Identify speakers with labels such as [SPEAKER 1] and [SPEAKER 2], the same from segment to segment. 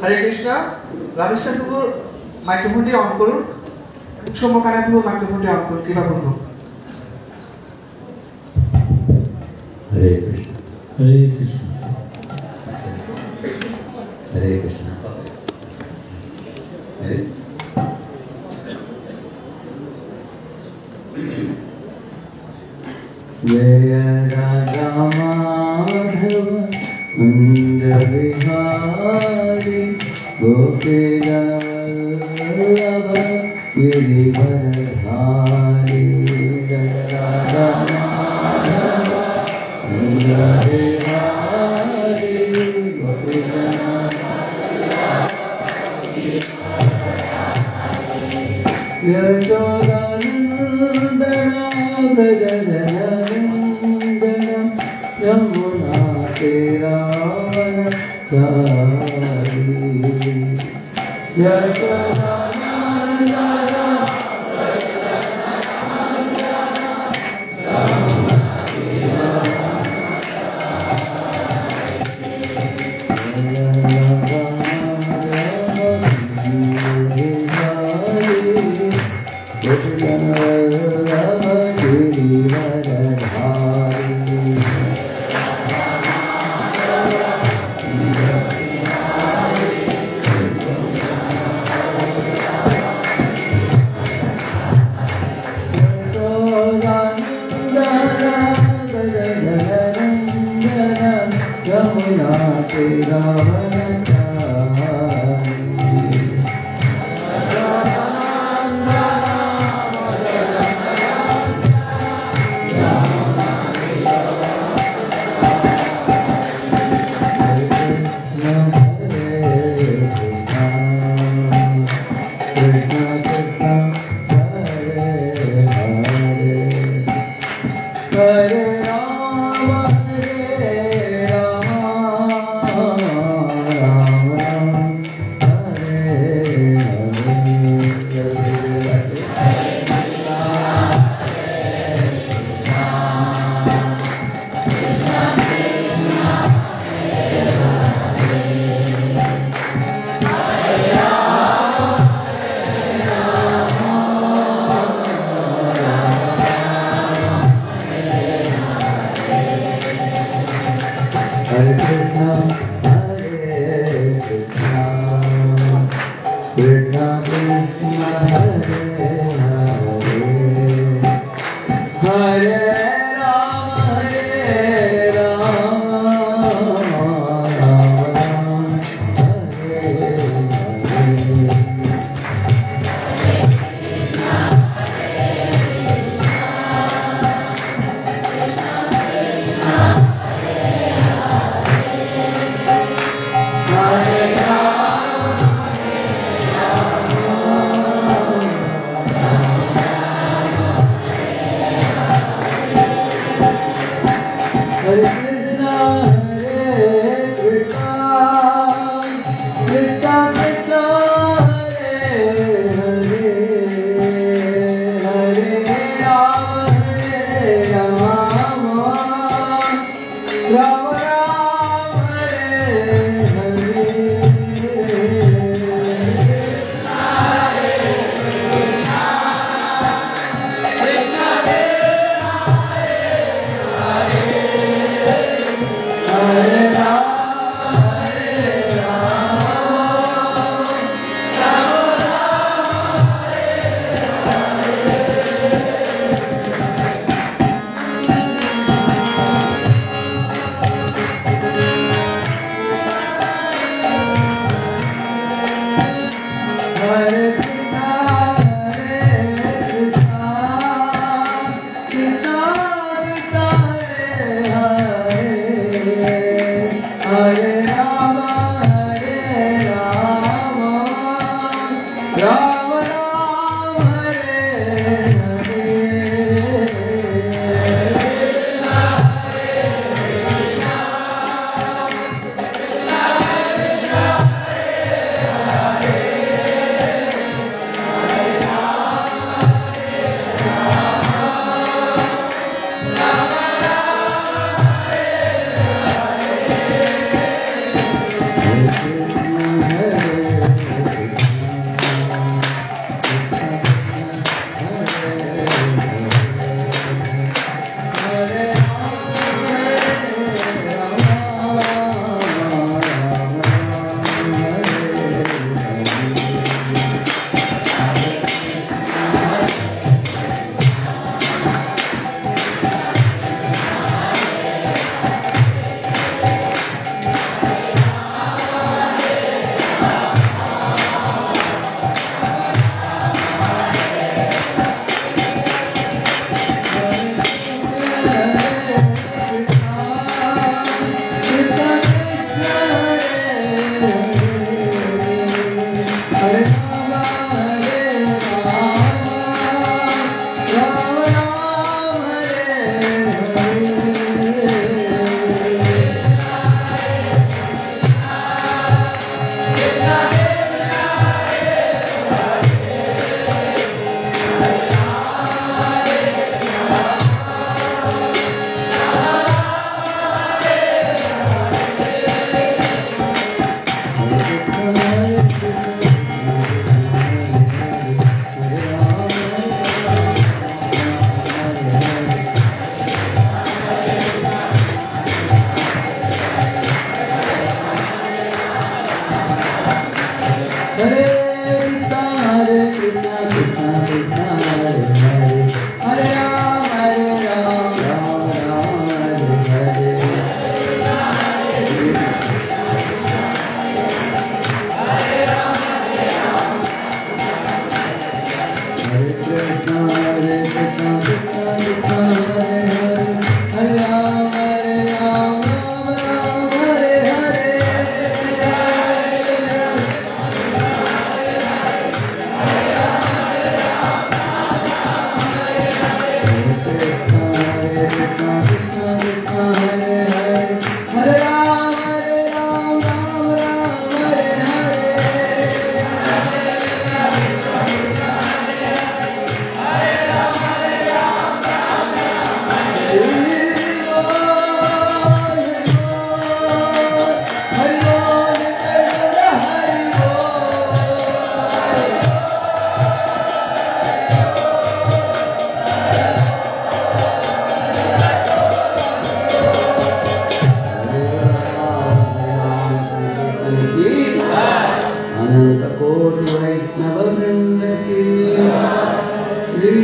[SPEAKER 1] হরে কৃষ্ণ। রাধেশ্যাম প্রভু মাইক্রোফোনটি অন করুন। সৌম্য কানা প্রভু মাইক্রোফোনটি অন করুন কৃপাপূর্বক।
[SPEAKER 2] হরে কৃষ্ণ। হরে কৃষ্ণ। হরে কৃষ্ণ। হরে जय राजा माधव कुंज विहारी गोपीनाथ गिरिवरधारी। जय राजा माधव कुंज विहारी गोपीनाथ यशोदानंदना व्रज जननंदना यमुना तीरावनचारी। यशोदानंदना व्रज जननंदना यमुना तीरावनचारी।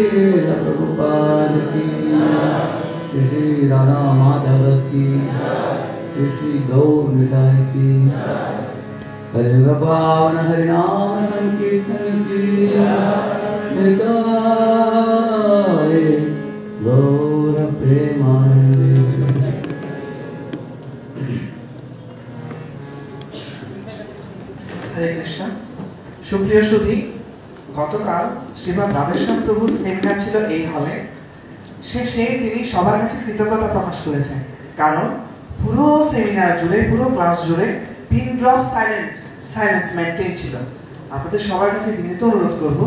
[SPEAKER 2] लीला प्रभुपाद की, श्री श्री राधा माधव की, श्री श्री गौर निताय की, कलियुग पावन हरिनाम संकीर्तन की, निताय गौर प्रेमानंदे।
[SPEAKER 1] हरे कृष्ण। সুপ্রিয় সুধী, গতকাল শ্রীমৎ রাধেশ্যাম প্রভুর সেমিনার ছিল এই হলে। শেষে তিনি সবার কাছে কৃতজ্ঞতা প্রকাশ করেছেন, কারণ পুরো সেমিনার জুড়ে, পুরো ক্লাস জুড়ে পিন ড্রপ সাইলেন্স মেনটেন ছিল। আপনাদের সবার কাছে বিনীত অনুরোধ করব,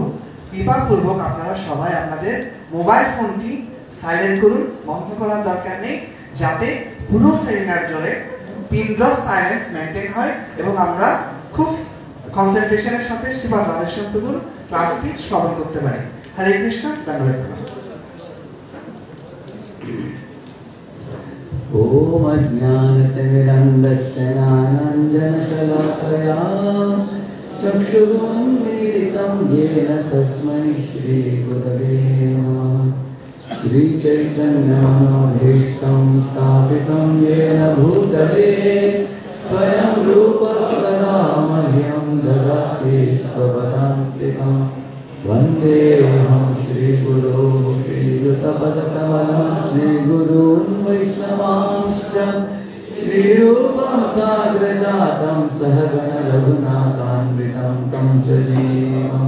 [SPEAKER 1] কৃপাপূর্বক আপনারা সবাই আপনাদের মোবাইল ফোনটি সাইলেন্ট করুন, বন্ধ করার দরকার নেই, যাতে পুরো সেমিনার জুড়ে পিন ড্রপ সাইলেন্স মেনটেন হয় এবং আমরা খুব কনসেন্ট্রেশনের সাথে শ্রীমৎ রাধেশ্যাম প্রভুর ক্লাসটি শ্রবণ করতে পারি। হরে কৃষ্ণ। ধন্যবাদ।
[SPEAKER 2] ओम अज्ञानतिमिरन्धस्य ज्ञानाञ्जनशलाकया चक्षुरुन्मीलितं येन तस्मै श्रीगुरवे नमः। श्रीचैतन्यमनोभीष्टं स्थापितं येन भूतले स्वयं रूपः कदा मह्यं ददाति स्वपदान्तिकम्। वन्देऽहं श्रीगुरो श्रीयुतपदकमलं श्रीगुरून् वैष्णवांश्च श्रीरूपं साग्रजातं सहगण रघुनाथान्वितं तं सजीवं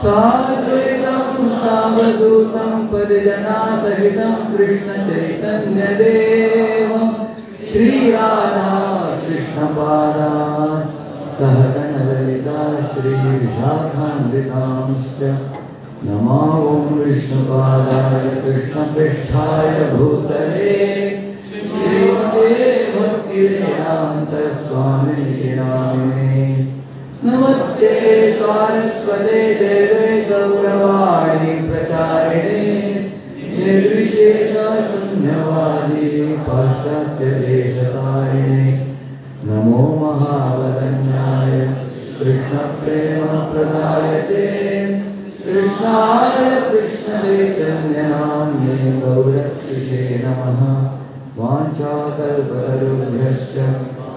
[SPEAKER 2] साद्वैतं सावधूतं परिजनासहितं कृष्णचैतन्यदेवं श्रीराधा कृष्णपादान् सहगण ललिता श्रीविशाखान्वितांश्च। नमो विष्णुपादाय कृष्णपृष्ठाय भूतले श्रीमते भक्तिवेदान्तस्वामिने नामिने। नमस्ते सारस्वते देवे गौरवाणी प्रचारिणे निर्विशेषशून्यवादी पाश्चात्यदेशतारिणे। नमो महावदन्याय कृष्णप्रेमप्रदायते कृष्णाय कृष्णचैतन्यनाम्ने गौरक्षिषे नमः। वाञ्छाकल्पतरुभ्यश्च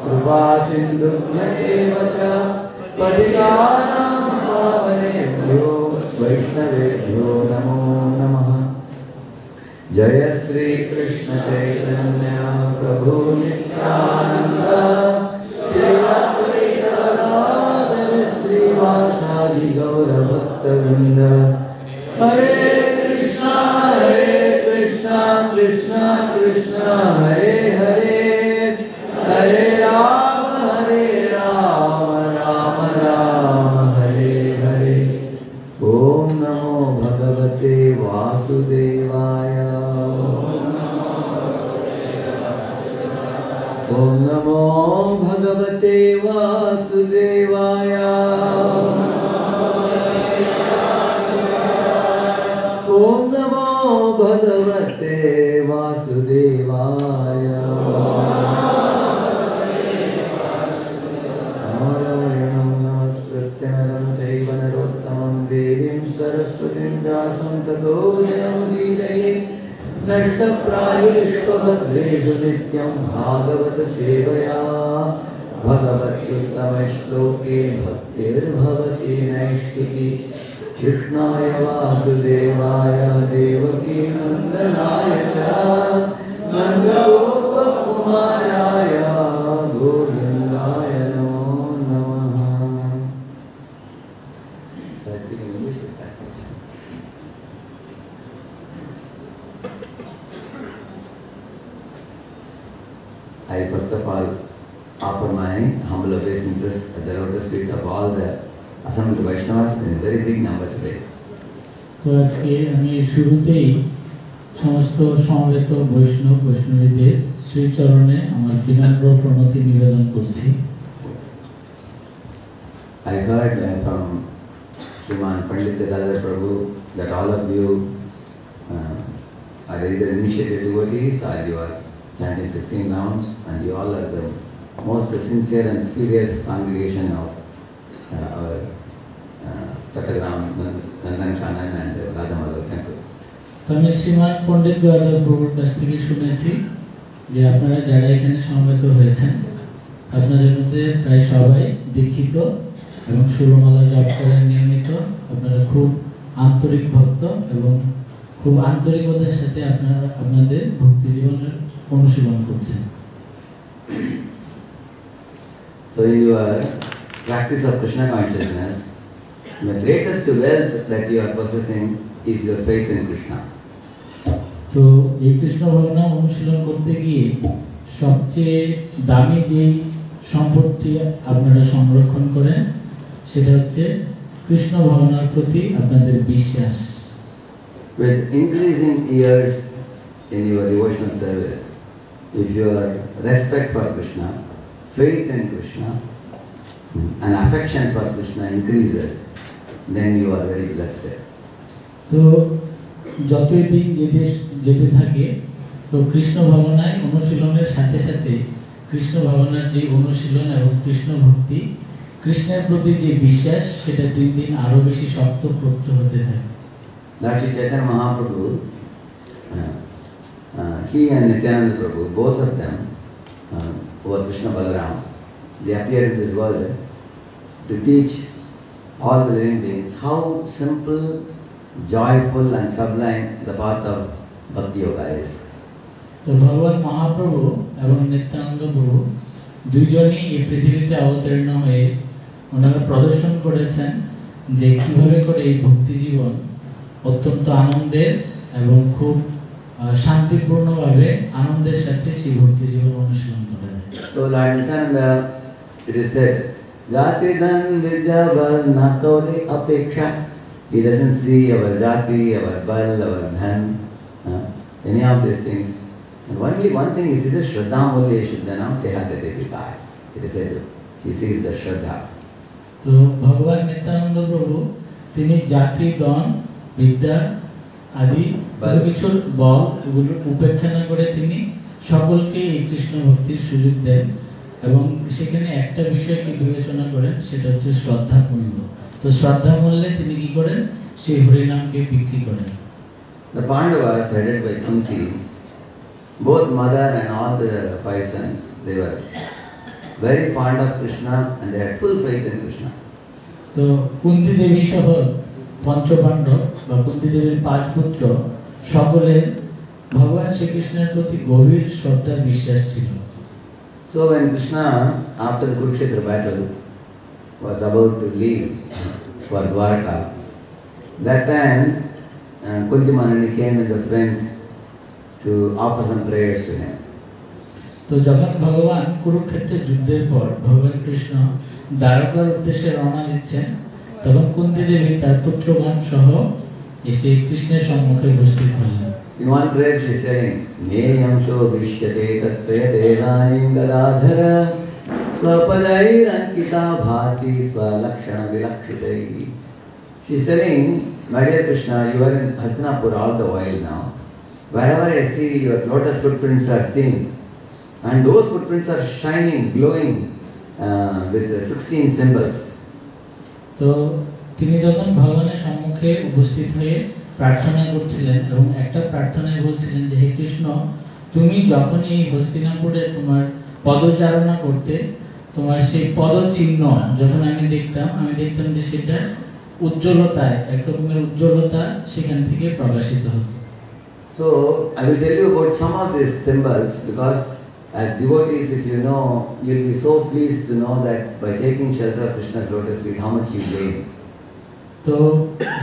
[SPEAKER 2] कृपासिन्धुभ्य एव च पतितानां पावनेभ्यो वैष्णवेभ्यो नमो नमः। जय श्री कृष्ण चैतन्य प्रभु नित्यानंद श्री अद्वैत गदाधर श्रीवासादि गौर भक्तवृंद। हरे कृष्णा कृष्णा कृष्णा हरे हरे, हरे राम राम राम हरे हरे। ओम नमो भगवते वासुदेवाय। ओम नमो भगवते वासुदेवाय। ओम नमो भगवते वासुदेवाय। नारायणं नमस्कृत्य नरं चैव नरोत्तमं देवीं सरस्वतीं व्यासं ततो जयमुदीरये। नष्टप्रायेष्वभद्रेषु नित्यं भागवत सेवया भगवत्युत्तमश्लोके भक्तिर्भवति नैष्टिकी। कृष्णाय वासुदेवाय देवकी नन्दनाय च नन्दगोपकुमाराय गोविन्दाय नमो नमः। I first of all offer my humble obeisances at the lotus feet of all the assembled Vaishnavas in a very big number today.
[SPEAKER 3] তো আজকে আমি শুরুতেই সমস্ত সমবেত বৈষ্ণব বৈষ্ণবীদের শ্রীচরণে আমার বিনম্র প্রণতি নিবেদন করছি।
[SPEAKER 2] I heard from Sriman Pandit Gadadhar Prabhu that all of you are either initiated devotees or you are chanting 16 rounds, and you all are the most sincere and serious congregation of our Chakragram, Nandan Chanan and Radha Madhav temple.
[SPEAKER 3] তো আমি শ্রীমান পণ্ডিত গয়াধর প্রভুর কাছ থেকে শুনেছি যে আপনারা যারা এখানে সমবেত হয়েছেন আপনাদের মধ্যে প্রায় সবাই দীক্ষিত এবং সুরমালা জপ করেন নিয়মিত। আপনারা খুব আন্তরিক ভক্ত এবং খুব আন্তরিকতার সাথে আপনারা আপনাদের ভক্তি জীবনের অনুশীলন করছেন।
[SPEAKER 2] So in your practice of Krishna consciousness, the greatest wealth that you are possessing is your faith in Krishna.
[SPEAKER 3] তো এই কৃষ্ণ ভাবনা অনুশীলন করতে গিয়ে সবচেয়ে দামি যে সম্পত্তি আপনারা সংরক্ষণ করেন সেটা হচ্ছে কৃষ্ণ ভাবনার প্রতি আপনাদের বিশ্বাস।
[SPEAKER 2] With increasing years in your devotional service, if your respect for Krishna, faith in Krishna, and affection for Krishna increases, then you are very blessed.
[SPEAKER 3] তো যতই দিন যেতে থাকে তো কৃষ্ণ ভাবনায় অনুশীলনের সাথে সাথে কৃষ্ণ ভাবনার যে অনুশীলন এবং কৃষ্ণ ভক্তি, কৃষ্ণের প্রতি যে বিশ্বাস সেটা দিন দিন আরো বেশি শক্তপোক্ত হতে থাকে।
[SPEAKER 2] Lord Sri Chaitanya Mahaprabhu, he and Nityananda Prabhu, both of them, were Krishna Balaram, they appeared in this world to teach all the living beings how simple, joyful and sublime the path of Bhakti Yoga is.
[SPEAKER 3] তো ভগবান মহাপ্রভু এবং নিত্যানন্দ প্রভু দুইজনই এই পৃথিবীতে অবতীর্ণ হয়ে ওনারা প্রদর্শন করেছেন যে কিভাবে করে এই ভক্তি জীবন অত্যন্ত আনন্দের এবং খুব শান্তিপূর্ণভাবে আনন্দের সাথে সেই ভক্তি জীবন অনুশীলন করা যায়।
[SPEAKER 2] So Lord Nityananda, it is said, Jati dhan vidya bal natore apeksha. He doesn't see our jati, our bal, our dhan, any of these things. And only one thing is, this Shraddha Mulya Shuddhanam Sehatate Vipaya. It is said, he sees the Shraddha.
[SPEAKER 3] তো ভগবান নিত্যানন্দ প্রভু তিনি জাতি, ধন, বিদ্যা আদি কিছুর বল এগুলো উপেক্ষা না করে তিনি সকলকে এই কৃষ্ণ ভক্তির সুযোগ দেন এবং সেখানে একটা বিষয়কে বিবেচনা করেন, সেটা হচ্ছে শ্রদ্ধা মূল্য। তো শ্রদ্ধা মূল্যে তিনি কি করেন, সেই হরিনামকে বিক্রি করেন।
[SPEAKER 2] The Pandavas, headed by Kunti, both mother and all the 5 sons, they were very fond of Krishna and they had full faith in Krishna.
[SPEAKER 3] তো কুন্তি দেবী সহ পঞ্চপাণ্ডব বা কুন্তি দেবীর 5 পুত্র সকলের ভগবান শ্রীকৃষ্ণের প্রতি গভীর শ্রদ্ধা বিশ্বাস ছিল।
[SPEAKER 2] So when Krishna, after the Kurukshetra battle, was about to leave for Dwarka, that time Kunti Manani came in the front to offer some prayers to him.
[SPEAKER 3] তো যখন ভগবান কুরুক্ষেত্রের যুদ্ধের পর ভগবান কৃষ্ণ দ্বারকার উদ্দেশ্যে রওনা দিচ্ছেন, তখন কুন্তি দেবী তার পুত্রগণ সহ এসে কৃষ্ণের সম্মুখে উপস্থিত হলেন।
[SPEAKER 2] In one prayer she is saying, Neyam sho vishyate tatraya devanim gadadhara swapadairankita bhati swalakshana vilakshitei. She is telling, my dear Krishna, you are in Hastinapur all the while now. Wherever I see your lotus footprints are seen, and those footprints are shining, glowing with 16 symbols.
[SPEAKER 3] তো তিনি যখন ভগবানের সম্মুখে উপস্থিত হয়ে প্রার্থনা করছিলেন এবং একটা প্রার্থনায় বলছিলেন যে হে কৃষ্ণ, তুমি যখন এই হস্তিনাপুরে তোমার পদচারণা করতে, তোমার সেই পদচিহ্ন যখন আমি দেখতাম যে সেটা উজ্জ্বলতায়, এক রকমের উজ্জ্বলতা সেখান থেকে প্রকাশিত হতো।
[SPEAKER 2] So I will tell you about some of these symbols, because as devotees, if you know, you'll be so pleased to know that by taking shelter of Krishna's lotus feet, how much you gain.
[SPEAKER 3] তো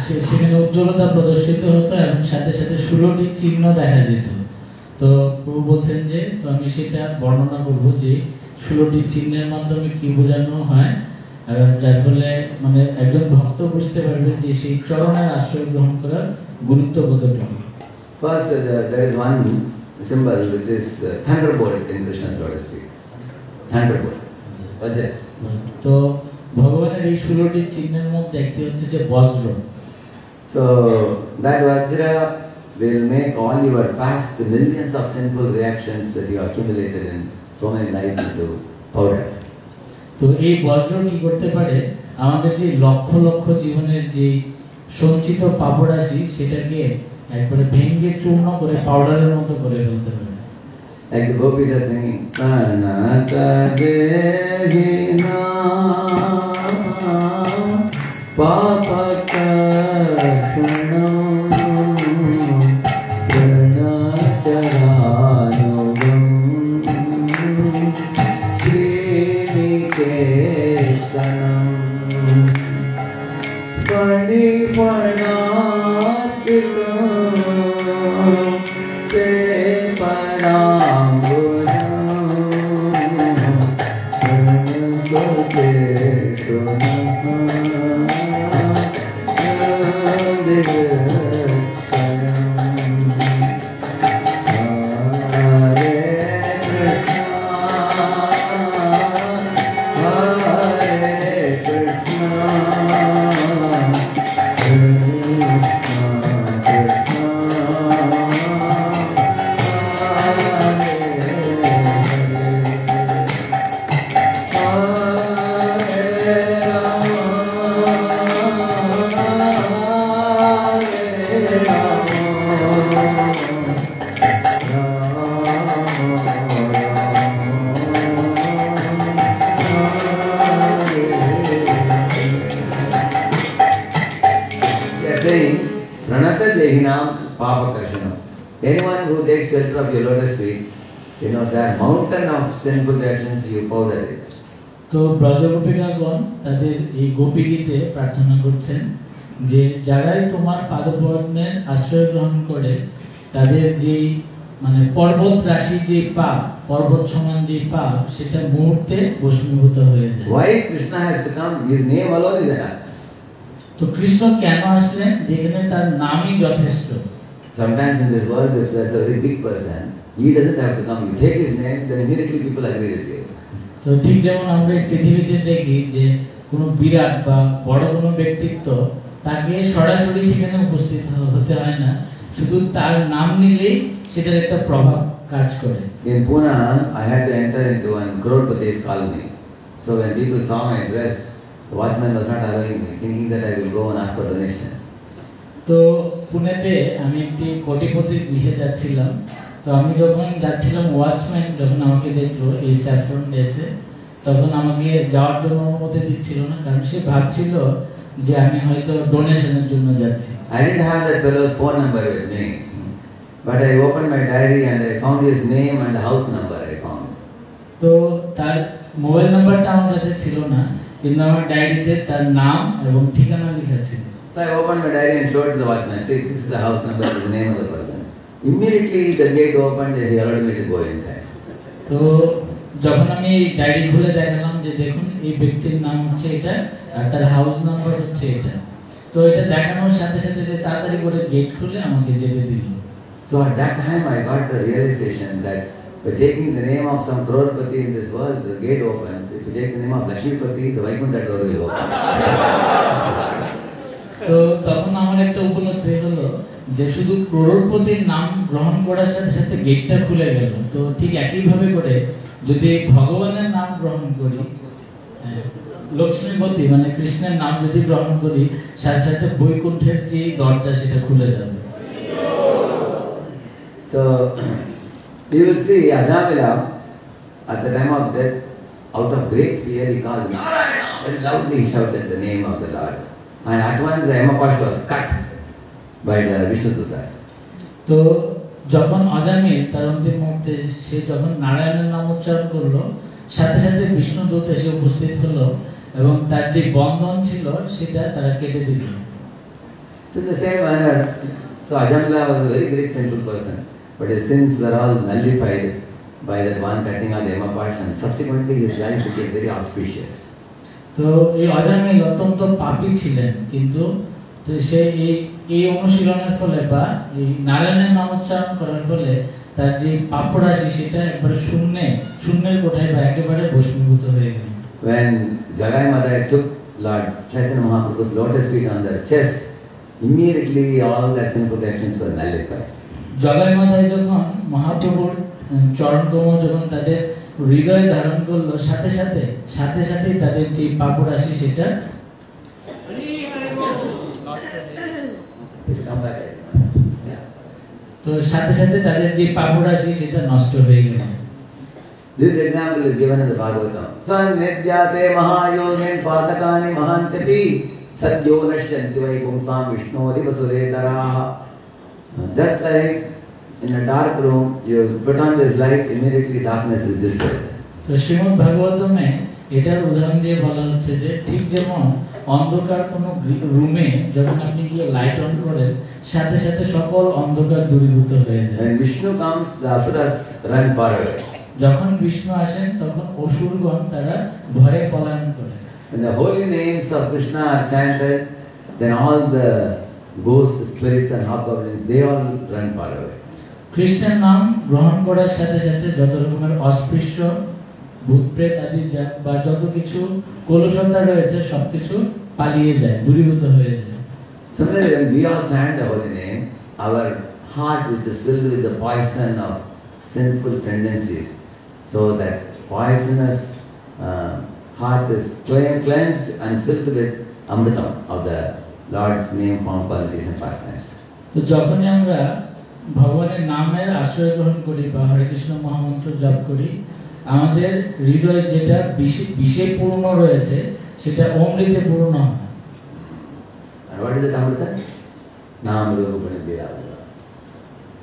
[SPEAKER 3] সেখানে উজ্জ্বলতা প্রদর্শিত হতো এবং সাথে সাথে 16টি চিহ্ন দেখা যেত। তো প্রভু বলছেন যে তো আমি সেটা বর্ণনা করব যে 16টি চিহ্নের মাধ্যমে কি বোঝানো হয়, যার ফলে মানে একজন ভক্ত বুঝতে পারবে যে সেই চরণের আশ্রয় গ্রহণ করার গুরুত্ব কতটুকু।
[SPEAKER 2] First, there is one symbol which is thunderbolt in Krishna's lotus feet. Thunderbolt.
[SPEAKER 3] তো ভগবানের এই 16টি চিহ্নের মধ্যে একটি হচ্ছে যে বজ্র।
[SPEAKER 2] So that Vajra will make all your past millions of sinful reactions that you accumulated in so many lives into powder.
[SPEAKER 3] তো এই বজ্র কি করতে পারে, আমাদের যে লক্ষ লক্ষ জীবনের যে সঞ্চিত পাপরাশি সেটাকে একবারে ভেঙে চূর্ণ করে পাউডারের মতো করে ফেলতে পারে।
[SPEAKER 2] Like the gopis are singing, Anata Dehina Papa Kashanam Pranacharanugam Sriniketanam Panipanatitam Te Param Anyone who takes shelter of your lotus feet, you know that mountain of sinful actions you powder it.
[SPEAKER 3] তো ব্রজগোপিকাগণ তাদের এই গোপী গীতে প্রার্থনা করছেন যে যারাই তোমার পাদপদ্মের আশ্রয় গ্রহণ করে তাদের যে মানে পর্বত রাশি যে পাপ, পর্বত সমান যে পাপ, সেটা মুহূর্তে ভস্মীভূত হয়ে যায়।
[SPEAKER 2] Why Krishna has to come? His name alone is enough.
[SPEAKER 3] তো কৃষ্ণ কেন আসলেন যেখানে তার নামই যথেষ্ট?
[SPEAKER 2] Sometimes in this world, if there's a very big person, he doesn't have to come. You take his name, then immediately people agree with you.
[SPEAKER 3] তো ঠিক যেমন আমরা এই পৃথিবীতে দেখি যে কোনো বিরাট বা বড় কোনো ব্যক্তিত্ব, তাকে সরাসরি সেখানে উপস্থিত হতে হয় না, শুধু তার নাম নিলেই সেটার একটা প্রভাব কাজ করে।
[SPEAKER 2] In Pune, I had to enter into one Crorepati's colony. So when people saw my dress, the watchman was not allowing me, thinking that I will go and ask for donation.
[SPEAKER 3] তো পুনেতে আমি একটি কোটিপতির গৃহে যাচ্ছিলাম। তো আমি যখন যাচ্ছিলাম, ওয়াচম্যান যখন আমাকে দেখলো এই স্যাফরন ড্রেসে, তখন আমাকে যাওয়ার জন্য অনুমতি দিচ্ছিল না, কারণ সে ভাবছিল যে আমি হয়তো ডোনেশনের জন্য যাচ্ছি।
[SPEAKER 2] I didn't have that fellow's phone number with me, but I opened my diary and I found his name and the house number I found.
[SPEAKER 3] তো তার মোবাইল নাম্বারটা আমার কাছে ছিল না, কিন্তু আমার ডায়েরিতে তার নাম এবং ঠিকানা লেখা ছিল।
[SPEAKER 2] So I opened my diary and showed it to the watchman. See, this is the house number, this is the name of the person. Immediately the gate opened and he allowed me to go inside.
[SPEAKER 3] তো যখন আমি diary খুলে দেখালাম যে দেখুন এই ব্যক্তির নাম হচ্ছে এটা আর তার হাউস নাম্বার হচ্ছে এটা, তো এটা দেখানোর সাথে সাথে তাড়াতাড়ি করে গেট খুলে আমাকে যেতে দিল।
[SPEAKER 2] So at that time I got the realization that by taking the name of some Crorepati in this world, the gate opens. If you take the name of Lakshmipati, the Vaikuntha door will open.
[SPEAKER 3] তো তখন আমার একটা উপলব্ধি হলো যে শুধু ক্রোড়পতির নাম গ্রহণ করার সাথে সাথে গেটটা খুলে গেল। তো ঠিক একইভাবে করে যদি ভগবানের নাম গ্রহণ করি, লক্ষ্মীপতি মানে কৃষ্ণের নাম যদি গ্রহণ করি, সাথে সাথে বৈকুণ্ঠের যে দরজা সেটা খুলে যাবে।
[SPEAKER 2] So you will see Ajamila at the time of death, out of great fear, he called Narayana, very loudly he shouted the name of the Lord. And at once the Yamapash was cut by the Vishnudutas.
[SPEAKER 3] তো যখন অজামিল তার অন্তিম মুহূর্তে সে যখন নারায়ণের নাম উচ্চারণ করলো, সাথে সাথে বিষ্ণুদূত এসে উপস্থিত হলো এবং তার যে বন্ধন ছিল সেটা তারা কেটে দিল।
[SPEAKER 2] So in the same manner, so Ajamila was a very great sinful person, but his sins were all nullified by that one cutting of the Yamapash, and subsequently his life became very auspicious.
[SPEAKER 3] তো এই অজামিল অত্যন্ত পাপী ছিলেন, কিন্তু সে এই অনুশীলনের ফলে বা এই নারায়ণের নাম উচ্চারণ করার ফলে তার যে পাপরাশি সেটা একবারে শূন্যের কোঠায় বা একেবারে ভস্মীভূত হয়ে গেল।
[SPEAKER 2] When Jagai Madai took Lord Chaitanya Mahaprabhu's lotus feet on their chest, immediately all their sinful actions were nullified.
[SPEAKER 3] Jagai মাথায় যখন মহাপ্রভুর চরণ কমল যখন তাদের হৃদয় ধারণ করলো, সাথে সাথে তাদের যে পাপরাশি সেটা
[SPEAKER 2] Please come back. Yes.
[SPEAKER 3] তো সাথে সাথে তাদের যে পাপরাশি সেটা নষ্ট হয়ে গেল।
[SPEAKER 2] This example is given in the Bhagavatam. Sannidyate mahayogen patakani mahantepi sadyo nashyanti vai pumsam vishnori vasuretaraha. Just like in a dark room, you put on this light, immediately darkness is dispelled.
[SPEAKER 3] তো শ্রীমদ্ ভাগবতমে এটার উদাহরণ দিয়ে বলা হচ্ছে যে ঠিক যেমন অন্ধকার কোনো রুমে যখন আপনি গিয়ে লাইট অন করেন সাথে সাথে সকল অন্ধকার দূরীভূত হয়ে যায়।
[SPEAKER 2] When Vishnu comes, the asuras run far away.
[SPEAKER 3] যখন বিষ্ণু আসেন তখন অসুরগণ তারা ভয়ে পলায়ন করে।
[SPEAKER 2] When the holy names of Krishna are chanted, then all the ghosts, spirits and hobgoblins, they all run far away.
[SPEAKER 3] কৃষ্ণের নাম গ্রহণ করার সাথে সাথে যত রকমের অস্পৃশ্য ভূতপ্রেত আদি বা যত কিছু কলুষতা রয়েছে সবকিছু পালিয়ে যায়, দূরীভূত হয়ে যায়।
[SPEAKER 2] Similarly, when we all chant the holy name, our heart which is filled with the poison of sinful tendencies, so that poisonous heart is cleansed and filled with amritam of the Lord's name, form, qualities and pastimes.
[SPEAKER 3] তো যখনই আমরা ভগবানের নামের আশ্রয় গ্রহণ করি বা হরে কৃষ্ণ মহামন্ত্র জপ করি, আমাদের হৃদয় যেটা বিষে পূর্ণ রয়েছে সেটা অমৃতে পূর্ণ হয়।
[SPEAKER 2] And what is it amrita? Naam rupa gunadhira.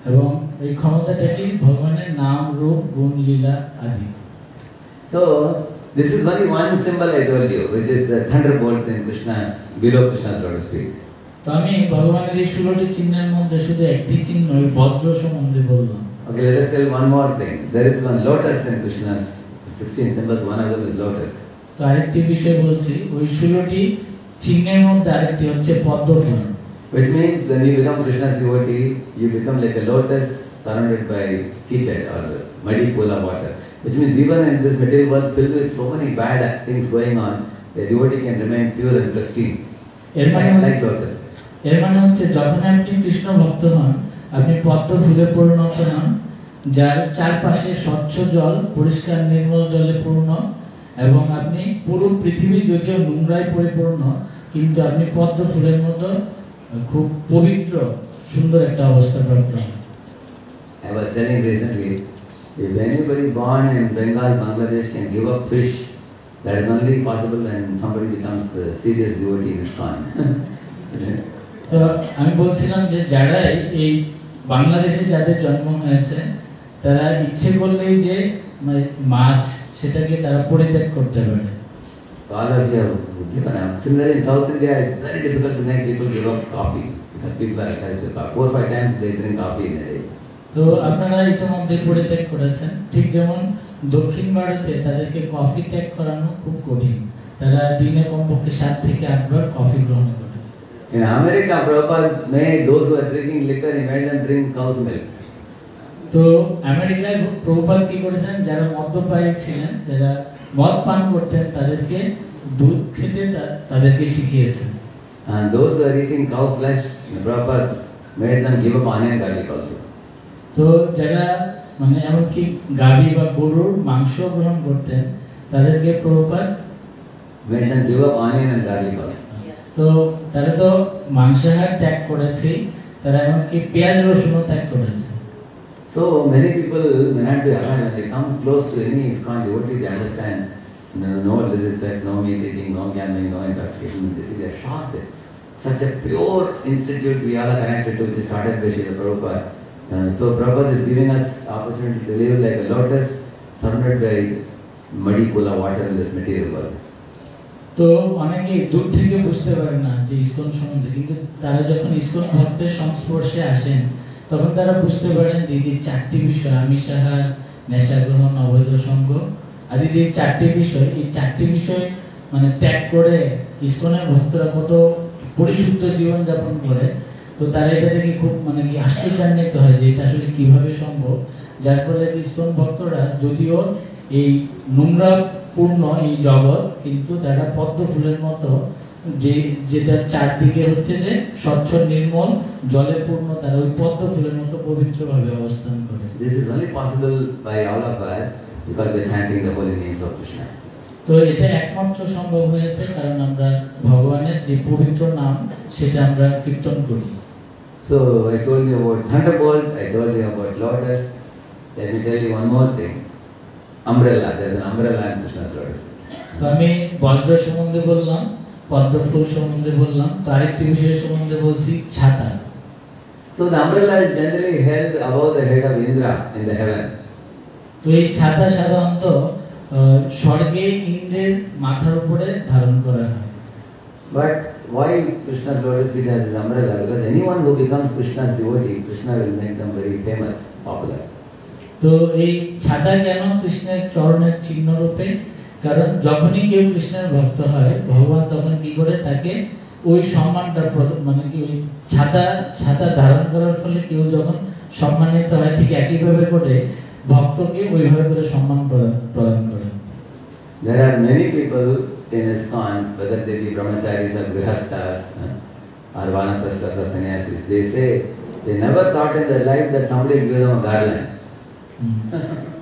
[SPEAKER 3] এবং এই ক্ষমতাটা কি ভগবানের নাম রূপ গুণ লীলা আদি।
[SPEAKER 2] So this is only one symbol I told you, which is the thunderbolt in Krishna's, below Krishna's lotus feet.
[SPEAKER 3] তো আমি ভগবানের এই 16টি চিহ্নের মধ্যে শুধু একটি চিহ্ন বজ্র সম্বন্ধে বললাম।
[SPEAKER 2] Okay, let us tell one more thing. There is one lotus in Krishna's 16 symbols, one of them is lotus.
[SPEAKER 3] তো আরেকটি বিষয় বলছি, ওই 16টি চিহ্নের মধ্যে আরেকটি হচ্ছে পদ্ম ফুল।
[SPEAKER 2] Which means when you become Krishna's devotee, you become like a lotus surrounded by kiched or muddy pool of water. Which means even in this material world filled with so many bad things going on, the devotee can remain pure and pristine. Like lotus.
[SPEAKER 3] এর মানে হচ্ছে যখন আপনি কৃষ্ণ ভক্ত হন, আপনি পদ্ম ফুলে পরিণত হন, যার চারপাশে স্বচ্ছ জল, পরিষ্কার নির্মল জলে পূর্ণ, এবং আপনি পুরো পৃথিবী যদিও নোংরায় পরিপূর্ণ, কিন্তু আপনি পদ্ম ফুলের মতো খুব পবিত্র সুন্দর একটা অবস্থা প্রাপ্ত হন।
[SPEAKER 2] I was telling recently, if anybody born in Bengal, Bangladesh can give up fish, that is only possible when somebody becomes a serious devotee in ISKCON.
[SPEAKER 3] তো আমি বলছিলাম যে যারাই এই বাংলাদেশে যাদের জন্ম হয়েছে তারা ইচ্ছে করলেই যে মাছ সেটাকে তারা পরিত্যাগ করতে পারে।
[SPEAKER 2] All of you have given up. Similarly, in South India, it's very difficult to make people give up coffee because people are attached to coffee. 4 or 5 times they drink coffee in a day.
[SPEAKER 3] তো আপনারা ইতিমধ্যে পরিত্যাগ করেছেন, ঠিক যেমন দক্ষিণ ভারতে তাদেরকে কফি ত্যাগ করানো খুব কঠিন, তারা দিনে কমপক্ষে 7 থেকে 8 বার কফি গ্রহণ করে।
[SPEAKER 2] In America, Prabhupada made those who are drinking liquor, he made them drink cow's milk.
[SPEAKER 3] তো আমেরিকায় প্রভুপাদ কি করেছেন, যারা মদ্যপায়ী ছিলেন, যারা মদ পান করতেন, তাদেরকে দুধ খেতে তাদেরকে শিখিয়েছেন।
[SPEAKER 2] And those who are eating cow flesh, Prabhupada made them give up onion garlic also.
[SPEAKER 3] তো যারা মানে এমনকি গাভী বা গরুর মাংস গ্রহণ করতেন, তাদেরকে Prabhupada
[SPEAKER 2] made them give up onion and garlic also.
[SPEAKER 3] তো তারা তো মাংসাহার ত্যাগ করেছে, তারা এমনকি পেঁয়াজ রসুনও ত্যাগ করেছে।
[SPEAKER 2] So many people may not be aware when they come close to any ISKCON devotee, they understand no illicit sex, no meat eating, no gambling, no intoxication. They see they are shocked. Such a pure institute we all are connected to, which is started by Srila Prabhupada. So Prabhupada is giving us opportunity to live like a lotus surrounded by muddy pool of water in this material world.
[SPEAKER 3] তো অনেকে দূর থেকে বুঝতে পারে না যে ISKCON সম্বন্ধে, কিন্তু তারা যখন ইসকন ভক্তের সংস্পর্শে আসেন তখন তারা বুঝতে পারেন যে যে 4টি বিষয়, আমিষাহার, নেশা গ্রহণ, অবৈধ সঙ্গ আদি যে 4টি বিষয়, এই 4টি বিষয় মানে ত্যাগ করে ইসকনের ভক্তরা কত পরিশুদ্ধ জীবন যাপন করে। তো তারা এটা থেকে খুব মানে কি আশ্চর্যান্বিত হয় যে এটা আসলে কিভাবে সম্ভব, যার ফলে ইসকন ভক্তরা যদিও এই নোংরা পূর্ণ এই জগৎ, কিন্তু তারা পদ্ম ফুলের মতো যেটা চারদিকে হচ্ছে যে স্বচ্ছ নির্মল জলে পূর্ণ, তারা ওই পদ্ম ফুলের মতো পবিত্রভাবে অবস্থান করে।
[SPEAKER 2] This is only possible by all of us because we are chanting the holy names of Krishna.
[SPEAKER 3] তো এটা একমাত্র সম্ভব হয়েছে কারণ আমরা ভগবানের যে পবিত্র নাম সেটা আমরা কীর্তন করি।
[SPEAKER 2] So I told you about thunderbolt, I told you about lotus. Let me tell you one more thing. Umbrella, there's an umbrella in Krishna's lotus.
[SPEAKER 3] তো আমি বজ্র সম্বন্ধে বললাম, পদ্ম ফুল সম্বন্ধে বললাম, তো আরেকটি বিষয় সম্বন্ধে বলছি ছাতা।
[SPEAKER 2] So the umbrella is generally held above the head of Indra in the heaven.
[SPEAKER 3] তো এই ছাতা সাধারণত স্বর্গে ইন্দ্রের মাথার উপরে ধারণ করা হয়।
[SPEAKER 2] But why Krishna's lotus feet has his umbrella? Because anyone who becomes Krishna's devotee, Krishna will make them very famous, popular.
[SPEAKER 3] তো এই ছাতা কেন কৃষ্ণের চরণের চিহ্ন রূপে? কারণ যখনই কেউ কৃষ্ণের ভক্ত হয়, ভগবান তখন কি করে তাকে ওই সম্মানটা মানে কি ওই ছাতা ধারণ করার ফলে কেউ যখন সম্মানিত হয়, ঠিক একইভাবে করে ভক্তকে ওইভাবে করে সম্মান প্রদান করে।
[SPEAKER 2] There are many people in ISKCON, whether they be brahmacharis or grihasthas or vanaprasthas or sannyasis, they say they never thought in their life that somebody will give them a garland.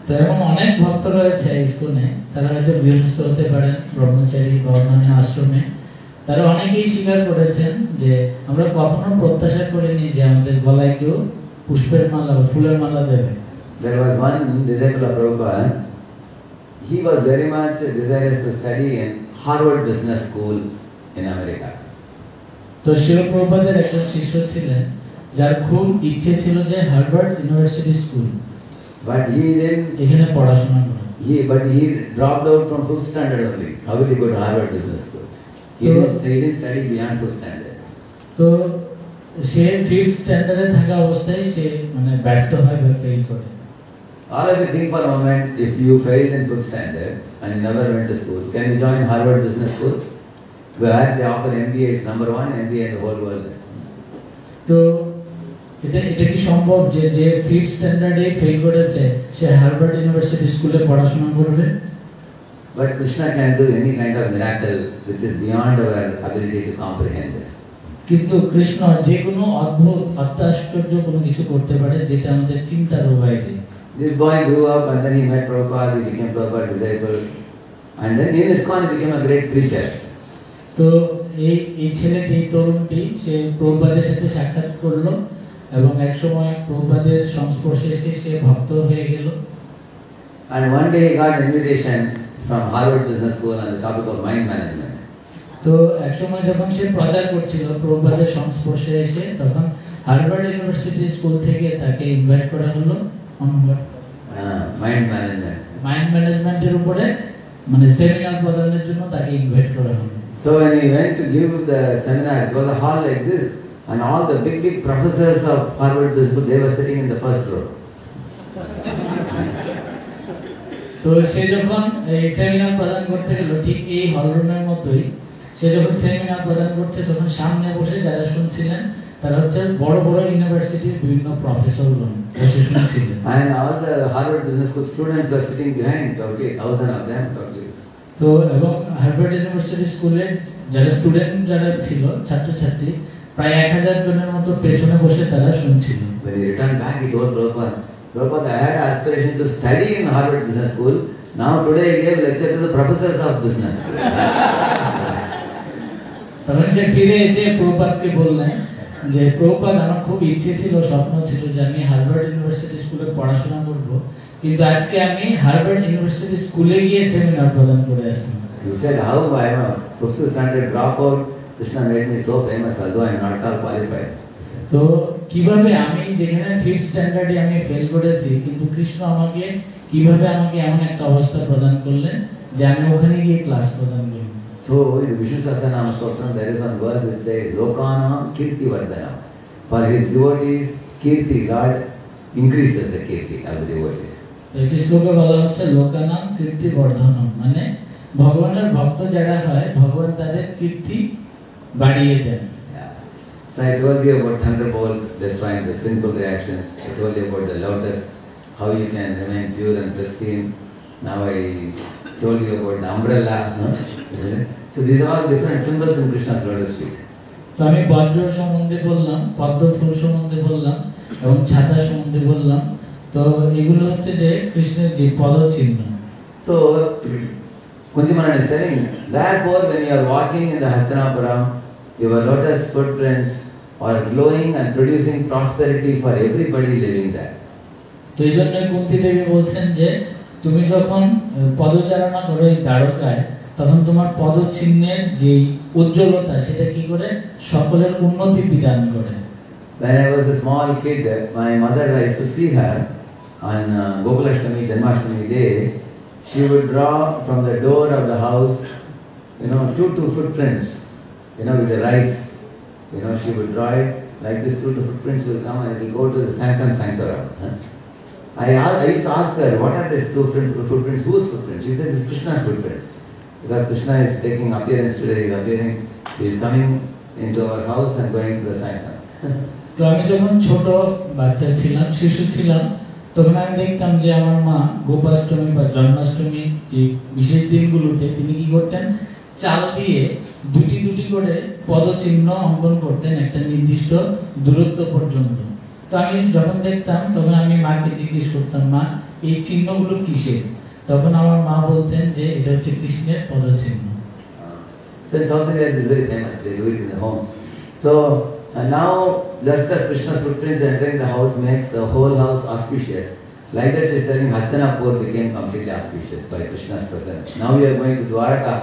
[SPEAKER 3] তো এমন অনেক ভক্ত রয়েছে ইসকনে, তারা হয়তো গৃহস্থ হতে পারেন, ব্রহ্মচারী বা অন্যান্য আশ্রমে। তারা অনেকেই স্বীকার করেছেন যে আমরা কখনো প্রত্যাশা করিনি যে আমাদের গলায় কেউ পুষ্পের মালা বা ফুলের মালা দেবে।
[SPEAKER 2] There was one disciple of Prabhupada. He was very much desirous to study in Harvard Business School in America.
[SPEAKER 3] তো শিল প্রভুপাদের একজন শিষ্য ছিলেন যার খুব ইচ্ছে ছিল যে Harvard university school,
[SPEAKER 2] But he didn't.
[SPEAKER 3] এখানে পড়াশোনা করে।
[SPEAKER 2] But he dropped out from 5th standard only. How will he go to Harvard Business School? He didn't study beyond 5th standard.
[SPEAKER 3] তো সে 5th স্ট্যান্ডার্ডে থাকা অবস্থায় সে মানে ব্যর্থ হয় বা ফেল করে।
[SPEAKER 2] All of you think for a moment, if you failed in 5th standard and you never went to school, can you join Harvard Business School? Where they offer MBA, it's number 1 MBA in the whole world.
[SPEAKER 3] তো এটা কি সম্ভব যে 5th স্ট্যান্ডার্ডে fail করেছে সে Harvard university স্কুলে পড়াশোনা করবে?
[SPEAKER 2] But Krishna can do any kind of miracle which is beyond our ability to comprehend.
[SPEAKER 3] কিন্তু কৃষ্ণ যে কোনো অদ্ভুত অত্যাশ্চর্য কোনো কিছু করতে পারে যেটা আমাদের চিন্তার বাইরে।
[SPEAKER 2] This boy grew up and then he met Prabhupada, he became Prabhupada's disciple, and then in ISKCON he became a great preacher.
[SPEAKER 3] তো এই ছেলেটি, তরুণটি, সে প্রভুপাদের সাথে সাক্ষাৎ করলো এবং একসময় প্রভুপাদের সংস্পর্শে এসে সে ভক্ত হয়ে গেল।
[SPEAKER 2] And one day he got an invitation from Harvard Business School on the topic of mind management.
[SPEAKER 3] তো একসময় যখন সে প্রচার করছিল প্রভুপাদের সংস্পর্শে এসে, তখন হার্ভার্ড ইউনিভার্সিটি স্কুল থেকে তাকে ইনভাইট করা হলো
[SPEAKER 2] Mind management.
[SPEAKER 3] মাইন্ড ম্যানেজমেন্টের উপরে মানে সেমিনার প্রদানের জন্য তাকে ইনভাইট করা হলো।
[SPEAKER 2] So when he went to give the seminar, it was a hall like this, and all the big professors of Harvard Business School, they were sitting in the first row.
[SPEAKER 3] তো সে যখন এই seminar প্রদান করতে গেল, ঠিক এই হলরুমের মতোই সে যখন সেমিনার প্রদান করছে, তখন সামনে বসে যারা শুনছিলেন তারা হচ্ছে বড় বড় ইউনিভার্সিটির বিভিন্ন প্রফেসরগণ বসে শুনছিলেন।
[SPEAKER 2] And all the Harvard Business School students were sitting behind, totally 1,000 of them, totally.
[SPEAKER 3] তো এবং হার্ভার্ড ইউনিভার্সিটি স্কুলের যারা স্টুডেন্ট যারা ছিল, ছাত্রছাত্রী প্রায় 1000 জনের মতো পেছনে বসে তারা শুনছিল।
[SPEAKER 2] When he returned back, he told Prabhupada, I had aspiration to study in Harvard Business School. Now today I gave lecture to the professors of business.
[SPEAKER 3] তখন সে ফিরে এসে প্রভুপাদকে বললেন যে প্রভুপাদ, আমার খুব ইচ্ছে ছিল, স্বপ্ন ছিল যে আমি হার্ভার্ড ইউনিভার্সিটি স্কুলে পড়াশোনা করব, কিন্তু আজকে আমি হার্ভার্ড ইউনিভার্সিটি স্কুলে গিয়ে সেমিনার প্রদান করে আসলাম।
[SPEAKER 2] He said, how I am a 5th standard dropout, Krishna made me so famous, although I am not at all qualified.
[SPEAKER 3] তো কিভাবে আমি যেখানে 5th স্ট্যান্ডার্ডে আমি ফেল করেছি, কিন্তু কৃষ্ণ কিভাবে আমাকে এমন একটা অবস্থা প্রদান করলেন যে আমি ওখানে গিয়ে ক্লাস প্রদান করলাম।
[SPEAKER 2] So in Vishnu Sahasranama Stotram there is one verse which says, Lokanam Kirti Vardhanam. For his devotees, Kirti, God increases the Kirti of the devotees.
[SPEAKER 3] এটি শ্লোকে বলা হচ্ছে লোকানাম কীর্তি বর্ধনম, মানে ভগবানের ভক্ত যারা হয় ভগবান তাদের কীর্তি বাড়িয়ে দেন।
[SPEAKER 2] So I told you about thunderbolt destroying the sinful reactions. I told you about the lotus, how you can remain pure and pristine. Now I told you about the umbrella. So these are all different symbols in Krishna's lotus feet.
[SPEAKER 3] তো আমি বজ্র সম্বন্ধে বললাম, পদ্ম ফুল সম্বন্ধে বললাম এবং ছাতা সম্বন্ধে বললাম। তো এগুলো হচ্ছে যে কৃষ্ণের যে পদচিহ্ন।
[SPEAKER 2] So Kunti Maharaj is telling, therefore when you are walking in the Hastinapuram, your lotus footprints or glowing and producing prosperity for everybody living there.
[SPEAKER 3] তো এই জন্য কুন্তী দেবী বলছেন যে তুমি যখন পদচারণা করো এই দ্বারকায়, তখন তোমার পদচিহ্নের যে উজ্জ্বলতা সেটা কি করে সকলের উন্নতি বিধান করে।
[SPEAKER 2] When I was a small kid, my mother, I used to see her on Gokulashtami, Janmashtami day. She would draw from the door of the house, two footprints, with the rice. She would draw it like this. Two footprints will come and it will go to the Sanctum Sanctorum. I used to ask her, what are these two footprints? Whose footprints? She said, it's Krishna's footprints. Because Krishna is taking appearance today, he is coming into our house and going to the Sanctum.
[SPEAKER 3] তো আমি যখন ছোট বাচ্চা ছিলাম, শিশু ছিলাম, তখন আমি দেখতাম যে আমার মা গোপাষ্টমী বা জন্মাষ্টমী যে বিশেষ দিনগুলোতে তিনি কি করতেন, চাল দিয়ে দুটি দুটি করে পদচিহ্ন অঙ্কন করতেন একটা নির্দিষ্ট দূরত্ব পর্যন্ত। তো আমি যখন দেখতাম তখন আমি মাকে জিজ্ঞেস করতাম, মা এই চিহ্নগুলো কিসের? তখন আমার মা বলতেন যে এটা হচ্ছে কৃষ্ণের পদচিহ্ন।
[SPEAKER 2] So in South India it is very famous, they do it in the homes. So now just as Krishna's footprints entering the house makes the whole house auspicious, like that she is telling Hastinapur became completely auspicious by Krishna's presence. Now we are going to Dwarka,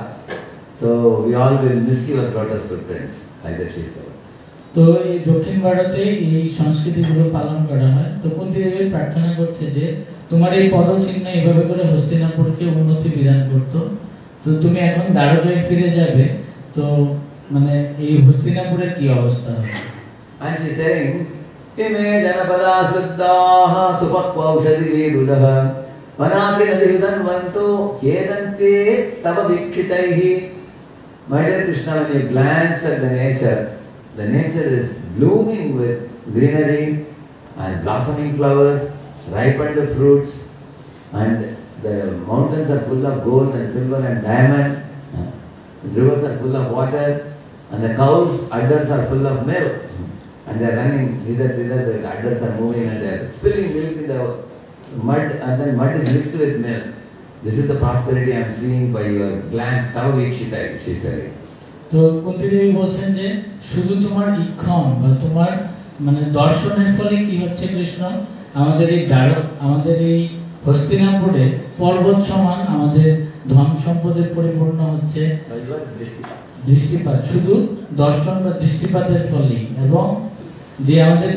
[SPEAKER 2] so we all will miss your lotus footprints, like that she is telling.
[SPEAKER 3] তো এই দক্ষিণ ভারতে এই সংস্কৃতিগুলো পালন করা হয়। তো কুন্তী দেবী প্রার্থনা করছে যে তোমার এই পদচিহ্ন এইভাবে করে হস্তিনাপুরকে উন্নতি বিধান করতো, তো তুমি এখন দ্বারকায় ফিরে যাবে, তো মানে এই হস্তিনাপুরের কি অবস্থা হবে?
[SPEAKER 2] And she is saying, Ime janapada suddhaha supakvaushadi virudaha vanakrinadhidanvanto yedante tava vikshitaihi. My dear Krishna, when you glance at the nature is blooming with greenery and blossoming flowers, ripened fruits, and the mountains are full of gold and silver and diamond, the rivers are full of water, and the cows, udders are full of milk, and they are running hither, the udders are moving and they are spilling milk in the mud, and then mud is mixed with milk. This is the prosperity I am seeing by your glance, tava vikshitai, she is telling.
[SPEAKER 3] তো কুন্তী দেবী বলছেন যে শুধু তোমার ইক্ষণ বা তোমার মানে দর্শনের ফলে কি হচ্ছে কৃষ্ণ, আমাদের এই হস্তিনাপুরে পর্বত সমান আমাদের ধন সম্পদের পরিপূর্ণ হচ্ছে দৃষ্টিপাত, শুধু দর্শন বা দৃষ্টিপাতের ফলেই। এবং যে আমাদের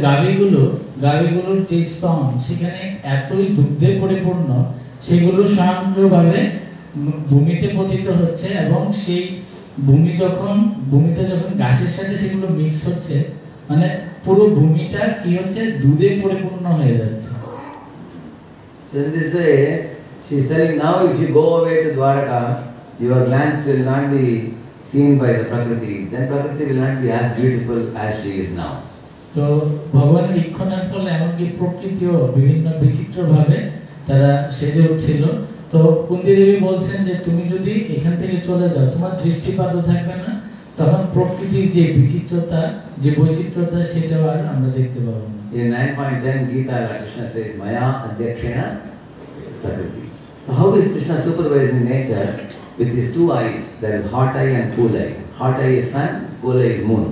[SPEAKER 3] গাভীগুলোর যে স্তন সেখানে এতই দুগ্ধে পরিপূর্ণ, সেগুলো স্বয়ংক্রিয়ভাবে ভূমিতে পতিত হচ্ছে, এবং সেই ভূমিতে যখন ঘাসের সাথে সেগুলো মিক্স হচ্ছে, মানে পুরো ভূমিটা কি হচ্ছে, দুধে পরিপূর্ণ হয়ে যাচ্ছে।
[SPEAKER 2] So in this way, she is telling, now if you go away to Dwarka, your glance will not be seen by the Prakriti, then Prakriti will not be as beautiful as she is now.
[SPEAKER 3] তো ভগবানের ইক্ষণের ফলে এমনকি প্রকৃতিও বিভিন্ন বিচিত্র ভাবে তারা সেজে উঠছিল। তো কুন্তী দেবী বলছেন যে তুমি যদি এখান থেকে চলে যাও, তোমার দৃষ্টিপাতও থাকবে না, তখন প্রকৃতির যে বিচিত্রতা, যে বৈচিত্র্যতা, সেটাও আর আমরা দেখতে পাবো না।
[SPEAKER 2] In 9.10 Gita, Krishna says, Maya Adhyakshena Prakriti. So how is Krishna supervising nature with his two eyes? There is hot eye and cool eye. Hot eye is sun, cool eye is moon.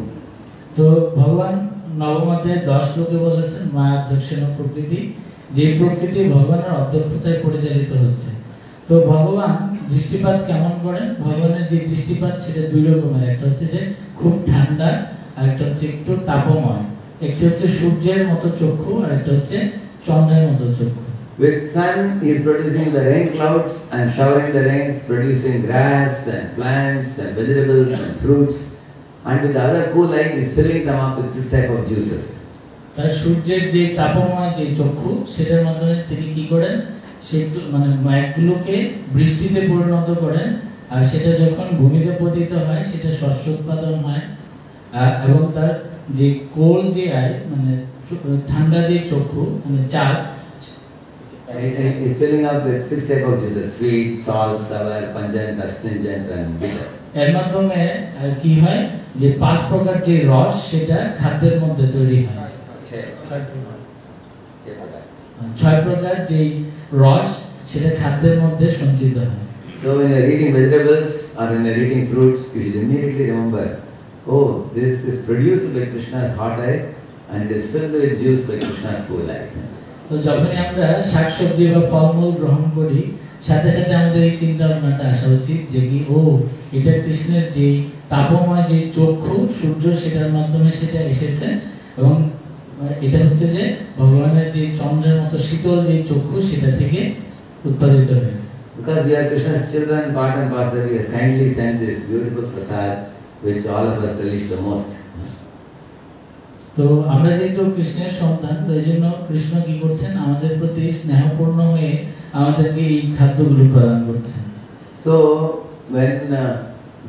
[SPEAKER 3] তো ভগবান নবম অধ্যায়ে 10 শ্লোকে বলেছেন মায়া অধ্যক্ষেন প্রকৃতি, যে প্রকৃতি ভগবানের অধ্যক্ষতায় পরিচালিত হচ্ছে। তো ভগবান দৃষ্টিপাত কেমন করেন? ভগবানের যে দৃষ্টিপাত সেটা দুই রকমের, একটা হচ্ছে যে খুব ঠান্ডা, আর একটা হচ্ছে একটু তাপময়। একটা হচ্ছে সূর্যের মতো চক্ষু, আর একটা হচ্ছে চন্দ্রের মতো চক্ষু।
[SPEAKER 2] With sun, he is producing the rain clouds and showering the rains, producing grass and plants and vegetables and fruits. And with the other cool eye, he is filling them up with 6 types of juices.
[SPEAKER 3] তার সূর্যের যে তাপময় যে চক্ষু, সেটার মাধ্যমে তিনি কি করেন, সেগুলো মানে মেঘগুলোকে বৃষ্টিতে পরিণত করেন, আর সেটা যখন ভূমিতে পতিত হয় সেটা শস্য উৎপাদন হয়। এবং তার যে কোল যে আয় মানে ঠান্ডা যে চক্ষু মানে চাঁদ,
[SPEAKER 2] is filling up with 6 types of juices: sweet, salt, sour, pungent, astringent and bitter.
[SPEAKER 3] এর মাধ্যমে কি হয় যে 5 প্রকার যে রস সেটা খাদ্যের মধ্যে তৈরি হয়। 6 প্রকার যে রস সেটা খাদ্যের মধ্যে সঞ্চিত হয়।
[SPEAKER 2] So when you are eating vegetables or when you are eating fruits, you should immediately remember, oh, this is produced by Krishna's hot eye and it is filled with juice by Krishna's cool eye.
[SPEAKER 3] তো যখনই আমরা শাকসবজি বা ফলমূল গ্রহণ করি, সাথে সাথে আমাদের এই চিন্তা ভাবনাটা আসা উচিত যে কি ও এটা কৃষ্ণের যে তাপময় যে চক্ষু সূর্য সেটার মাধ্যমে সেটা এসেছে, এবং এটা হচ্ছে যে ভগবানের যে চন্দ্রের মতো শীতল যে চক্ষু সেটা থেকে উৎপাদিত হয়েছে।
[SPEAKER 2] Because we are Krishna's children, part and parcel, he has kindly sent this beautiful prasad which all of us relish the most.
[SPEAKER 3] তো আমরা যেহেতু কৃষ্ণের সন্তান, তো এই জন্য কৃষ্ণ কি করছেন, আমাদের প্রতি স্নেহপূর্ণ হয়ে আমাদেরকে এই খাদ্যগুলো প্রদান করছেন।
[SPEAKER 2] So when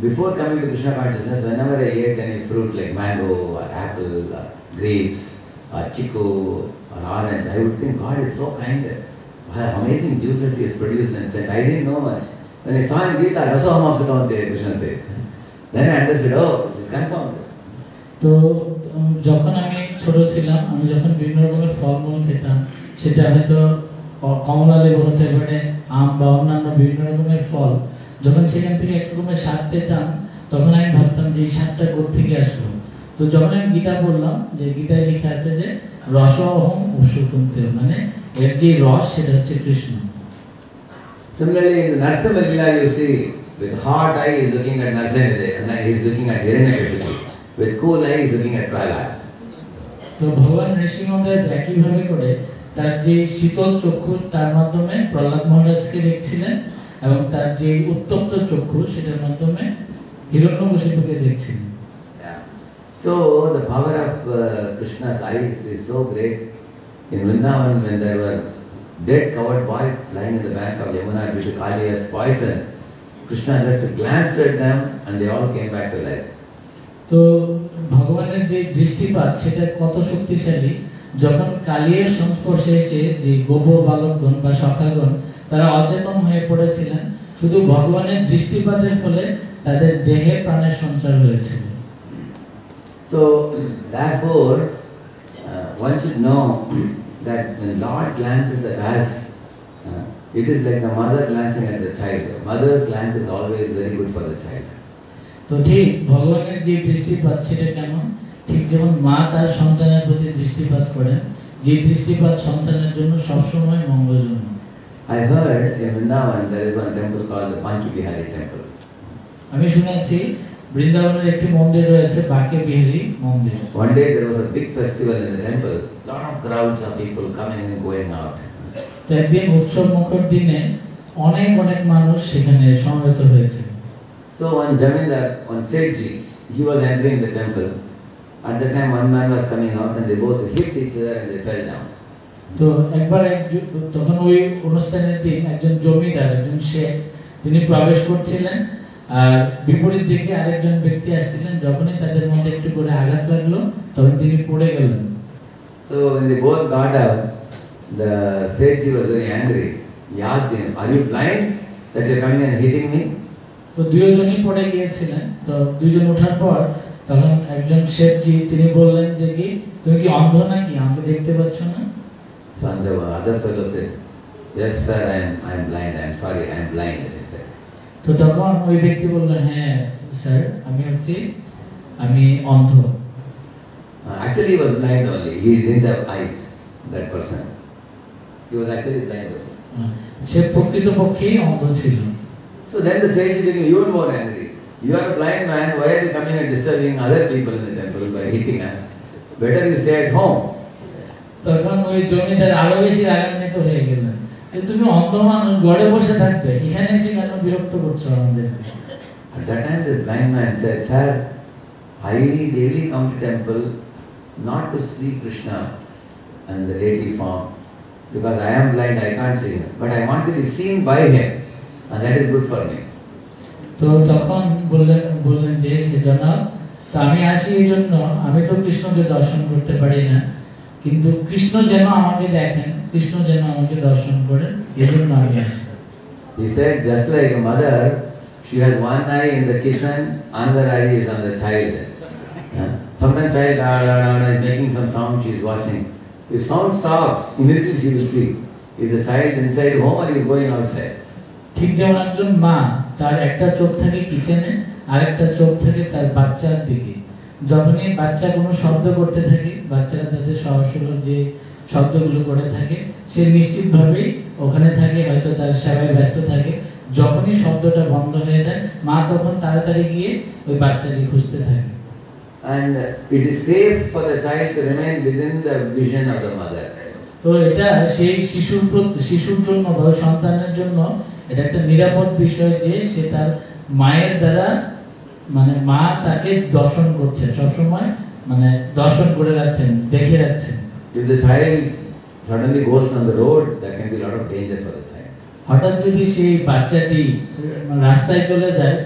[SPEAKER 2] before coming to Krishna consciousness, whenever I ate any fruit like mango or apple or grapes or chiku or orange, I would think God is so kind. What amazing juices he has produced and sent. I didn't know much. When I saw in Gita, Rasoham Apsakante, Krishna says. Then I understood, oh, it is confirmed.
[SPEAKER 3] তো যখন আমি ছোট ছিলাম, আমি যখন বিভিন্ন রকমের ফলমূল খেতাম, সেটা হয়তো কমলা লেবু হতে পারে, আম বা অন্যান্য বিভিন্ন রকমের ফল, যখন সেখান থেকে এক রকমের স্বাদ পেতাম, তখন আমি ভাবতাম যে এই স্বাদটা কোত্থেকে আসলো। তো যখন আমি গীতা পড়লাম, যে গীতায় লেখা আছে যে রসোহম উষুকুন্তে, মানে এর যে রস সেটা হচ্ছে Krishna.
[SPEAKER 2] Similarly, in the Narsimha Lila, you see, with hot eye he is looking at Narsimha, and then he is looking at Hiranyakashipu. With cool eye he is looking at Prahlad.
[SPEAKER 3] তো ভগবান নৃসিংহদেব একইভাবে করে তার যে শীতল চক্ষু তার মাধ্যমে প্রহ্লাদ মহারাজকে দেখছিলেন, এবং তার যে উত্তপ্ত চক্ষু সেটার মাধ্যমে হিরণ্যকশিপুকে দেখছিলেন।
[SPEAKER 2] So the power of Krishna's eyes is so great. In Vrindavan, when there were dead covered boys lying in the bank of Yamuna due to Kaliya's poison, Krishna just glanced at them and they all came back to life.
[SPEAKER 3] তো ভগবানের যে দৃষ্টিপাত সেটা কত শক্তিশালী, যখন কালিয়ার সংস্পর্শে এসে যে গোপ বালকগণ বা সখাগণ তারা অচেতন হয়ে পড়েছিলেন, শুধু ভগবানের দৃষ্টিপাতের ফলে তাদের দেহে প্রাণের সঞ্চার হয়েছিল।
[SPEAKER 2] So therefore, one should know that when Lord glances at us, it is like the mother glancing at the child. Mother's glance is always very good for the child.
[SPEAKER 3] তো ঠিক ভগবানের যে দৃষ্টিপাত সেটা কেমন, ঠিক যেমন মা তার সন্তানের প্রতি দৃষ্টিপাত করেন, যে দৃষ্টিপাত সন্তানের জন্য সবসময় মঙ্গলজনক।
[SPEAKER 2] I heard in Vrindavan there is one temple called the Banki Bihari temple.
[SPEAKER 3] আমি শুনেছি বৃন্দাবনের একটি মন্দির রয়েছে, বাঁকে বিহারী মন্দির।
[SPEAKER 2] One day there was a big festival in the temple. Lot of crowds of people coming and going out.
[SPEAKER 3] তো একদিন উৎসব মুখর দিনে অনেক অনেক মানুষ সেখানে সমবেত হয়েছে।
[SPEAKER 2] So one Jamindar, one Sethji, he was entering the temple. At that time one man was coming out and they both hit each other and they fell down.
[SPEAKER 3] তো একবার তখন ওই অনুষ্ঠানের দিন একজন জমিদার, একজন শেখ, তিনি প্রবেশ করছিলেন, আর বিপরীত দিকে আরেকজন ব্যক্তি আসছিলেন। যখনই তাদের মধ্যে একটু করে আঘাত লাগলো, তখন তিনি পড়ে গেলেন।
[SPEAKER 2] So when they both got up, the Sethji was very angry. He asked him, "Are you blind that you are coming and hitting me?"
[SPEAKER 3] তো দুইজনই পড়ে গিয়েছিলেন। তো দুইজন ওঠার পর তখন একজন শেঠজি তিনি বললেন যে কি তুমি কি অন্ধ নাকি, আমাকে দেখতে পাচ্ছ না?
[SPEAKER 2] So and the other fellow said, "Yes sir, I am blind. I am sorry, I am blind." He said.
[SPEAKER 3] তো তখন ওই ব্যক্তি বলল, হ্যাঁ স্যার, আমি অন্ধ।
[SPEAKER 2] Actually he was blind only. He didn't have eyes. That person. He was actually blind only.
[SPEAKER 3] সে প্রকৃতপক্ষেই অন্ধ ছিল।
[SPEAKER 2] So then the sage became even more angry. You are a blind man. Why are you coming and disturbing other people in the temple by hitting us? Better you stay at home.
[SPEAKER 3] তখন ওই জমিদার আরো বেশি রাগান্বিত হয়ে গেলেন যে তুমি অন্ধ মানুষ, ঘরে বসে থাকবে, এখানে এসে কেন বিরক্ত করছো আমাদের?
[SPEAKER 2] At that time this blind man said, "Sir, I daily come to temple not to see Krishna and the deity form, because I am blind, I can't see him, but I want to be seen by him, and that is good for me."
[SPEAKER 3] তো তখন বললেন যে জনাব, তো আমি আসি এই জন্য, আমি তো কৃষ্ণকে দর্শন করতে পারি না, কিন্তু কৃষ্ণ যেন আমাকে দেখেন, কৃষ্ণ যেন আমাকে দর্শন করেন, এজন্য আমি আসি।
[SPEAKER 2] He said, just like a mother, she has one eye in the kitchen, another eye is on the child. Sometimes child is making some sound, she is watching. If sound stops, immediately she will see. Is the child inside home or is going outside?
[SPEAKER 3] ঠিক যেমন একজন মা, তার একটা চোখ থাকে কিচেনে, আর একটা চোখ থাকে তার বাচ্চার দিকে। যখনই বাচ্চা কোনো শব্দ করতে থাকে, বাচ্চারা তাদের সহজ যে শব্দগুলো করে থাকে, সে নিশ্চিতভাবেই ওখানে থাকে, হয়তো তার সেবায় ব্যস্ত থাকে। যখনই শব্দটা বন্ধ হয়ে যায়, মা তখন তাড়াতাড়ি গিয়ে ওই বাচ্চাকে খুঁজতে থাকে।
[SPEAKER 2] And it is safe for the child to remain within the vision of the mother.
[SPEAKER 3] তো এটা সেই শিশুর জন্য বা সন্তানের জন্য এটা একটা নিরাপদ বিষয় যে সে তার মায়ের দ্বারা, মানে মা তাকে দর্শন করছে সবসময়, মানে দর্শন করে রাখছেন, দেখে রাখছেন।
[SPEAKER 2] If the child suddenly goes on the road, there can be a lot of danger for the child.
[SPEAKER 3] হঠাৎ যদি সেই বাচ্চাটি রাস্তায় চলে যায়,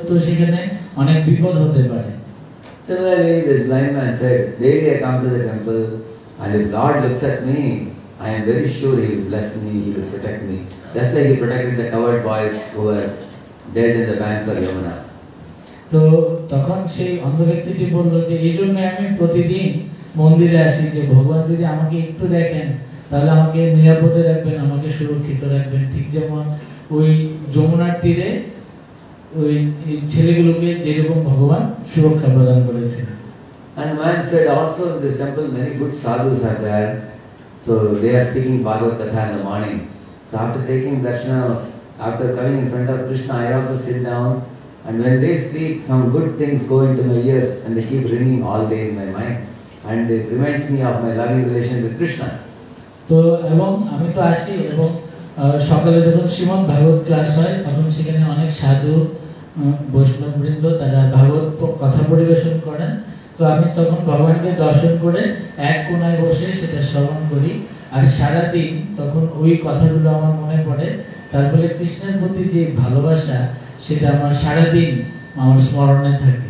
[SPEAKER 3] তো সেখানে অনেক বিপদ হতে পারে।
[SPEAKER 2] Similarly, this blind man said, daily I come to the temple, and if Lord looks at me, I am very sure He will bless me, He will protect me, just like He protected the coward boys who were dead in the banks of Yamuna.
[SPEAKER 3] তো তখন সেই অন্ধ ব্যক্তিটি বলল যে এই জন্য আমি প্রতিদিন মন্দিরে আসি, যে ভগবান যদি আমাকে একটু দেখেন তাহলে আমাকে নিরাপদে রাখবেন, আমাকে সুরক্ষিত রাখবেন। ঠিক যেমন ওই যমুনার তীরে ওই ছেলেগুলোকে যেরকম ভগবান সুরক্ষা প্রদান করেছেন।
[SPEAKER 2] And man said also in this temple many good sadhus are there, so they are speaking Bhagavad Katha in the morning. So after taking darshana, after coming in front of Krishna, I also sit down, and when they speak, some good things go into my ears and they keep ringing all day in my mind, and it reminds me of my loving relation with Krishna.
[SPEAKER 3] তো এবং আমি তো আসি, এবং সকালে যখন শ্রীমদ্ ভাগবত class হয় তখন সেখানে অনেক সাধু বৈষ্ণববৃন্দ তারা ভাগবত কথা পরিবেশন করেন। তো আমি তখন ভগবানকে দর্শন করে এক কোণায় বসে সেটা শ্রবণ করি, আর সারাদিন তখন ওই কথাগুলো আমার মনে পড়ে। তার ফলে কৃষ্ণের প্রতি যে ভালোবাসা সেটা আমার সারাদিন আমার স্মরণে থাকে।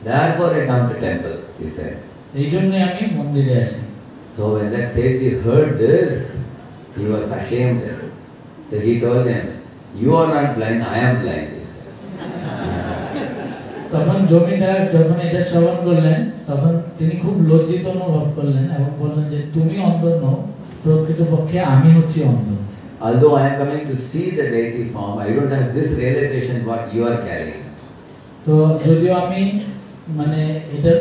[SPEAKER 2] Therefore I come to temple, he said.
[SPEAKER 3] এই জন্যই আমি মন্দিরে আসি।
[SPEAKER 2] So when that sage heard this, he was ashamed. So he told him, you are not blind, I am blind.
[SPEAKER 3] তখন জমিদার যখন এটা শ্রবণ করলেন তখন তিনি খুব লজ্জিত অনুভব করলেন এবং বললেন যে তুমি অন্ধ নও, প্রকৃতপক্ষে আমি হচ্ছি অন্ধ।
[SPEAKER 2] Although I am coming to see the deity form, I don't have this realization what you are carrying.
[SPEAKER 3] তো যদিও আমি মানে এটা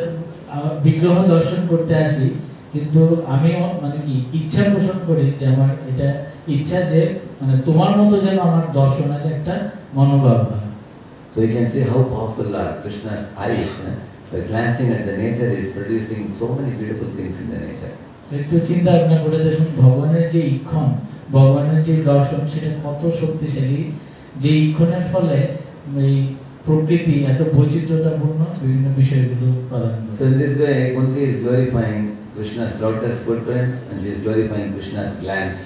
[SPEAKER 3] বিগ্রহ দর্শন করতে আসি, কিন্তু আমিও মানে কি ইচ্ছা পোষণ করি যে আমার এটা ইচ্ছা যে মানে তোমার মতো যেন আমার দর্শনের একটা মনোভাব হয়।
[SPEAKER 2] So you can see how powerful are Krishna's eyes. By glancing at the nature, he is producing so many beautiful things in the nature.
[SPEAKER 3] একটু চিন্তা ভাবনা করে দেখুন ভগবানের যে ইক্ষণ, ভগবানের যে দর্শন সেটা কত শক্তিশালী, যে ইক্ষণের ফলে এই প্রকৃতি এত বৈচিত্র্যতাপূর্ণ বিভিন্ন বিষয়গুলো প্রদান করে।
[SPEAKER 2] So in this way, Kunti is glorifying Krishna's lotus footprints and she is glorifying Krishna's glance.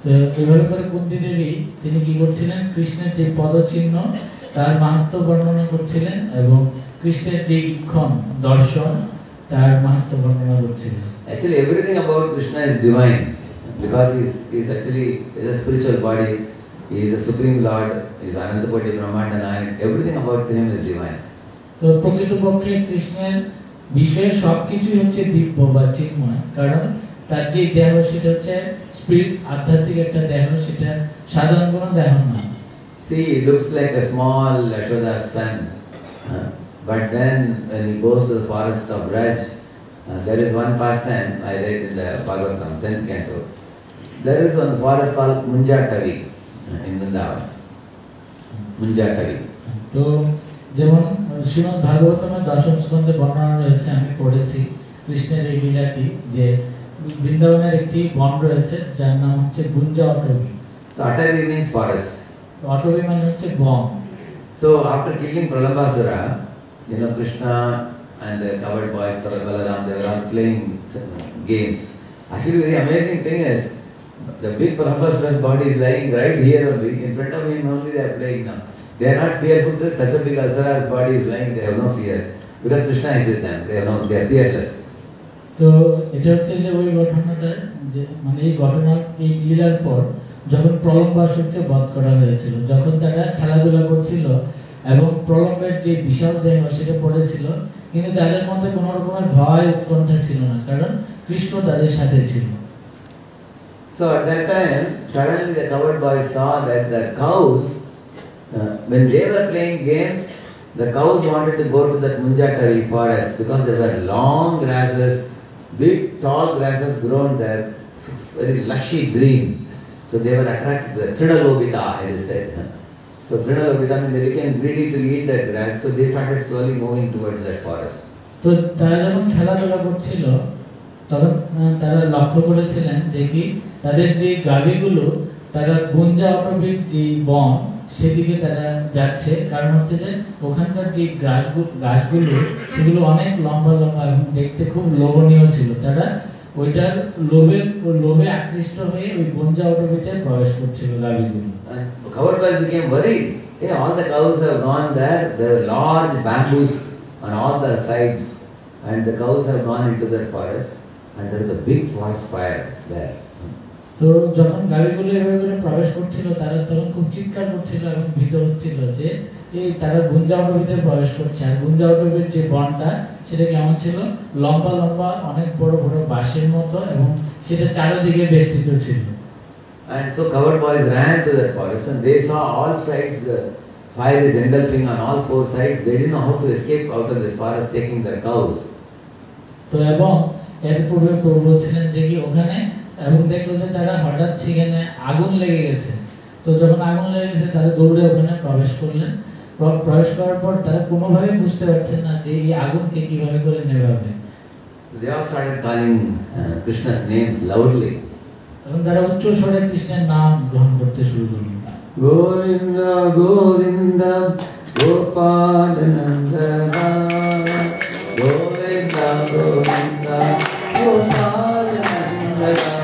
[SPEAKER 3] তো এভাবে করে কুন্তী দেবী তিনি কি করছিলেন, কৃষ্ণের যে পদচিহ্ন তার মাহাত্ম্য বর্ণনা করছিলেন এবং কৃষ্ণের যে ইক্ষণ দর্শন তার মাহাত্ম্য বর্ণনা করছিলেন।
[SPEAKER 2] Actually, everything about Krishna is divine because he is actually a spiritual body. He is a supreme Lord. He is Anandakoti Brahmanda Nayak. Everything about him is divine.
[SPEAKER 3] তো প্রকৃতপক্ষে কৃষ্ণের বিষয়ে সবকিছুই হচ্ছে দিব্য বা চিন্ময়, কারণ তার যে দেহ সেটা হচ্ছে স্পিরিট, আধ্যাত্মিক একটা দেহ, সেটা সাধারণ কোনো দেহ না।
[SPEAKER 2] See, he looks like a small Yashoda's son. But then when he goes to the forest of Braj, there is one pastime I read in the Bhagavatam, 10th canto. There is one forest called Munjatavi in Vrindavan. Munjatavi.
[SPEAKER 3] তো যেমন শ্রীমদ্ ভাগবতমের দশম স্কন্ধে বর্ণনা রয়েছে, আমি পড়েছি কৃষ্ণের এই লীলাটি, যে বৃন্দাবনের একটি বন রয়েছে যার নাম হচ্ছে Gunja অটবি।
[SPEAKER 2] So Atavi means forest.
[SPEAKER 3] অটবি মানে হচ্ছে বন।
[SPEAKER 2] So after killing Pralambasura, Krishna and the coward boys, Balaram, they were all playing games. Actually, very amazing thing is, the big Pralambasura's body is lying right here only, in front of him only they are playing now. They are not fearful that such a big Asura's body is lying, they have no fear. Because Krishna is with them, they are fearless.
[SPEAKER 3] তো এটা হচ্ছে যে ওই ঘটনাটা, যে মানে এই ঘটনার এই লীলার পর যখন প্রলম্বাসুরকে বধ করা হয়েছিল, যখন তারা খেলাধুলা করছিল এবং প্রলম্বের যে বিশাল দেহ সেটা পড়েছিল, কিন্তু তাদের মধ্যে কোনো রকমের ভয় উৎকণ্ঠা ছিল না, কারণ কৃষ্ণ তাদের সাথে ছিল।
[SPEAKER 2] So at that time, suddenly the coward boys saw that the cows, when they were playing games, The cows wanted to go to that Munjatari forest because there were long grasses, big tall grasses grown there, very lushy green. So they were attracted to the Trinalobita, it is said. So Trinalobita, they became greedy to eat that grass, so they started slowly moving towards that forest.
[SPEAKER 3] তো তারা যখন খেলাধুলা করছিল তখন তারা লক্ষ্য করেছিলেন যে কি তাদের যে গাভীগুলো তারা গুঞ্জা অটবির যে বন সেদিকে তারা যাচ্ছে, কারণ হচ্ছে যে ওখানকার যে গাছগুলো সেগুলো অনেক লম্বা লম্বা এবং দেখতে খুব লোভনীয় ছিল। তারা ওইটার লোভে আকৃষ্ট হয়ে ওই গুঞ্জা অটবিতে প্রবেশ করছিল গাভীগুলো।
[SPEAKER 2] Cowherd boys became worried. Hey, all the cows have gone there. There are large bamboos on all the sides, and the cows have gone into that forest, and there is a big forest fire there.
[SPEAKER 3] তো যখন গাড়িগুলো এভাবে করে প্রবেশ করছিল তারা তখন খুব চিৎকার করছিল এবং ভীত হচ্ছিল যে এই তারা গুঞ্জা অটবিতে প্রবেশ করছে। আর গুঞ্জা অটবির যে বনটা সেটা কেমন ছিল, লম্বা লম্বা অনেক বড় বড় বাঁশের মতো এবং সেটা চারিদিকে বেষ্টিত ছিল।
[SPEAKER 2] And so cowherd boys ran to that forest and they saw all sides the fire is engulfing on all four sides. They didn't know how to escape out of this forest taking their cows.
[SPEAKER 3] তো এবং এর পূর্বে প্রভু বলছিলেন যে কি ওখানে এবং দেখলো যে তারা হঠাৎ সেখানে আগুন লেগে গেছে। তো যখন আগুন লেগে গেছে তারা দৌড়ে ওখানে প্রবেশ করলেন। প্রবেশ করার পর তারা কোনোভাবে বুঝতে পারছেন না যে এই আগুনকে কিভাবে করে নেভাবে।
[SPEAKER 2] So they all started calling Krishna's names loudly.
[SPEAKER 3] এবং তারা উচ্চ স্বরে কৃষ্ণের নাম গ্রহণ করতে শুরু করলেন।
[SPEAKER 2] Govinda Govinda Gopal Nandana Govinda Govinda Gopal Nandana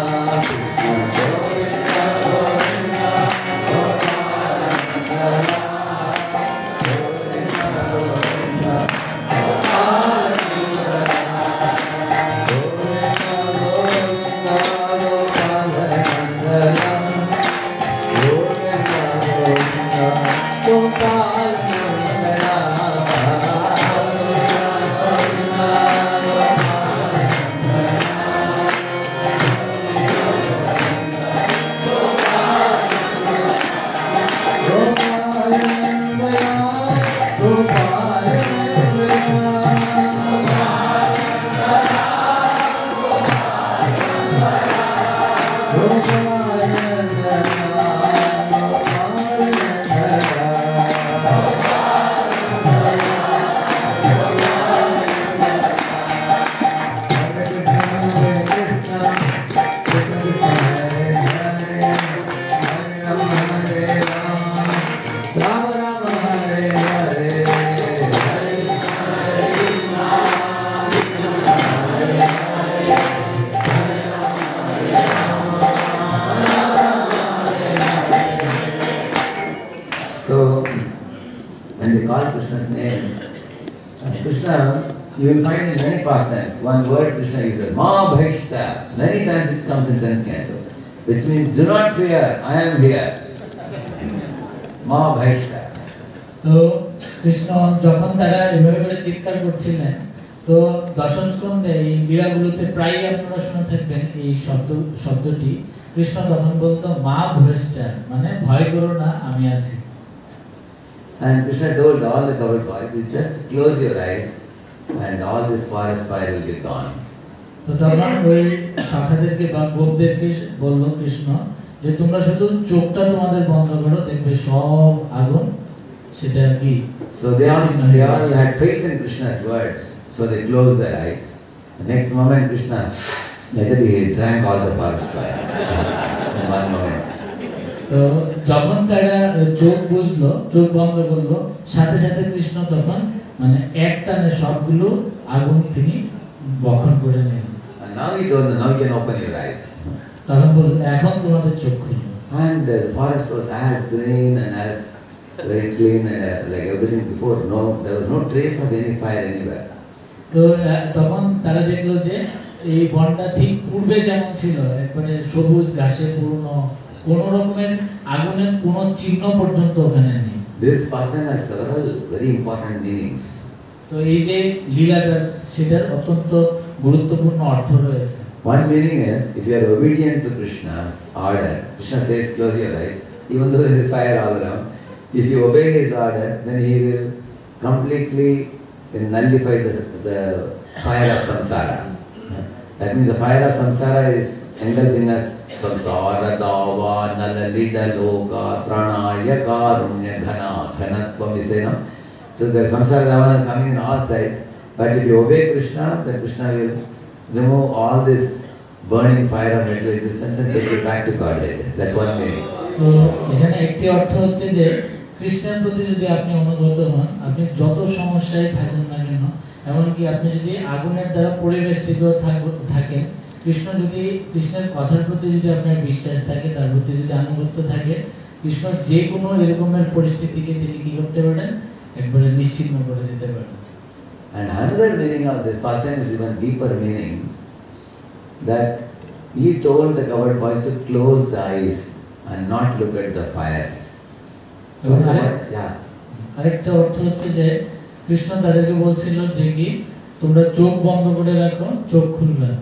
[SPEAKER 2] you will find in many pastimes one word Krishna uses, Ma Bhaishta. Many times it comes in 10th canto, which means do not fear, I am here. Ma Bhaishta.
[SPEAKER 3] তো কৃষ্ণ যখন তারা এভাবে করে চিৎকার করছিলেন তো দশম স্কন্ধে এই লীলাগুলোতে প্রায়ই আপনারা শুনে থাকবেন এই শব্দটি। কৃষ্ণ তখন বলতো মা ভয়ষ্টা, মানে ভয় করো না, আমি আছি।
[SPEAKER 2] And Krishna told all the cowherd boys, you just close your eyes and all this forest fire will be gone.
[SPEAKER 3] তো তখন ওই শাখাদেরকে বা গোপদেরকে বলল কৃষ্ণ যে তোমরা শুধু চোখটা তোমাদের বন্ধ করো, দেখবে সব আগুন সেটা কি।
[SPEAKER 2] So they all had faith in Krishna's words, so they closed their eyes. The next moment Krishna, he drank all the forest fire in one moment.
[SPEAKER 3] তো যখন তারা চোখ বুঝলো, চোখ বন্ধ করলো, সাথে সাথে কৃষ্ণ তখন মানে এক টানে সবগুলো আগুন তিনি বক্ষণ করে নিলেন।
[SPEAKER 2] And now he told them, now you can open your eyes.
[SPEAKER 3] তখন বলল এখন তোমাদের চোখ খুলো।
[SPEAKER 2] And the forest was as green and as very clean like everything before. No, there was no trace of any fire anywhere.
[SPEAKER 3] তো তখন তারা দেখলো যে এই বনটা ঠিক পূর্বে যেমন ছিল, একবারে সবুজ ঘাসে পূর্ণ, কোন রকমের আগুনের কোন চিহ্ন পর্যন্ত ওখানে নেই।
[SPEAKER 2] This pastime has several very important meanings.
[SPEAKER 3] তো এই যে লীলাটা সেটার অত্যন্ত গুরুত্বপূর্ণ অর্থ রয়েছে।
[SPEAKER 2] One meaning is, if you are obedient to Krishna's order, Krishna says close your eyes, even though there is fire all around, if you obey his order, then he will completely nullify the fire of samsara. That means the fire of samsara is engulfing us. Samsara dava nalalida loka pranaya karunya ghana ghanatvam is there, no? So the samsara dava is coming in all sides. But if you obey Krishna, then Krishna will remove all this burning fire of mental existence and take you back to Godhead. That's one meaning.
[SPEAKER 3] তো এখানে একটি অর্থ হচ্ছে যে কৃষ্ণের প্রতি যদি আপনি অনুগত হন, আপনি যত সমস্যায় থাকুন না কেন, এমনকি আপনি যদি আগুনের দ্বারা পরিবেষ্টিত থাকেন, কৃষ্ণের কথার প্রতি যদি আপনার বিশ্বাস থাকে, তার প্রতি যদি আনুগত্য থাকে, কৃষ্ণ যে কোনো এরকমের পরিস্থিতিকে তিনি কি করতে পারেন, একবারে নিশ্চিহ্ন করে দিতে পারেন।
[SPEAKER 2] And another meaning of this pastime is even deeper meaning, that he told the cowherd boys to close the eyes and not look at the fire.
[SPEAKER 3] আরেকটা অর্থ হচ্ছে যে কৃষ্ণ তাদেরকে বলছিল যে কি তোমরা চোখ বন্ধ করে রাখো, চোখ খুলবে না।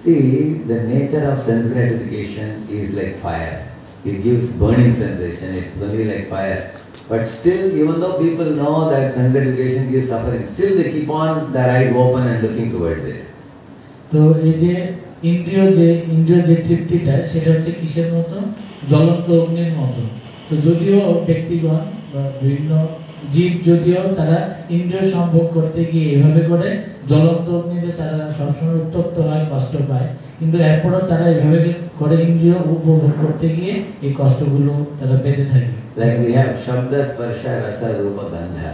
[SPEAKER 2] See, the nature of sense gratification is like fire. It gives burning sensation. It's only like fire. But still, even though people know that sense gratification gives suffering, still they keep on their eyes open and looking towards it.
[SPEAKER 3] তো এই যে ইন্দ্রিয় যে তৃপ্তিটা, সেটা হচ্ছে কিসের মতো? জ্বলন্ত অগ্নির মতো। তো যদিও ব্যক্তিগণ বা বিভিন্ন জীব যদিও তারা ইন্দ্রিয় সম্ভোগ করতে গিয়ে এভাবে করে জ্বলন্ত অগ্নিতে তারা সবসময় উত্তপ্ত হয়, কষ্ট পায়, কিন্তু এরপরও তারা এভাবে করে ইন্দ্রিয় উপভোগ করতে গিয়ে এই কষ্টগুলো তারা পেতে থাকে।
[SPEAKER 2] Like we have Shabda, Sparsha, Rasa, Rupa, Gandha.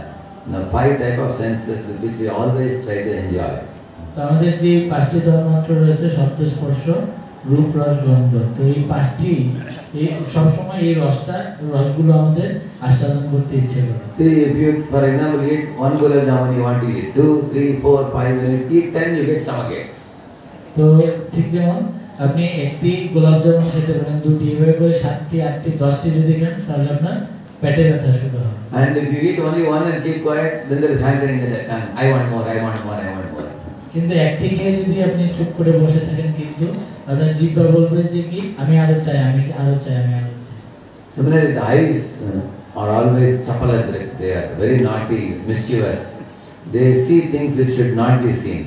[SPEAKER 2] Now 5 types of senses with which we always try to enjoy.
[SPEAKER 3] তো আমাদের যে 5টি তন্মাত্র রয়েছে, শব্দ, স্পর্শ, রূপ, রস, গন্ধ। তো এই 5টি এই সবসময় এই রসগুলো আমাদের আস্বাদন করতে ইচ্ছে করে।
[SPEAKER 2] See, if you, for example, eat 1 gulab jamun, you want to eat 2, 3, 4, 5, you eat 10, you get stomachache.
[SPEAKER 3] তো ঠিক যেমন আপনি একটি গোলাপ জামুন খেতে পারেন, 2টি, এভাবে করে 7টি, 8টি, 10টি যদি খান, তাহলে আপনার পেটে ব্যথা শুরু হবে।
[SPEAKER 2] And if you eat only one and keep quiet, then there is hankering in the tongue. I want more, I want more, I want more.
[SPEAKER 3] কিন্তু একটি খেয়ে যদি আপনি চুপ করে বসে থাকেন, কিন্তু আপনার জিহ্বা বলবে যে কি আমি আরো চাই, আমি আরো চাই, আমি আরো চাই।
[SPEAKER 2] Similarly, the eyes are always chapaladrik. They are very naughty, mischievous. They see things which should not be seen.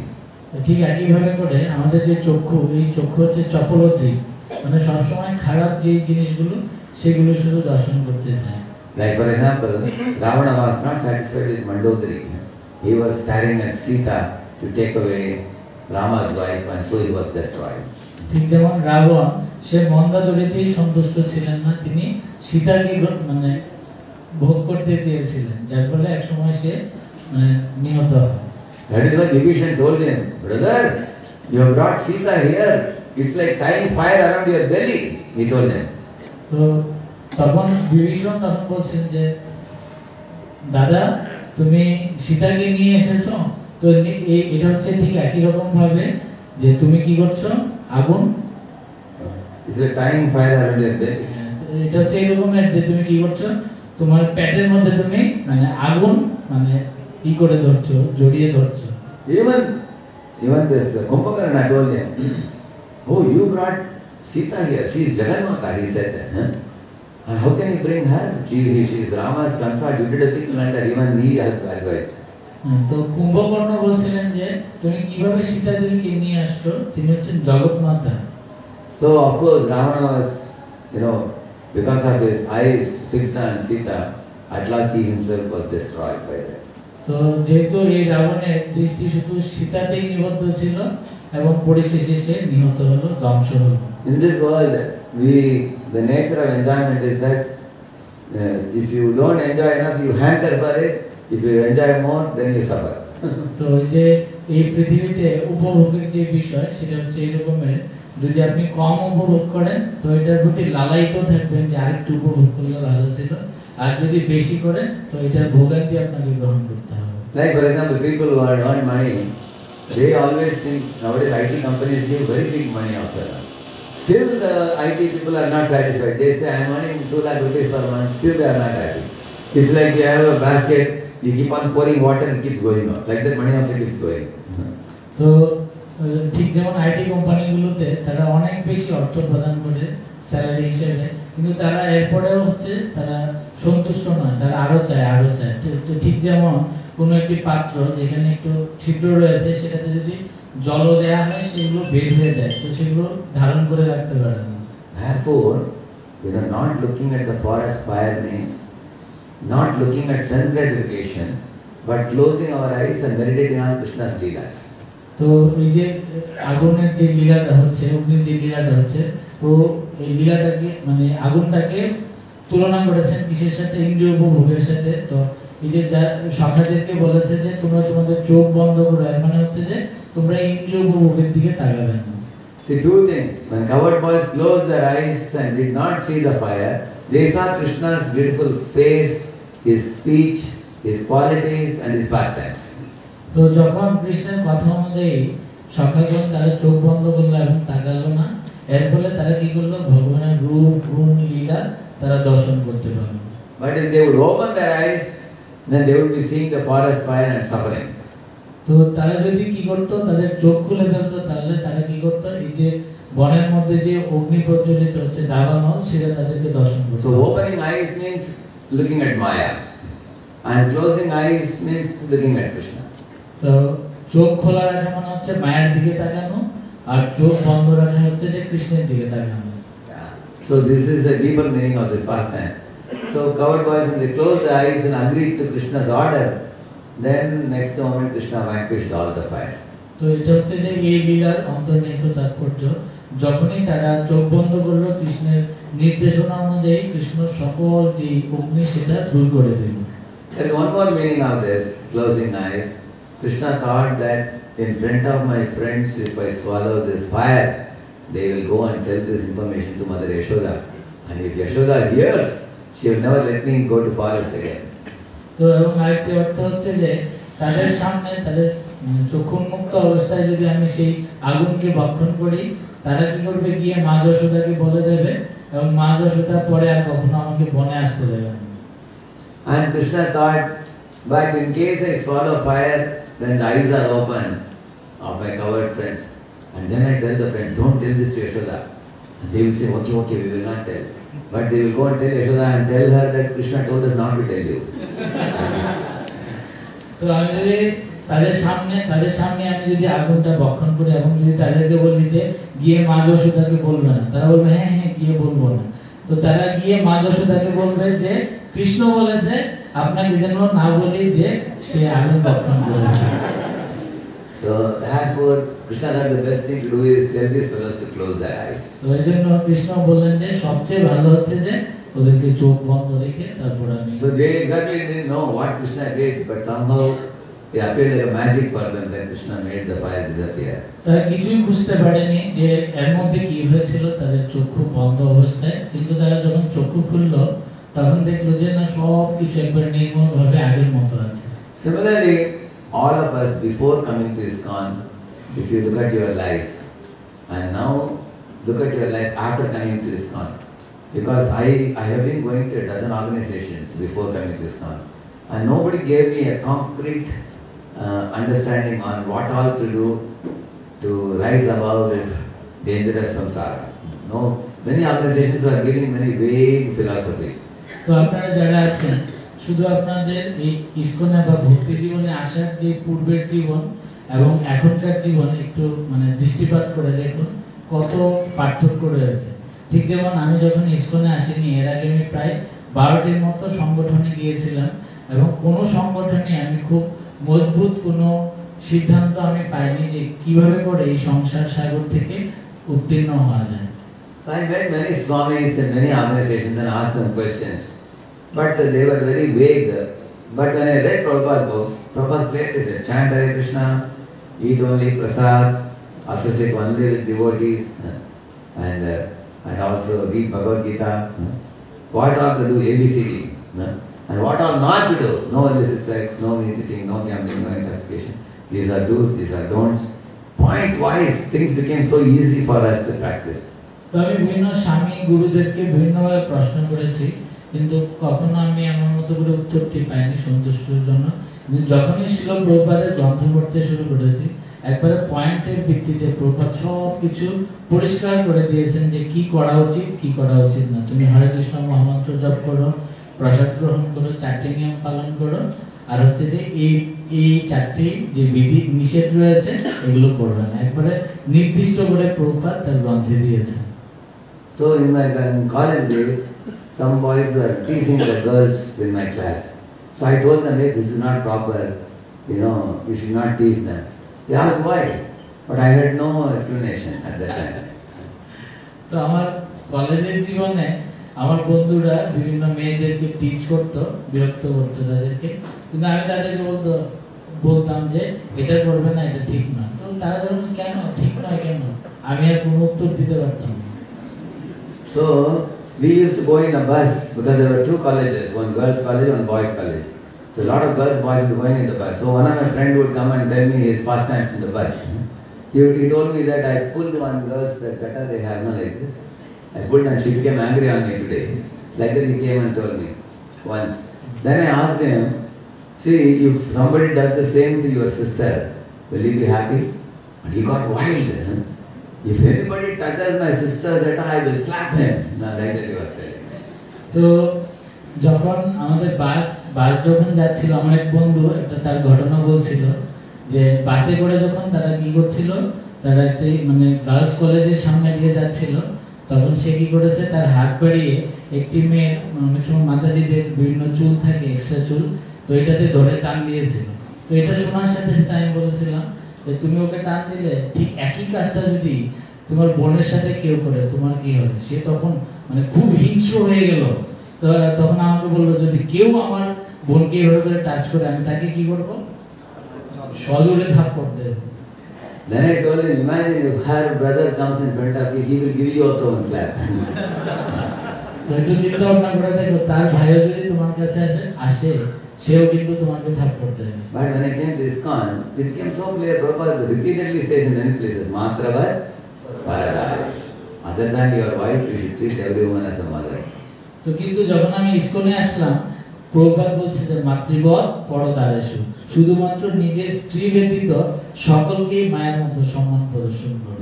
[SPEAKER 3] ঠিক একইভাবে করে আমাদের যে চক্ষু, এই চক্ষু হচ্ছে চপলদ্রিক, মানে সবসময় খারাপ যে জিনিসগুলো সেগুলো শুধু দর্শন করতে চায়।
[SPEAKER 2] Like for example, Ravana was not satisfied with Mandodari. He was staring at Sita to take away Rama's wife, and so he was destroyed.
[SPEAKER 3] ঠিক যেমন রাবণ, সে মন্দাদরিতেই সন্তুষ্ট ছিলেন না, তিনি সীতাকে মানে ভোগ করতে চেয়েছিলেন, যার ফলে এক সময় সে নিহত হয়।
[SPEAKER 2] That is why Vibhishan told him, brother, you have brought Sita here. It's like tying fire around your belly. He told him.
[SPEAKER 3] তো তখন বিভীষণ তখন বলছেন যে দাদা, তুমি সীতাকে নিয়ে এসেছো, তো এটা হচ্ছে ঠিক একই রকম ভাবে যে তুমি কি করছো, আগুন,
[SPEAKER 2] It's like tying fire around your belly.
[SPEAKER 3] এটা হচ্ছে এরকমের যে তুমি কি করছো, তোমার পেটের মধ্যে তুমি মানে আগুন মানে ই করে ধরছো, জড়িয়ে ধরছো।
[SPEAKER 2] Even this Kumbhakarna told him, oh, you brought Sita here. She is Jagannatha, he said. And how can you bring her? She is Rama's consort. You did a big blunder. Even he has advised.
[SPEAKER 3] তো কুম্ভকর্ণ বলছিলেন যে তুমি কিভাবে সীতা দেবীকে নিয়ে আসছো, তিনি হচ্ছেন জগৎমাতা।
[SPEAKER 2] So of course Ravana was, because of his eyes fixed on Sita, at last he himself was destroyed by that.
[SPEAKER 3] তো যেহেতু এই রাবণের দৃষ্টি শুধু সীতাতেই নিবদ্ধ ছিল এবং পরিশেষে সে নিহত হলো, ধ্বংস হলো।
[SPEAKER 2] In this world, the nature of enjoyment is that if you don't enjoy enough, you hanker for it. If you enjoy more, then you suffer.
[SPEAKER 3] তো যে এই পৃথিবীতে উপভোগের যে বিষয়, সেটা হচ্ছে এরকমের, যদি আপনি কম উপভোগ করেন তো এটার প্রতি লালায়িত থাকবেন যে আরেকটু উপভোগ করলে ভালো ছিল, আর যদি বেশি করেন তো এটার ভোগান্তি আপনাকে গ্রহণ করতে হবে।
[SPEAKER 2] Like for example, people who earn money, they always think nowadays IT companies give very big money also. Still the IT people are not satisfied. They say I am earning 2 lakh rupees per month, still they are not happy. It's like you have a basket, you keep on pouring water and it keeps going up. Like that money also keeps going.
[SPEAKER 3] তো ঠিক যেমন IT কোম্পানিগুলোতে তারা অনেক বেশি অর্থ প্রদান করে salary হিসেবে, কিন্তু তারা এরপরেও হচ্ছে তারা সন্তুষ্ট নয়, তারা আরো চায় আরো চায়। তো ঠিক যেমন কোনো একটি পাত্র যেখানে একটু ছিদ্র রয়েছে সেটাতে যদি জল দেওয়া হয় সেগুলো বের হয়ে যায়, তো সেগুলো ধারণ করে রাখতে পারে না।
[SPEAKER 2] Therefore, we are not looking at the forest fire means not looking at sense gratification, but closing our eyes and meditating on Krishna's leelas.
[SPEAKER 3] তো এই যে আগুনের যে লীলাটা হচ্ছে, অগ্নির যে লীলাটা হচ্ছে, তো এই লীলাটাকে মানে আগুনটাকে তুলনা করেছেন কিসের সাথে? ইন্দ্রিয় উপভোগের সাথে। তো এই যে সখাদেরকে বলেছে যে তোমরা তোমাদের চোখ বন্ধ করো, এর মানে হচ্ছে যে তোমরা ইন্দ্রিয় উপভোগের দিকে তাকাবে না।
[SPEAKER 2] See, two things. When cowherd boys closed their eyes and did not see the fire, they saw Krishna's beautiful face, his speech, his qualities and his pastimes.
[SPEAKER 3] তো যখন কৃষ্ণের কথা অনুযায়ী সখাগণ তারা চোখ বন্ধ করলো এবং তাকালো না, এর ফলে তারা কি করলো? ভগবানের রূপ গুণ লীলা তারা দর্শন করতে পারলো।
[SPEAKER 2] But if they would open their eyes, then they would be seeing the forest fire and suffering.
[SPEAKER 3] তো তারা যদি কি করতো, তাদের চোখ খুলে ফেলতো, তাহলে তারা কি করতো? এই যে বনের মধ্যে যে অগ্নি প্রজ্বলিত হচ্ছে দাবানল, সেটা তাদেরকে দর্শন করতো।
[SPEAKER 2] So opening eyes means looking at Maya, and closing eyes means looking at Krishna.
[SPEAKER 3] তো চোখ খোলা রাখা মানে হচ্ছে মায়ের দিকে তাকানো, আর চোখ বন্ধ রাখা হচ্ছে যে কৃষ্ণের দিকে তাকানো।
[SPEAKER 2] Yeah. So this is the deeper meaning of this pastime. So cowherd boys, when they closed their eyes and agreed to Krishna's order, then next moment Krishna vanquished all the fire.
[SPEAKER 3] তো এটা হচ্ছে যে এই লীলার অন্তর্নিহিত তাৎপর্য। যখনই তারা চোখ বন্ধ করলো কৃষ্ণের নির্দেশনা অনুযায়ী, কৃষ্ণ সকল যে অগ্নি সেটা দূর করে দিল।
[SPEAKER 2] There is one more meaning of this closing eyes. Krishna thought that in front of my friends, if I swallow this fire, they will go and tell this information to Mother Yashoda. And if Yashoda hears, she will never let me go to forest again.
[SPEAKER 3] তো এবং আরেকটি অর্থ হচ্ছে যে তাদের সামনে তাদের চক্ষু মুক্ত অবস্থায় যদি আমি সেই আগুনকে ভক্ষণ করি, তারা কি করবে? গিয়ে মা যশোদাকে বলে দেবে, এবং মা যশোদা পরে আর কখনো আমাকে বনে আসতে দেবে না।
[SPEAKER 2] And Krishna thought, but in case I swallow fire, then the eyes are open of my cowherd friends. And then I tell the friends, don't tell this to Yashoda. And they will say, okay, okay, we will not tell. But they will go and tell Yashoda and tell her that Krishna told us not to tell you.
[SPEAKER 3] তো আমি যদি তাদের সামনে আমি যদি আগুনটা ভক্ষণ করি এবং যদি তাদেরকে বলি যে গিয়ে মা যশোদাকে বলবে না, তারা বলবে হ্যাঁ হ্যাঁ গিয়ে বলবো না। তো তারা গিয়ে মা যশোদাকে বলবে যে কৃষ্ণ বলেছে আপনাকে যেন না বলি যে সে আগুন ভক্ষণ করেছে।
[SPEAKER 2] So therefore, Krishna thought the best thing to do is tell these fellows to close their eyes.
[SPEAKER 3] তো এই জন্য কৃষ্ণ বললেন যে সবচেয়ে ভালো হচ্ছে যে ওদেরকে চোখ বন্ধ রেখে তারপর আমি।
[SPEAKER 2] So they exactly didn't know what Krishna did, but somehow it appeared like a magic for them that Krishna made the fire disappear.
[SPEAKER 3] তারা কিছুই বুঝতে পারেনি যে এর মধ্যে কি হয়েছিল তাদের চক্ষু বন্ধ অবস্থায়, কিন্তু তারা যখন চক্ষু খুললো তখন দেখলো যে না সব কিছু একবার নির্মল ভাবে আগের মতো আছে।
[SPEAKER 2] Similarly, all of us before coming to ISKCON, if you look at your life, and now look at your life after coming to ISKCON, because I have been going to a dozen organizations before coming to ISKCON, and nobody gave me a concrete understanding on what all to do to rise above this dangerous samsara. No, many organizations were giving many vague philosophies.
[SPEAKER 3] তো আপনারা যারা আছেন শুধু আপনাদের এই ইসকনে বা ভক্তি জীবনে আসার যে পূর্বের জীবন এবং এখনকার জীবন একটু মানে দৃষ্টিপাত করে দেখুন কত পার্থক্য রয়েছে। ঠিক যেমন আমি যখন ইসকনে আসিনি এর আগে আমি প্রায় 12টির মতো সংগঠনে গিয়েছিলাম, এবং কোনো সংগঠনে আমি খুব মজবুত কোনো সিদ্ধান্ত আমি পাইনি যে কিভাবে করে এই সংসার সাগর থেকে উত্তীর্ণ হওয়া যায়।
[SPEAKER 2] So I met many Swamis and many organizations and asked them questions, but they were very vague. But when I read Prabhupada's books, Prabhupada clearly said, chant Hare Krishna, eat only prasad, associate only with devotees, and also read Bhagavad Gita. What all to do? ABCD. And what all not to do? No illicit sex, no visiting, no gambling, no intoxication. These are do's, these are don'ts. Point-wise, things became so easy for us to practice.
[SPEAKER 3] তো আমি বিভিন্ন স্বামী গুরুদেরকে বিভিন্নভাবে প্রশ্ন করেছি, কিন্তু কখনো আমি আমার মতো করে উত্তরটি পাইনি সন্তুষ্টির জন্য। যখনই শিল প্রভুপাদের গ্রন্থ পড়তে শুরু করেছি একবারে পয়েন্টের ভিত্তিতে প্রভুপাদ সব কিছু পরিষ্কার করে দিয়েছেন যে কি করা উচিত কি করা উচিত না। তুমি হরে কৃষ্ণ মহামন্ত্র জপ করো, প্রসাদ গ্রহণ করো, 4টি নিয়ম পালন করো, আর হচ্ছে যে এই 4টি যে বিধি নিষেধ রয়েছে এগুলো করবে না। একবারে নির্দিষ্ট করে প্রভুপাদ তার গ্রন্থে দিয়েছেন।
[SPEAKER 2] So in my college days, some boys were teasing the girls in my class. So I told them, hey, this is not proper, you should not tease them. They asked why, but I had no explanation at that time.
[SPEAKER 3] তো আমার কলেজের জীবনে আমার বন্ধুরা বিভিন্ন মেয়েদেরকে teach করতো, বিরক্ত করতো তাদেরকে, কিন্তু আমি তাদেরকে বলতাম যে এটা করবে না, এটা ঠিক না। তো তারা বলতো কেন ঠিক নয় কেন, আমি আর কোনো উত্তর দিতে পারতাম না।
[SPEAKER 2] So we used to go in a bus because there were 2 colleges, one girls' college, one boys' college. So a lot of girls, boys would be going in the bus. So one of my friends would come and tell me his pastimes in the bus. He told me that I pulled one girl's guitar, they have no like this. I pulled and she became angry on me today. Like that he came and told me once. Then I asked him, see, if somebody does the same to your sister, will you be happy? And he got wild. If anybody touches my sister's guitar, I will slap him. No, like that he was telling me.
[SPEAKER 3] তো যখন আমাদের বাস যখন যাচ্ছিল, আমার এক বন্ধু একটা তার ঘটনা বলছিল যে বাসে করে যখন তারা কি করছিল, তারা একটা মানে গার্লস কলেজের সামনে দিয়ে যাচ্ছিল, তখন সে কি করেছে, তার হাত বাড়িয়ে একটি মেয়ের অনেক সময় মাতাজিদের বিভিন্ন চুল থাকে, এক্সট্রা চুল, তো এটাতে ধরে টান দিয়েছিল। তো এটা শোনার সাথে সাথে আমি বলেছিলাম যে তুমি ওকে টান দিলে ঠিক একই কাজটা যদি তোমার বোনের সাথে কেউ করে তোমার কি হবে। সে তখন মানে খুব হিংস্র হয়ে গেল। তো তখন আমাকে বললো যদি কেউ আমার বোনকে এভাবে করে টাচ করে আমি তাকে কি করবো, সজোরে থাপ্পড় দেব।
[SPEAKER 2] Then I told him, imagine if her brother comes in front of you, he will give you also one slap.
[SPEAKER 3] তো একটু চিন্তা ভাবনা করে দেখো, তার ভাইও যদি তোমার কাছে আসে সেও কিন্তু তোমাকে থাপ্পড় দেবে।
[SPEAKER 2] But when I came to ISKCON, it became so clear. Prabhupada repeatedly says in many places, Matravat Paradai. Other than your wife, you should treat every woman as a mother.
[SPEAKER 3] তো কিন্তু যখন আমি ইসকনে আসলাম, প্রভুপাদ বলছে যে মাতৃবৎ পরদারেষু, শুধুমাত্র নিজের স্ত্রী ব্যতীত সকলকেই মায়ের মতো সম্মান প্রদর্শন করো।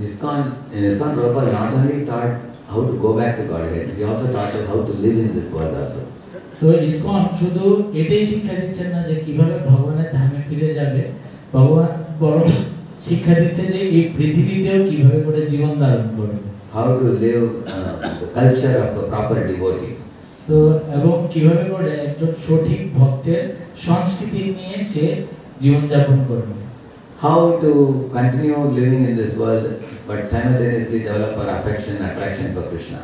[SPEAKER 2] In ISKCON, Prabhupada not only taught how to go back to Godhead, he also taught us how to live in this world also.
[SPEAKER 3] তো ইসকন শুধু এটাই শিক্ষা দিচ্ছেন না যে কিভাবে ভগবানের ধামে ফিরে যাবে, ভগবান বরং শিক্ষা দিচ্ছে যে এই পৃথিবীতেও কিভাবে করে জীবন ধারণ করবে,
[SPEAKER 2] how to live the culture of a proper devotee.
[SPEAKER 3] তো এবং কিভাবে করে একজন সঠিক ভক্তের সংস্কৃতি নিয়ে সে জীবন যাপন করবে,
[SPEAKER 2] how to continue living in this world but simultaneously develop our affection and attraction for Krishna.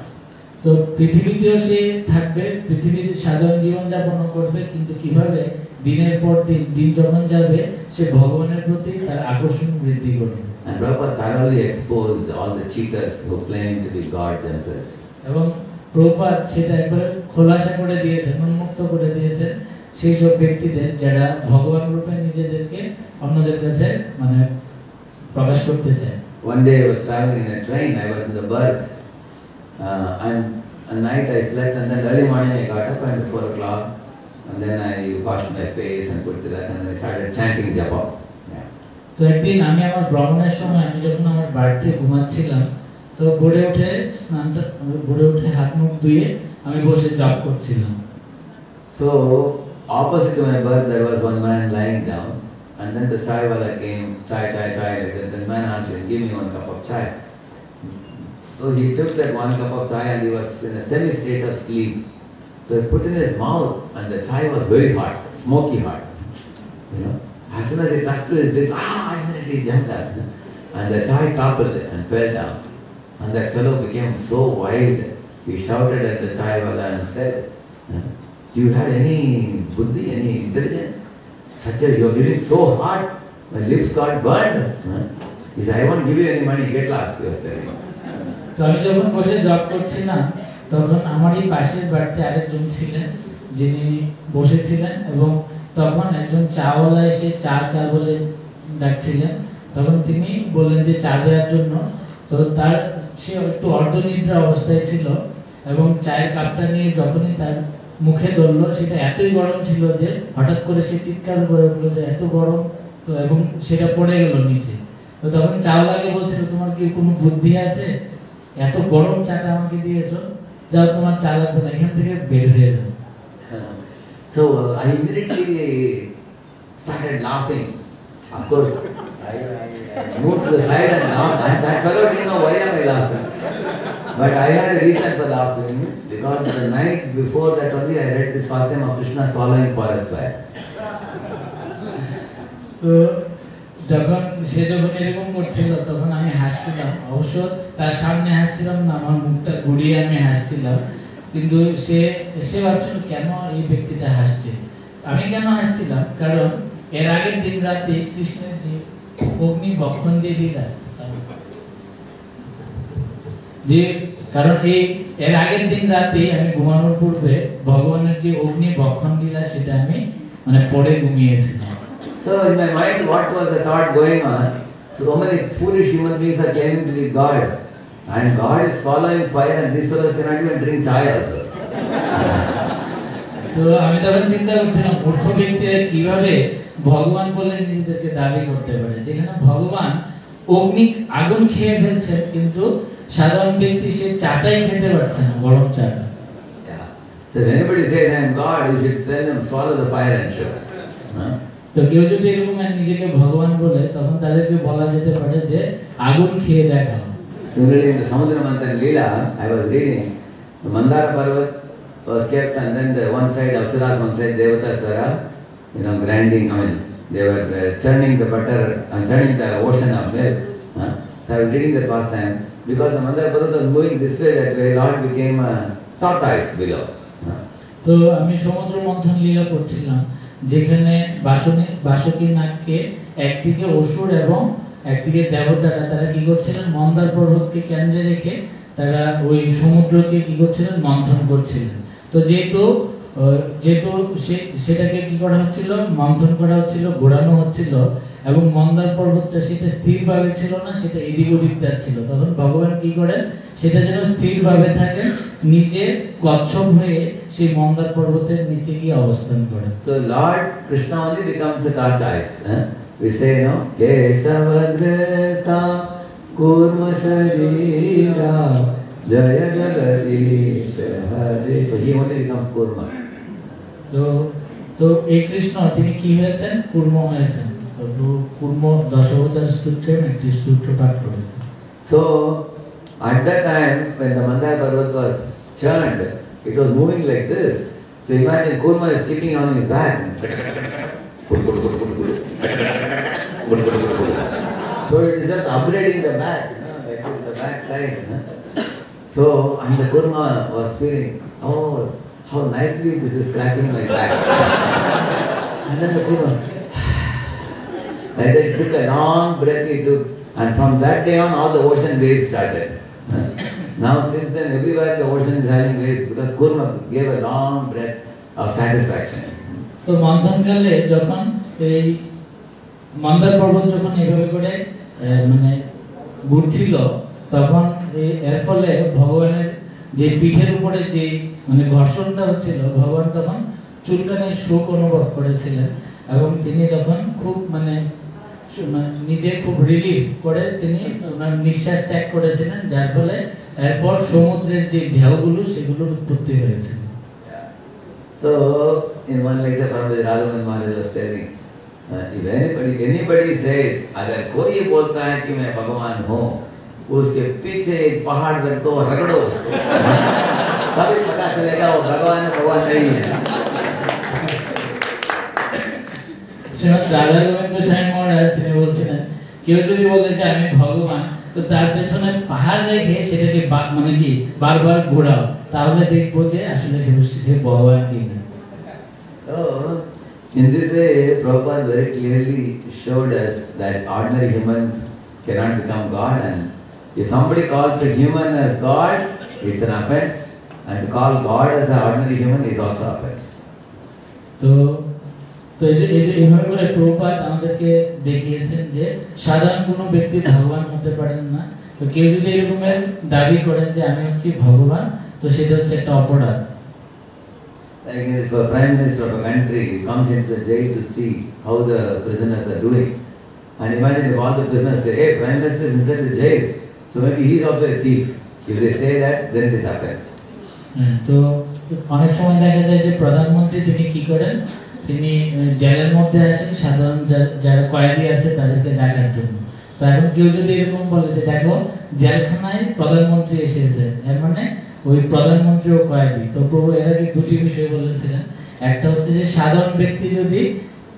[SPEAKER 3] তো পৃথিবীতেও সে থাকবে, পৃথিবীর সাধারণ জীবন যাপন করবে, কিন্তু কিভাবে দিনের পর দিন যখন যাবে সে ভগবানের প্রতি তার আকর্ষণ বৃদ্ধি করবে।
[SPEAKER 2] And Prabhupada thoroughly exposed all the cheaters who claim to be God themselves.
[SPEAKER 3] এবং প্রভুপাদ সেটা একবারে খোলাসা করে দিয়েছেন, উন্মুক্ত করে দিয়েছেন সেই সব ব্যক্তিদের যারা ভগবান রূপে নিজেদেরকে অন্যদের কাছে মানে প্রকাশ করতে চায়।
[SPEAKER 2] One day I was traveling in a train, I was in the berth, and at night I slept, and then early morning I got up and 4 o'clock, and then I washed my face and put tilak, and then I started chanting japa.
[SPEAKER 3] তো একদিন আমি আমার ভ্রমণের সময় আমি যখন আমার বাড়িতে ঘুমাচ্ছিলাম, তো ভোরে উঠে হাত মুখ ধুয়ে আমি বসে জপ করছিলাম।
[SPEAKER 2] So opposite to my berth there was one man lying down, and then the chai wala came, chai, like that. The man asked him, give me 1 cup of chai. So he took that 1 cup of chai and he was in a semi state of sleep. So he put in his mouth and the chai was very hot, smoky hot. As soon as he touched to his lips, immediately jumped up. And the chai toppled and fell down. And that fellow became so wild. He shouted at the chai wala and said, do you have any buddhi, any intelligence? You're giving so hot, my lips got burned. He said, I won't give you any money, get lost, he was telling me.
[SPEAKER 3] তো আমি যখন বসে job করছিলাম তখন আমারই পাশের বাড়িতে আরেকজন ছিলেন যিনি বসেছিলেন, এবং তখন একজন চাওয়ালা এসে চা বলে ডাকছিলেন। তখন তিনি বললেন যে চা দেওয়ার জন্য। তো সে একটু অর্ধনিদ্রা অবস্থায় ছিল এবং চায়ের কাপটা নিয়ে যখনই তার মুখে ধরলো সেটা এতই গরম ছিল যে হঠাৎ করে সে চিৎকার করে উঠলো যে এত গরম, তো এবং সেটা পড়ে গেল নিচে। তো তখন চাওলাকে বলছিল তোমার কি কোনো বুদ্ধি আছে, এত গরম চাটা আমাকে দিয়েছো, যাও তোমার চা লাগবে না, এখান থেকে বের হয়ে যাও।
[SPEAKER 2] So I immediately started laughing. Of course, I moved to the side and laughed. And that fellow didn't know why am I laughing. But I had a reason for laughing because the night before that only I read this pastime of Krishna swallowing forest fire.
[SPEAKER 3] তো যখন এরকম করছিল তখন আমি হাসছিলাম, অবশ্য তার সামনে হাসছিলাম না, আমার মুখটা ঘুরিয়ে আমি হাসছিলাম, কিন্তু সে ভাবছিল কেন এই ব্যক্তিটা হাসছে। আমি কেন হাসছিলাম, কারণ এর আগের দিন রাতে কৃষ্ণের যে অগ্নি বক্ষণ দিয়ে লীলা, যে কারণ এর আগের দিন রাতে আমি ঘুমানোর পূর্বে ভগবানের যে অগ্নি বক্ষণ লীলা সেটা আমি মানে পড়ে ঘুমিয়েছিলাম।
[SPEAKER 2] So in my mind, what was the thought going on? So many foolish human beings are claiming to be God, and God is swallowing fire, and these fellows cannot even drink chai also.
[SPEAKER 3] তো আমি তখন চিন্তা করছিলাম মূর্খ ব্যক্তিরা কিভাবে ভগবান বলে নিজেদেরকে দাবি করতে পারে, যেখানে ভগবান অগ্নি আগুন খেয়ে ফেলছেন কিন্তু সাধারণ ব্যক্তি সে চাটাই খেতে পারছে না, গরম চাটা।
[SPEAKER 2] So if anybody says I am God, you should tell them swallow the fire and sugar.
[SPEAKER 3] তো কেউ যদি এরকম নিজেকে ভগবান বলে তখন তাদেরকে বলা যেতে পারে যে আগুন খেয়ে দেখাও।
[SPEAKER 2] Similarly, in the Samudra Manthan Leela, I was reading, the Mandara Parvat was kept, and then the one side Apsaras, one side Devatas were all, grinding, they were churning the butter and churning the ocean of milk. So I was reading the pastime, because the Mandara Parvat was moving this way, that way, Lord became a tortoise below.
[SPEAKER 3] তো আমি সমুদ্র মন্থন লীলা করছিলাম, যেখানে বাসুকী নাগকে একদিকে অসুর এবং একদিকে দেবতারা তারা কি করছিলেন, মন্দার পর্বতকে কেন্দ্রে রেখে তারা ওই সমুদ্রকে কি করছিলেন, মন্থন করছিলেন। তো যেহেতু সেটাকে কি করা হচ্ছিল, মন্থন করা হচ্ছিল, ঘোরানো হচ্ছিল, এবং মন্দার পর্বতটা সেটা স্থিরভাবে ছিল না, সেটা এদিক ওদিক যাচ্ছিল। তখন ভগবান কি করেন, সেটা যেন স্থিরভাবে থাকে, নিজে কচ্ছপ হয়ে সেই মন্দার পর্বতের নিচে গিয়ে অবস্থান করেন।
[SPEAKER 2] So Lord Krishna only becomes a tortoise. We say, no, Keshavadreta Kurma Sharira Jaya Jagadish Hare. So he only becomes Kurma.
[SPEAKER 3] তো এই কৃষ্ণ তিনি কি হয়েছেন, কুর্ম হয়েছেন। তো কুর্ম দশাবতার স্তোত্রের একটি স্তোত্র পাঠ করেছেন।
[SPEAKER 2] So at that time when the Mandara Parvat was churned, it was moving like this. So imagine Kurma is keeping on his back. So it is just upgrading the back, that is the back side. So and the Kurma was feeling, oh, how nicely this is scratching my back. And then the Kurma, like that, it took a long breath he took, and from that day on all the ocean waves started. Now since then everywhere the ocean is having waves because Kurma gave a long breath of satisfaction.
[SPEAKER 3] তো মন্থনকালে যখন এই মন্দার পর্বত যখন এইভাবে করে মানে ঘুরছিল, তখন এর ফলে ভগবানের যে পিঠের উপরে যে মানে ঘর্ষণটা হচ্ছিল, ভগবান তখন চুলকানির সুখ অনুভব করেছিলেন, এবং তিনি তখন খুব মানে নিজে খুব রিলিফ করে তিনি ওনার নিঃশ্বাস ত্যাগ করেছিলেন, যার ফলে এরপর সমুদ্রের যে ঢেউগুলো সেগুলোর উৎপত্তি হয়েছিল।
[SPEAKER 2] So in one lecture Paramahansa Radhavan Maharaj was telling, if anybody says अगर कोई बोलता है कि मैं भगवान हूँ, उसके पीछे एक पहाड़ रख दो, रगड़ो उसको, तभी पता चलेगा वो भगवान है, भगवान नहीं है।
[SPEAKER 3] শ্রীমৎ রাধা গোবিন্দ স্বামী মহারাজ তিনি বলছিলেন, কেউ যদি বলে যে আমি ভগবান, তো তার পেছনে পাহাড় রেখে সেটাকে মানে কি বারবার ঘোরাও, তাহলে দেখবো যে আসলে সে ভগবান কিনা।
[SPEAKER 2] So in this way Prabhupada very clearly showed us that ordinary humans cannot become God, and if somebody calls a human as God, it's an offense, and to call God as an ordinary human is also offense.
[SPEAKER 3] তো এইভাবে করে প্রভুপাদ আমাদেরকে দেখিয়েছেন যে সাধারণ কোনো ব্যক্তি ভগবান হতে পারেন না। তো কেউ যদি এরকমের দাবি করেন যে আমি হচ্ছি ভগবান, তো সেটা হচ্ছে একটা অপরাধ।
[SPEAKER 2] Like if a prime minister of a country comes into the jail to see how the prisoners are doing, And imagine if all the prisoners say, hey, Prime Minister is inside the jail, so maybe he is also a thief. If they say that, then it is offense.
[SPEAKER 3] তো অনেক সময় দেখা যায় যে প্রধানমন্ত্রী তিনি কি করেন, তিনি জেলের মধ্যে আসেন সাধারণ যারা কয়েদি আছে তাদেরকে দেখার জন্য। তো এখন কেউ যদি এরকম বলে যে দেখো জেলখানায় প্রধানমন্ত্রী এসেছে, এর মানে ওই প্রধানমন্ত্রীও কয়েদি। তো প্রভু এর আগে দুটি বিষয় বলেছিলেন, একটা হচ্ছে যে সাধারণ ব্যক্তি যদি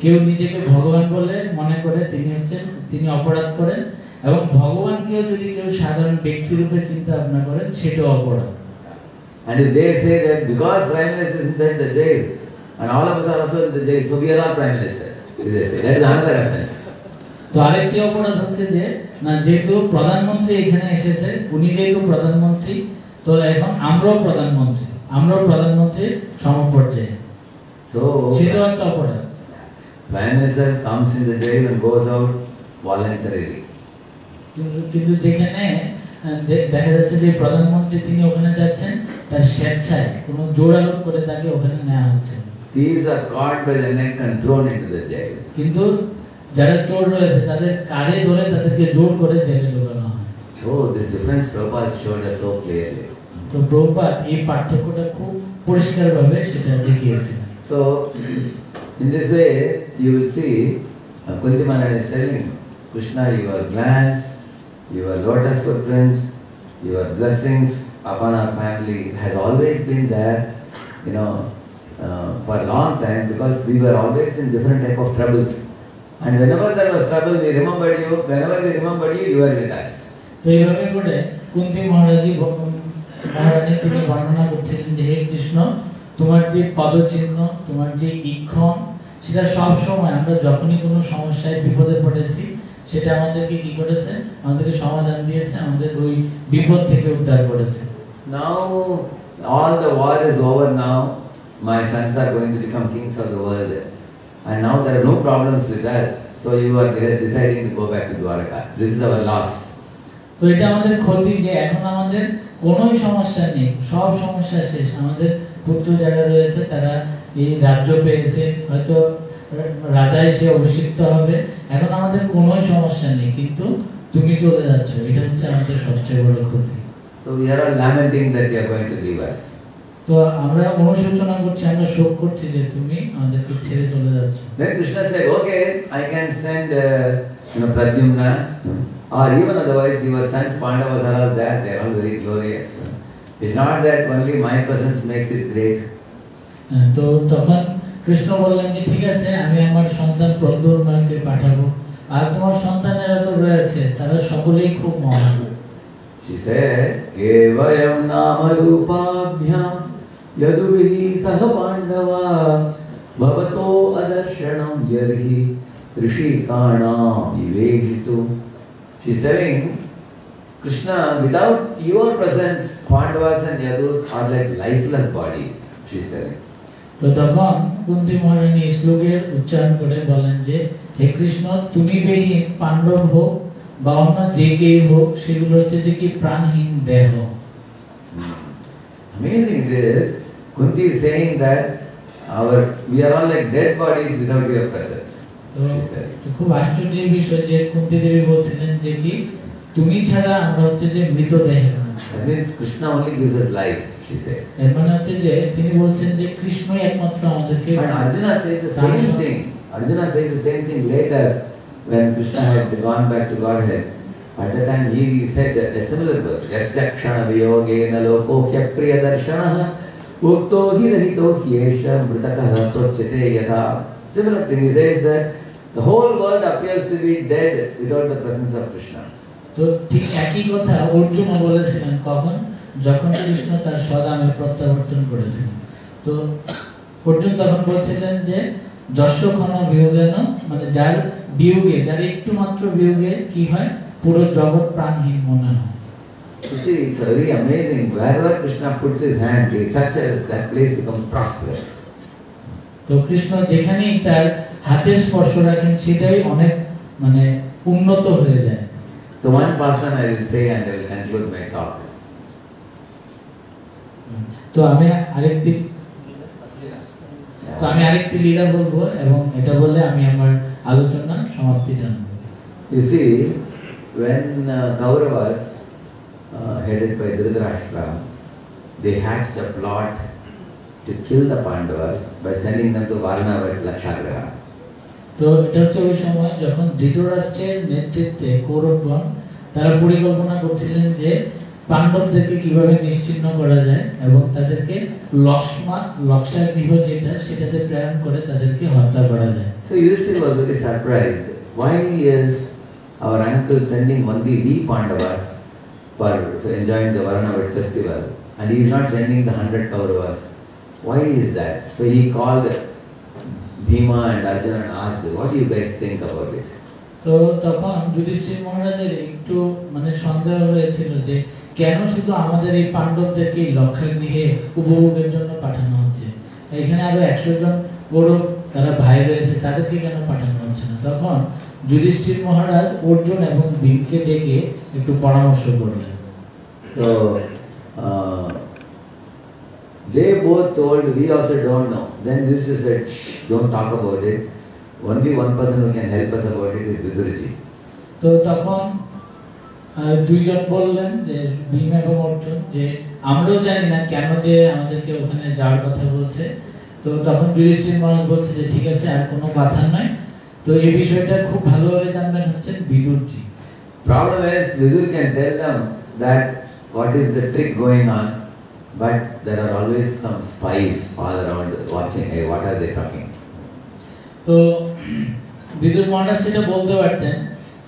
[SPEAKER 3] কেউ নিজেকে ভগবান বলে মনে করে তিনি অপরাধ করেন, এবং ভগবানকেও যদি কেউ সাধারণ ব্যক্তি রূপে চিন্তা ভাবনা করেন সেটাও অপরাধ।
[SPEAKER 2] And if they say that because Prime Minister is inside the jail, and all of us are also in the jail, so we are all Prime Ministers, if they say, that is another offense.
[SPEAKER 3] তো আরেকটি অপরাধ হচ্ছে যে না, যেহেতু প্রধানমন্ত্রী এখানে এসেছে, উনি যেহেতু প্রধানমন্ত্রী, তো এখন আমরাও প্রধানমন্ত্রীর সমপর্যায়ে,
[SPEAKER 2] So
[SPEAKER 3] সেটাও একটা অপরাধ।
[SPEAKER 2] Prime Minister comes in the jail and goes out voluntarily.
[SPEAKER 3] কিন্তু যেখানে দেখা যাচ্ছে যে প্রধানমন্ত্রী তিনি ওখানে যাচ্ছেন তার স্বেচ্ছায়, কোনো জোর আরোপ করে তাকে ওখানে নেওয়া হচ্ছে।
[SPEAKER 2] Thieves are caught by the neck and thrown into the jail.
[SPEAKER 3] কিন্তু যারা চোর রয়েছে তাদের কাঁধে ধরে তাদেরকে জোর করে জেলে ঢোকানো হয়।
[SPEAKER 2] So this difference Prabhupada showed us so clearly.
[SPEAKER 3] তো প্রভুপাদ এই পার্থক্যটা খুব পরিষ্কারভাবে সেটা দেখিয়েছেন।
[SPEAKER 2] So in this way you will see Kunti Maharani is telling Krishna, your glance, your lotus footprints, your blessings upon our family has always been there, for a long time, because we were always in different type of troubles. And whenever there was trouble, we remembered you. Whenever we remembered you, you were with us.
[SPEAKER 3] তো এইভাবে করে কুন্তি মহারানী তিনি বর্ণনা করছিলেন যে হে কৃষ্ণ, তোমার যে পদচিহ্ন, তোমার যে ইক্ষণ, সেটা সব সময় আমরা যখনই কোনো সমস্যায় বিপদে পড়েছি সেটা আমাদেরকে কি করেছে, আমাদেরকে সমাধান দিয়েছে, আমাদের ওই বিপদ থেকে উদ্ধার করেছে।
[SPEAKER 2] Now all the war is over now. My sons are going to become kings of the world. And now there are no problems with us. So you are deciding to go back to Dwaraka. This is our loss.
[SPEAKER 3] তো এটা আমাদের ক্ষতি যে এখন আমাদের কোনো সমস্যা নেই, সব সমস্যা শেষ। আমাদের পুত্র যারা রয়েছে তারা এই রাজ্য পেয়েছে, হয়তো রাজা এসে অভিষিক্ত হবে, এখন আমাদের কোনো সমস্যা নেই, কিন্তু তুমি চলে যাচ্ছ, এটা হচ্ছে আমাদের সবচেয়ে বড় ক্ষতি।
[SPEAKER 2] So we are all lamenting that you are going to leave us.
[SPEAKER 3] তো আমরা অনুশোচনা করছি, আমরা শোক করছি যে তুমি আমাদেরকে ছেড়ে চলে যাচ্ছ।
[SPEAKER 2] Then Krishna said, okay, I can send Pradyumna, or even otherwise your sons Pandavas are all there, they are all very glorious. It's not that only my presence makes it great.
[SPEAKER 3] তো তখন কৃষ্ণ বললেন যে ঠিক আছে, আমি আমার সন্তান প্রদ্যুম্নকে পাঠাবো, আর তোমার সন্তানেরা তো রয়েছে, তারা সকলেই খুব মহান।
[SPEAKER 2] She said, Kevayam nama rupabhyam yaduvihi saha pandava bhavato adarshanam yarhi rishikanam viveshitu. She's telling Krishna, without your presence, Pandavas and Yadus are like lifeless bodies. She's telling.
[SPEAKER 3] তো তখন কুন্তি মহারানী শ্লোকের উচ্চারণ করে বলেন যে হে কৃষ্ণ, তুমি বিহীন পাণ্ডব হোক বা অন্য যে কেউ হোক, সেগুলো হচ্ছে যে কি প্রাণহীন দেহ।
[SPEAKER 2] Amazing it is. Kunti is saying that we are all like dead bodies without your presence.
[SPEAKER 3] তো খুব আশ্চর্যের বিষয় যে কুন্তি দেবী বলছিলেন যে কি তুমি ছাড়া আমরা হচ্ছে যে মৃতদেহ।
[SPEAKER 2] That means Krishna only gives us life, she says.
[SPEAKER 3] এর মানে হচ্ছে যে তিনি বলছেন যে কৃষ্ণই একমাত্র আমাদেরকে।
[SPEAKER 2] And Arjuna says the same thing. Arjuna says the same thing later when Krishna had gone back to Godhead. At that time he said a similar verse. Yasya kshana viyogena loko hyapriya darshanaha ukto hi rahito hyesha mritakaha tochete yatha. Similar thing, he says that the whole world appears to be dead without the presence of Krishna.
[SPEAKER 3] তো ঠিক একই কথা অর্জুনও বলেছিলেন, কখন, যখন কৃষ্ণ তার স্বধামে প্রত্যাবর্তন করেছিলেন। তো অর্জুন তখন বলছিলেন যে যস্য ক্ষণ বিয়োগেন, মানে যার বিয়োগে, যার একটু মাত্র বিয়োগে কি হয়, পুরো জগৎ প্রাণহীন মনে হয়।
[SPEAKER 2] You see, it's very amazing. Wherever Krishna puts his hand, he touches, that place becomes prosperous.
[SPEAKER 3] তো কৃষ্ণ যেখানেই তার হাতের স্পর্শ রাখেন সেটাই অনেক মানে উন্নত হয়ে যায়।
[SPEAKER 2] So one passion I will say and I will conclude my talk.
[SPEAKER 3] তো আমি আরেকটি লীলা বলবো এবং এটা বলে আমি আমার আলোচনা সমাপ্তি টানবো।
[SPEAKER 2] You see, when Kauravas, headed by Dhritarashtra, they hatched a plot to kill the Pandavas by sending them to Varnava Lakshagraha.
[SPEAKER 3] তো এটা হচ্ছে ওই সময় যখন ধৃতরাষ্ট্রের নেতৃত্বে কৌরবগণ তারা পরিকল্পনা করছিলেন যে পাণ্ডবদেরকে কিভাবে নিশ্চিহ্ন করা যায় এবং তাদেরকে লক্ষাগৃহ যেটা সেটাতে প্রেরণ করে তাদেরকে হত্যা করা যায়।
[SPEAKER 2] So Yudhishthira was very surprised. Why is our uncle sending only we Pandavas for enjoying the Varnava festival, and he is not sending the 100 Kauravas? Why is that? So he called Bhima and Arjuna and asked, what do you guys think about it?
[SPEAKER 3] তো তখন যুধিষ্ঠির মহারাজের একটু মানে সন্দেহ হয়েছিল যে কেন শুধু আমাদের এই পাণ্ডবদেরকে লক্ষাগৃহে উপভোগের জন্য পাঠানো হচ্ছে, এখানে আরো 100 জন কৌরব তারা ভাই রয়েছে তাদেরকে কেন পাঠানো হচ্ছে না। তখন যুধিষ্ঠির মহারাজ অর্জুন এবং ভীমকে ডেকে একটু পরামর্শ করলেন।
[SPEAKER 2] So they both told, we also don't know. Then Yudhishthira said, shh, don't talk about it. Only one person who can help us about it is Vidurji.
[SPEAKER 3] তো তখন দুইজন বললেন যে ভীম এবং অর্জুন যে আমরাও জানি না কেন যে আমাদেরকে ওখানে যাওয়ার কথা বলছে। তো তখন যুধিষ্ঠির মহারাজ বলছে যে ঠিক আছে, আর কোনো কথা নয়। তো এই বিষয়টা খুব ভালোভাবে জানবেন হচ্ছেন Vidurji.
[SPEAKER 2] Problem is, Vidur can tell them that what is the trick going on, but there are always some spies all around watching, hey, what are they talking?
[SPEAKER 3] তো বিদুর মহারাজ সেটা বলতে পারতেন,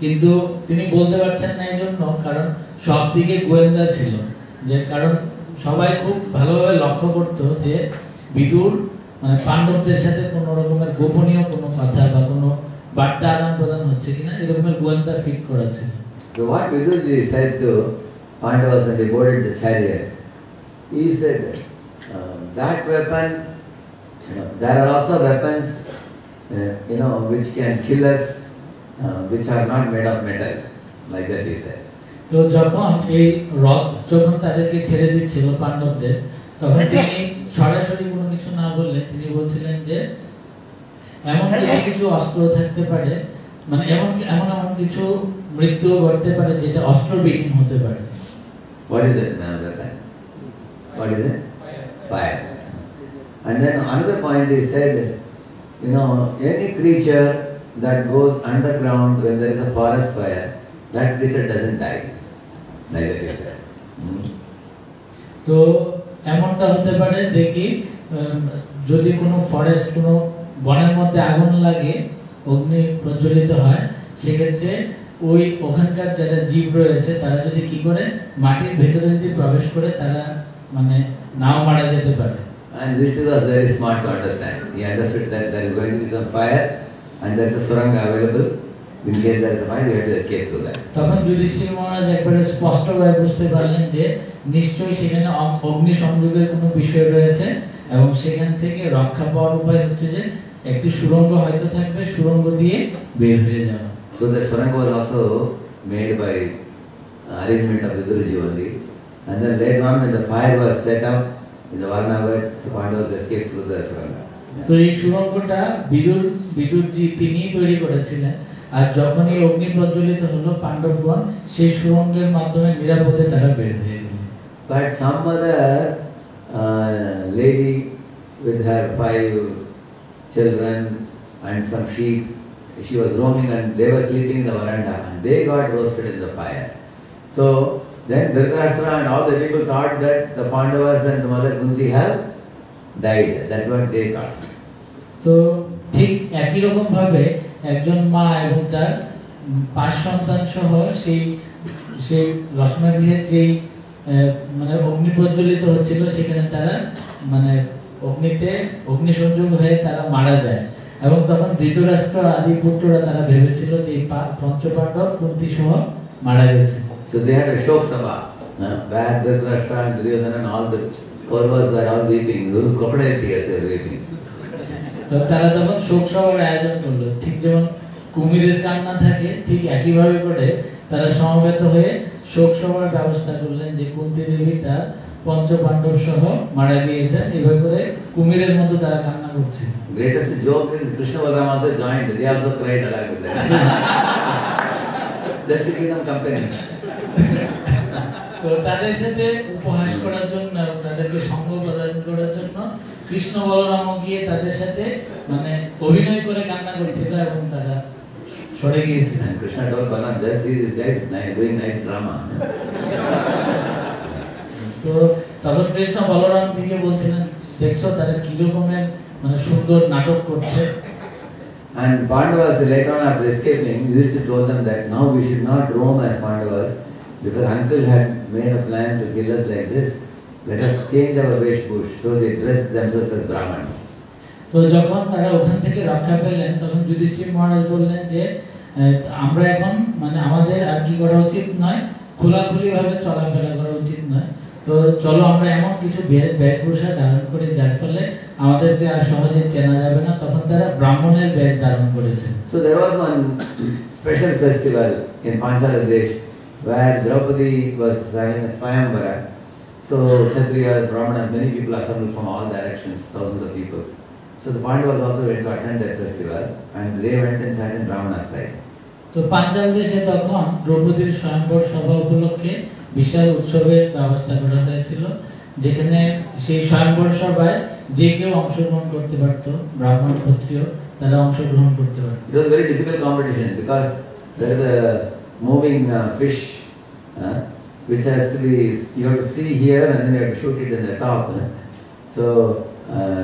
[SPEAKER 3] কিন্তু তিনি বলতে পারছেন না এই জন্য কারণ সব দিকে গোয়েন্দা ছিল, যে কারণ সবাই খুব ভালোভাবে লক্ষ্য করত যে বিদুর মানে পাণ্ডবদের সাথে কোনো রকমের গোপনীয় কোনো কথা বা কোনো বার্তা আদান প্রদান হচ্ছে কিনা এরকমের গোয়েন্দা ফিট করা ছিল।
[SPEAKER 2] So what Vidurji said to Pandavas when they boarded the chariot, he said, that weapon, there are also weapons, which can kill us, which are not made of metal, like that he said.
[SPEAKER 3] তো যখন এই রথ যখন তাদেরকে ছেড়ে দিচ্ছিল পাণ্ডবদের, তখন তিনি সরাসরি কোনো কিছু না বললে তিনি বলছিলেন যে এমন কিছু অস্ত্র থাকতে পারে, মানে এমন কিছু মৃত্যু ঘটতে পারে যেটা অস্ত্রবিহীন হতে পারে।
[SPEAKER 2] What is it, weapon? What is it? Fire. And then another point he said, any creature that goes underground when there is a forest fire, that creature doesn't die. Like that he said.
[SPEAKER 3] তো এমনটা হতে পারে যে কি যদি কোনো forest কোনো বনের মধ্যে আগুন লাগে, অগ্নি প্রজ্বলিত হয়, সেক্ষেত্রে ওই ওখানকার যারা জীব রয়েছে তারা যদি কি করে মাটির ভেতরে যদি প্রবেশ করে তারা মানে নাও মারা যেতে পারে।
[SPEAKER 2] And Yudhishthira was very smart to understand. He understood that there is going to be some fire and there is a suranga available. In case there is a fire, we have to escape through that.
[SPEAKER 3] তখন যুধিষ্ঠির মহারাজ একবারে স্পষ্টভাবে বুঝতে পারলেন যে নিশ্চয়ই সেখানে অগ্নি সংযোগের কোনো বিষয় রয়েছে এবং সেখান থেকে রক্ষা পাওয়ার উপায় হচ্ছে যে একটি সুড়ঙ্গ হয়তো থাকবে, সুড়ঙ্গ দিয়ে বের হয়ে যাওয়া।
[SPEAKER 2] So the suranga was also made by arrangement of Vidurji only. And then later on when the fire was set up in the Varnava, so Pandavas escaped through the suranga.
[SPEAKER 3] তো এই সুড়ঙ্গটা বিদুরজি তিনিই তৈরি করেছিলেন, আর যখন এই অগ্নি প্রজ্বলিত হলো পাণ্ডবগণ সেই সুড়ঙ্গের মাধ্যমে নিরাপদে তারা বের হয়ে গেল।
[SPEAKER 2] But some other lady with her 5 children and some sheep, she was roaming and they were sleeping in the veranda and they got roasted in the fire. So then Dhritarashtra and all the people thought that the Pandavas and Mother Kunti have died. That's what they thought.
[SPEAKER 3] তো ঠিক একই রকম ভাবে একজন মা এবং তার 5 সন্তান সহ সেই রত্নাগৃহের যেই মানে অগ্নি প্রজ্বলিত হচ্ছিল সেখানে তারা মানে অগ্নিসংযোগ হয়ে তারা মারা যায় এবং তখন ধৃতরাষ্ট্র আদি পুত্ররা তারা ভেবেছিল যে পঞ্চপাণ্ডব কুন্তি সহ মারা গেছে।
[SPEAKER 2] So they had a shok sabha, where Dhritarashtra and Duryodhana and all the Kauravas were all weeping. Those crocodile tears they were weeping.
[SPEAKER 3] তো তারা তখন শোক সভার আয়োজন করলো, ঠিক যেমন কুমিরের কান্না থাকে ঠিক একইভাবে করে তারা সমবেত হয়ে শোক সভার ব্যবস্থা করলেন যে কুন্তি দেবী তার পঞ্চপাণ্ডব সহ মারা গিয়েছেন, এভাবে করে কুমিরের মতো তারা কান্না করছে।
[SPEAKER 2] Greatest joke is Krishna Balaram also joined. They also cried along with them. just to give them company.
[SPEAKER 3] তো তাদের সাথে উপহাস করার জন্য, তাদেরকে সঙ্গ প্রদান করার জন্য কৃষ্ণ বলরামও গিয়ে তাদের সাথে মানে অভিনয় করে কান্না করেছিল এবং তারা সরে গিয়েছিল।
[SPEAKER 2] And Krishna told Balaram, just see these guys doing nice drama.
[SPEAKER 3] তো তখন কৃষ্ণ বলরাম থেকে বলছিলেন, দেখছো তারা কি রকমের মানে সুন্দর নাটক করছে।
[SPEAKER 2] And Pandavas later on after escaping, Yudhishthira told them that now we should not roam as Pandavas because uncle had made a plan to kill us like this. Let us change our veshbhush. So they dressed themselves as Brahmins.
[SPEAKER 3] তো যখন তারা ওখান থেকে রক্ষা পেলেন তখন যুধিষ্ঠির মহারাজ বললেন যে আমরা এখন মানে আমাদের আর কি করা উচিত নয়, খোলাখুলি ভাবে চলাফেরা করা উচিত নয়। তো চলো আমরা এমন কিছু বেশভূষা ধারণ করি যার ফলে আমাদেরকে আর সহজে চেনা যাবে না। তখন তারা ব্রাহ্মণের বেশ ধারণ করেছেন।
[SPEAKER 2] So there was one special festival in Panchala Desh where Draupadi was having a Swayamvara. So Kshatriyas, Brahmanas, many people assembled from all directions, thousands of people. So the Pandavas also went to attend that festival and they went and sat in Brahmana's side.
[SPEAKER 3] তো পাঞ্চাল দেশে তখন দ্রৌপদীর স্বয়ংবর সভা উপলক্ষে বিশাল উৎসবের ব্যবস্থা করা হয়েছিল, যেখানে সেই স্বয়ংবর সভায় যে কেউ অংশগ্রহণ করতে পারত, ব্রাহ্মণ ক্ষত্রিয় তারা অংশগ্রহণ করতে পারত।
[SPEAKER 2] It was a very difficult competition because there is a moving fish which has to be, you have to see here and then you have to shoot it in the top. So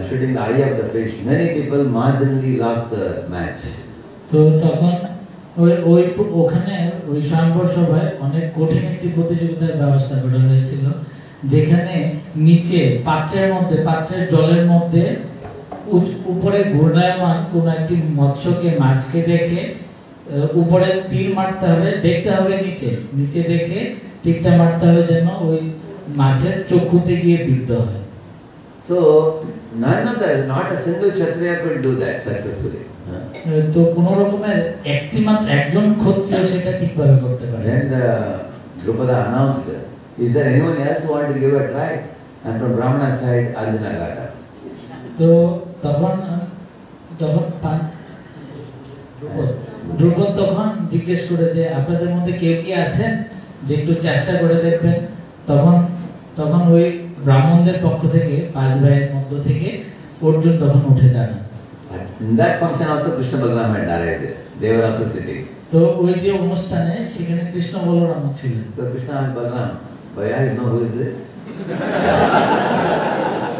[SPEAKER 2] shooting the eye of the fish, many people marginally lost the match.
[SPEAKER 3] তো তখন ওখানে ওই স্বয়ংবর সভায় অনেক কঠিন একটি প্রতিযোগিতার ব্যবস্থা করা হয়েছিল, যেখানে নিচে পাত্রের জলের মধ্যে উপরে ঘূর্ণায়মান কোন একটি মৎস্যকে মাছকে দেখে উপরে তীর মারতে হবে, দেখতে হবে নিচে দেখে তীরটা মারতে হবে যেন ওই মাছের চক্ষুতে গিয়ে বিদ্ধ হয়।
[SPEAKER 2] So not a single Kshatriya could do that successfully.
[SPEAKER 3] তো কোন রকমের একজন ক্ষত্রিয় সেটা ঠিকভাবে করতে পারে।
[SPEAKER 2] Then Drupada announced, is there anyone else who wanted to give a try? And from Brahmana side, Arjuna got up.
[SPEAKER 3] তো তখন দ্রৌপদ তখন জিজ্ঞেস করে যে আপনাদের মধ্যে কেউ কি আছেন যে একটু চেষ্টা করে দেখবেন। তখন ওই ব্রাহ্মণদের পক্ষ থেকে 5 ভাইয়ের মধ্য থেকে অর্জুন তখন উঠে দাঁড়ান।
[SPEAKER 2] In that function also Krishna Balaram had arrived. They were also sitting.
[SPEAKER 3] তো ওই যে অনুষ্ঠানে সেখানে কৃষ্ণ বলরাম ছিলেন।
[SPEAKER 2] So Krishna asked Balaram, "Bhaiya, you know who is this?"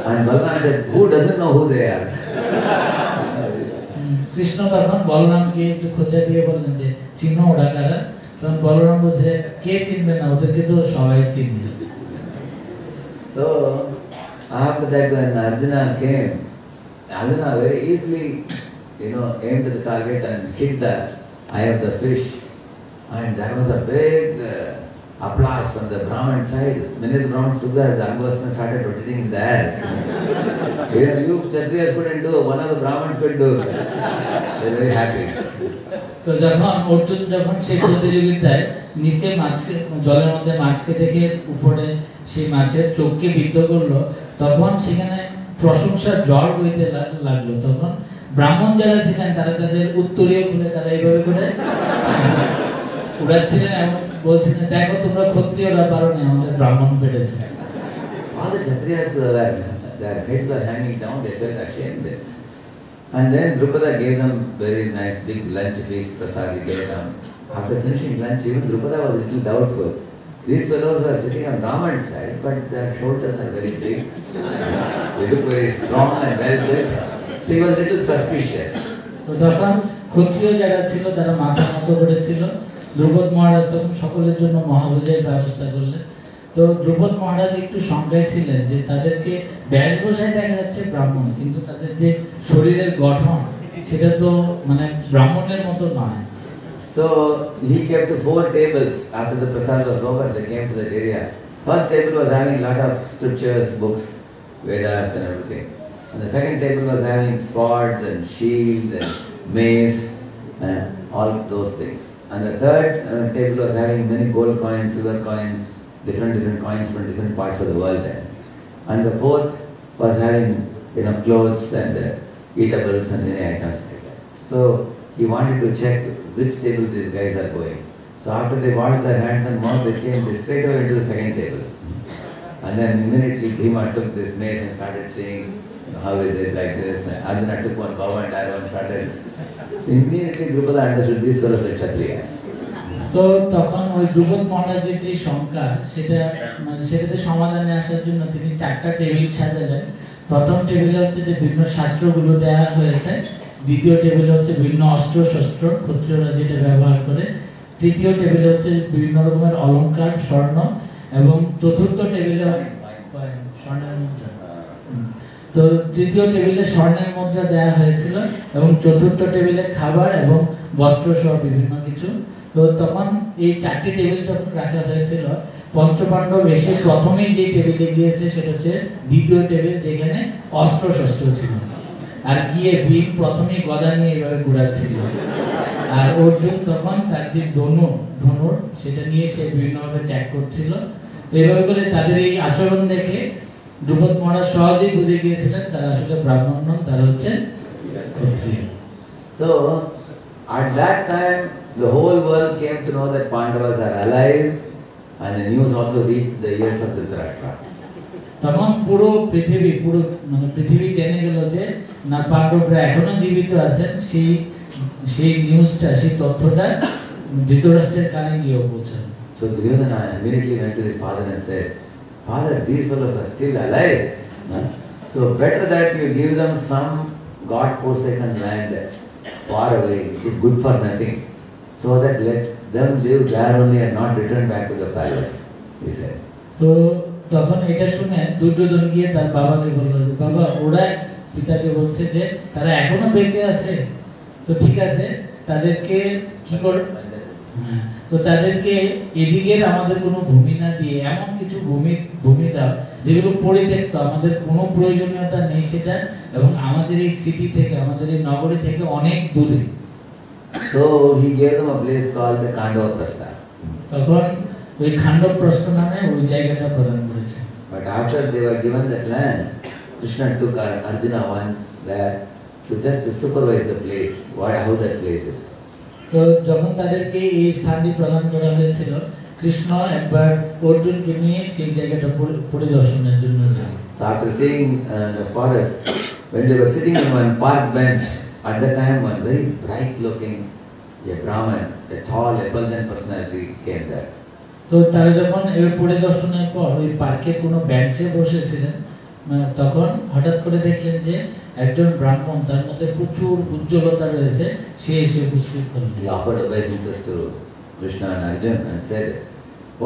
[SPEAKER 2] And Balaram said, "Who doesn't know who they are?"
[SPEAKER 3] Krishna তখন বলরামকে একটু খোঁজা দিয়ে বললেন যে চিনো ওরা কারা? তখন বলরাম বলছে কে চিনবে না, ওদেরকে তো সবাই চিনবে।
[SPEAKER 2] So after that, when Arjuna came, Arjuna very easily, aimed at the target and hit the eye of the fish, and there was a big applause from the Brahmin side. Many of the Brahmins took the Angvastra and started rotating in the air. You Kshatriyas couldn't do, one of the Brahmins could do. They were very happy.
[SPEAKER 3] তো অর্জুন যখন সেই প্রতিযোগিতায় নিচে জলের মধ্যে মাছকে দেখে উপরে সেই মাছের চোখকে বিদ্ধ করলো, তখন সেখানে প্রশংসার ঝড় বইতে লাগলো। তখন ব্রাহ্মণ যারা ছিলেন তারা তাদের উত্তরীয় খুলে তারা এইভাবে করে উড়াচ্ছিলেন এবং বলছিলেন, দেখো তোমরা ক্ষত্রিয়রা পারো না, আমাদের ব্রাহ্মণ পেরেছে।
[SPEAKER 2] All the Kshatriyas their heads were hanging down, they felt ashamed. And then Drupada gave them very nice big lunch feast, prasadi gave them. After finishing lunch, even Drupada was a little doubtful. These fellows were sitting on Brahman's side, but their shoulders are very big. They look very strong and well built. So he was a little suspicious.
[SPEAKER 3] তখন ক্ষত্রিয় যারা ছিল তারা মাথা নত করেছিল। দ্রৌপদ মহারাজ তখন সকলের জন্য মহাভোজের ব্যবস্থা করলেন। তো দ্রৌপদ মহারাজ একটু শঙ্কায় ছিলেন যে তাদেরকে বেশভূষায় দেখা যাচ্ছে ব্রাহ্মণ, কিন্তু তাদের যে শরীরের গঠন সেটা তো মানে ব্রাহ্মণের মতো নয়।
[SPEAKER 2] So he kept 4 tables. After the prasad was over, they came to that area. First table was having a lot of scriptures, books, Vedas and everything. And the second table was having swords and shield and mace and all those things. And the third table was having many gold coins, silver coins, different coins from different parts of the world. And the fourth was having clothes and eatables and many items like that. So he wanted to check which table these guys are going. So after they washed their hands and mouth, they came straight away into the second table. And then immediately Bhima took this mace and started saying, how is it like this? And Arjuna took one bow and Arjuna started. Immediately Drupada understood these fellows are Kshatriyas.
[SPEAKER 3] তো তখন ওই দ্রুপদ মহারাজের যে শঙ্কা সেটাতে সমাধানে আসার জন্য তিনি 4টা টেবিল সাজালেন। প্রথম টেবিলে হচ্ছে যে বিভিন্ন শাস্ত্রগুলো দেওয়া হয়েছে, দ্বিতীয় টেবিলে হচ্ছে বিভিন্ন অস্ত্র শস্ত্র ক্ষত্রিয়রা যেটা ব্যবহার করে, তৃতীয় টেবিলে হচ্ছে বিভিন্ন রকমের অলংকার স্বর্ণ, এবং চতুর্থ টেবিলে স্বর্ণের মুদ্রা। তো তৃতীয় টেবিলে স্বর্ণের মুদ্রা দেওয়া হয়েছিল এবং চতুর্থ টেবিলে খাবার এবং বস্ত্র সহ বিভিন্ন কিছু। তো তখন এই 4টি টেবিল যখন রাখা হয়েছিল, পঞ্চপাণ্ডব এসে প্রথমেই যে টেবিলে গিয়েছে সেটা হচ্ছে দ্বিতীয় টেবিল, যেখানে অস্ত্র শস্ত্র ছিল। আর গিয়ে ভীম প্রথমেই গদা নিয়ে এভাবে ঘুরাচ্ছিল, আর অর্জুন তখন তার যে ধনুর সেটা নিয়ে সে বিভিন্নভাবে চ্যাক করছিল। তো এইভাবে করে তাদের এই আচরণ দেখে দ্রুপদ মহারাজ সহজেই বুঝে গিয়েছিলেন তারা আসলে ব্রাহ্মণ নন, তারা হচ্ছে ক্ষত্রিয়।
[SPEAKER 2] So at that time the whole world came to know that Pandavas are alive, and the news also reached the ears of Dhritarashtra.
[SPEAKER 3] তখন পুরো পৃথিবী জেনে গেল যে না, পাণ্ডবরা এখনো জীবিত আছেন। সেই নিউজটা, সেই তথ্যটা ধৃতরাষ্ট্রের কানে গিয়ে পৌঁছাল।
[SPEAKER 2] So Duryodhana immediately went to his father and said, Father, these fellows are still alive. So better that you give them some God-forsaken land far away, which is good for nothing, so that let them live there only and not return back to the palace, he said.
[SPEAKER 3] তো তখন এটা শুনে দুর্যোধন গিয়ে তার বাবাকে বলল, বাবা, ওরা পিতাকে বলছে যে তারা এখনো বেঁচে আছে, তো ঠিক আছে, তাদেরকে কি করব? তো তাদেরকে এদিকের আমাদের কোনো ভূমি না দিয়ে এমন কিছু ভূমি দাও যেগুলো পরিত্যক্ত, আমাদের কোনো প্রয়োজনীয়তা নেই সেটা, এবং আমাদের এই সিটি থেকে, আমাদের এই নগরী থেকে অনেক দূরে।
[SPEAKER 2] So he gave them a place called the Khandava-prastha.
[SPEAKER 3] তখন ওই খান্ডবপ্রস্থ নামে ওই জায়গাটা প্রদান করেছে।
[SPEAKER 2] But after they were given that land, Krishna took Arjuna once there to just to supervise the place, how that place is.
[SPEAKER 3] তো যখন তাদেরকে এই স্থানটি প্রদান করা হয়েছিল, কৃষ্ণ একবার অর্জুনকে নিয়ে সেই জায়গাটা পরিদর্শনের জন্য যায়।
[SPEAKER 2] So after seeing the forest, when they were sitting on one park bench, at that time one very bright looking Brahman, a tall, effulgent personality came there.
[SPEAKER 3] তো তারা যখন এর পরিদর্শনের পর ওই পার্কে কোনো বেঞ্চে বসেছিলেন, তখন হঠাৎ করে দেখলেন যে একজন ব্রাহ্মণ, তার মধ্যে প্রচুর উজ্জ্বলতা রয়েছে, সে এসে উপস্থিত হলেন।
[SPEAKER 2] He offered obeisances to Krishna and Arjuna and said,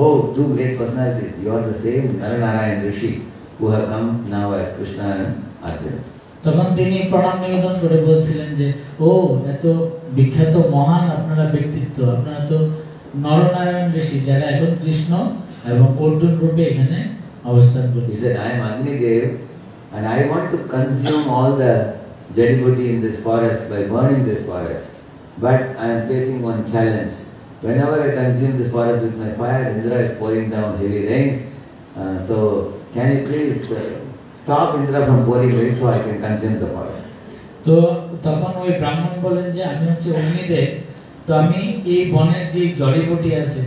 [SPEAKER 2] "Oh, two great personalities, you are the same Naranarayan Rishi who have come now as Krishna and Arjuna."
[SPEAKER 3] তখন তিনি প্রণাম নিবেদন করে বলছিলেন যে, ও এত বিখ্যাত মহান আপনারা ব্যক্তিত্ব, আপনারা তো নরনারায়ণ ঋষি, যারা এখন কৃষ্ণ এবং অর্জুন রূপে এখানে অবস্থান
[SPEAKER 2] He
[SPEAKER 3] করছে।
[SPEAKER 2] said, "I am Agnidev and I want to consume all the jadibooty in this forest by burning this forest. But I am facing one challenge. Whenever I consume this forest with my fire, Indra is pouring down heavy rains. So can you please stop Indra from pouring rain so I can consume the forest?"
[SPEAKER 3] তো তখন ওই ব্রাহ্মণ বলেন যে আমি হচ্ছে অগ্নিদেব, তো আমি এই বনের যে জড়িবুটি আছে,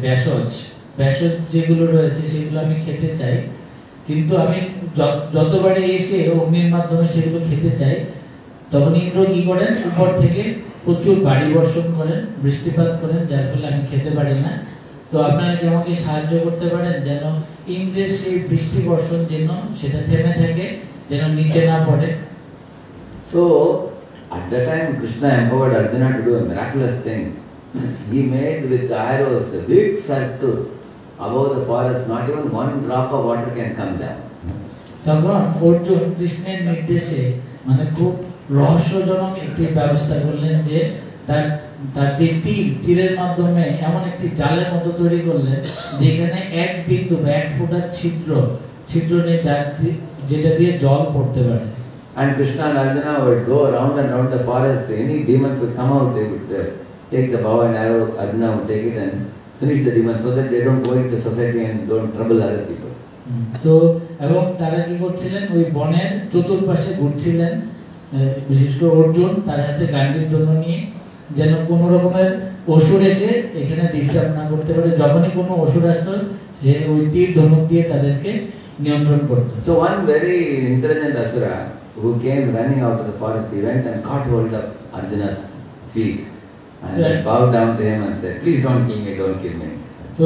[SPEAKER 3] ভেষজ যেগুলো রয়েছে সেগুলো আমি খেতে চাই, কিন্তু আমি যতবারে এসে অগ্নির মাধ্যমে সেগুলো খেতে চাই, তখন ইন্দ্র কি করেন, উপর থেকে প্রচুর বাড়ি বর্ষণ করেন, বৃষ্টিপাত করেন, যার ফলে আমি খেতে পারি না। তো আপনারা কি আমাকে সাহায্য করতে পারেন যেন ইন্দ্রের সেই বৃষ্টি বর্ষণ যেন সেটা থেমে থাকে, যেন নিচে না পড়ে।
[SPEAKER 2] So at that time Krishna empowered Arjuna to do a miraculous thing. He made with the arrows a big circle above the forest, not even one drop of water can come down.
[SPEAKER 3] তখন অর্জুন কৃষ্ণের নির্দেশে খুব রহস্যজনক একটি ব্যবস্থা করলেন যে তার যে তীরের মাধ্যমে এমন একটি জালের মতো তৈরি করলেন যেখানে এক বিন্দু বা এক ফোঁটা ছিদ্র নেই, যেটা দিয়ে জল পড়তে পারে।
[SPEAKER 2] And Krishna and Arjuna would go around and around the forest. Any demons would come out, they would take the bow and arrow, Arjuna would take it and finish the demons so that they don't go into society and don't trouble other people.
[SPEAKER 3] তো এবং তারা কি করছিলেন, ওই বনের চতুর্পাশে ঘুরছিলেন, বিশেষ করে অর্জুন তার হাতে গান্ডীর জন্য নিয়ে, যেন কোন রকমের অসুর এসে এখানে ডিস্টার্ব না করতে পারে। যখনই কোনো অসুর আসতো সে ওই তীর ধনুক দিয়ে তাদেরকে নিয়ন্ত্রণ করত।
[SPEAKER 2] So one very intelligent asura who came running out of the forest, he went and caught hold of Arjuna's feet and bowed down to him and said, "Please don't kill me, don't kill me."
[SPEAKER 3] তো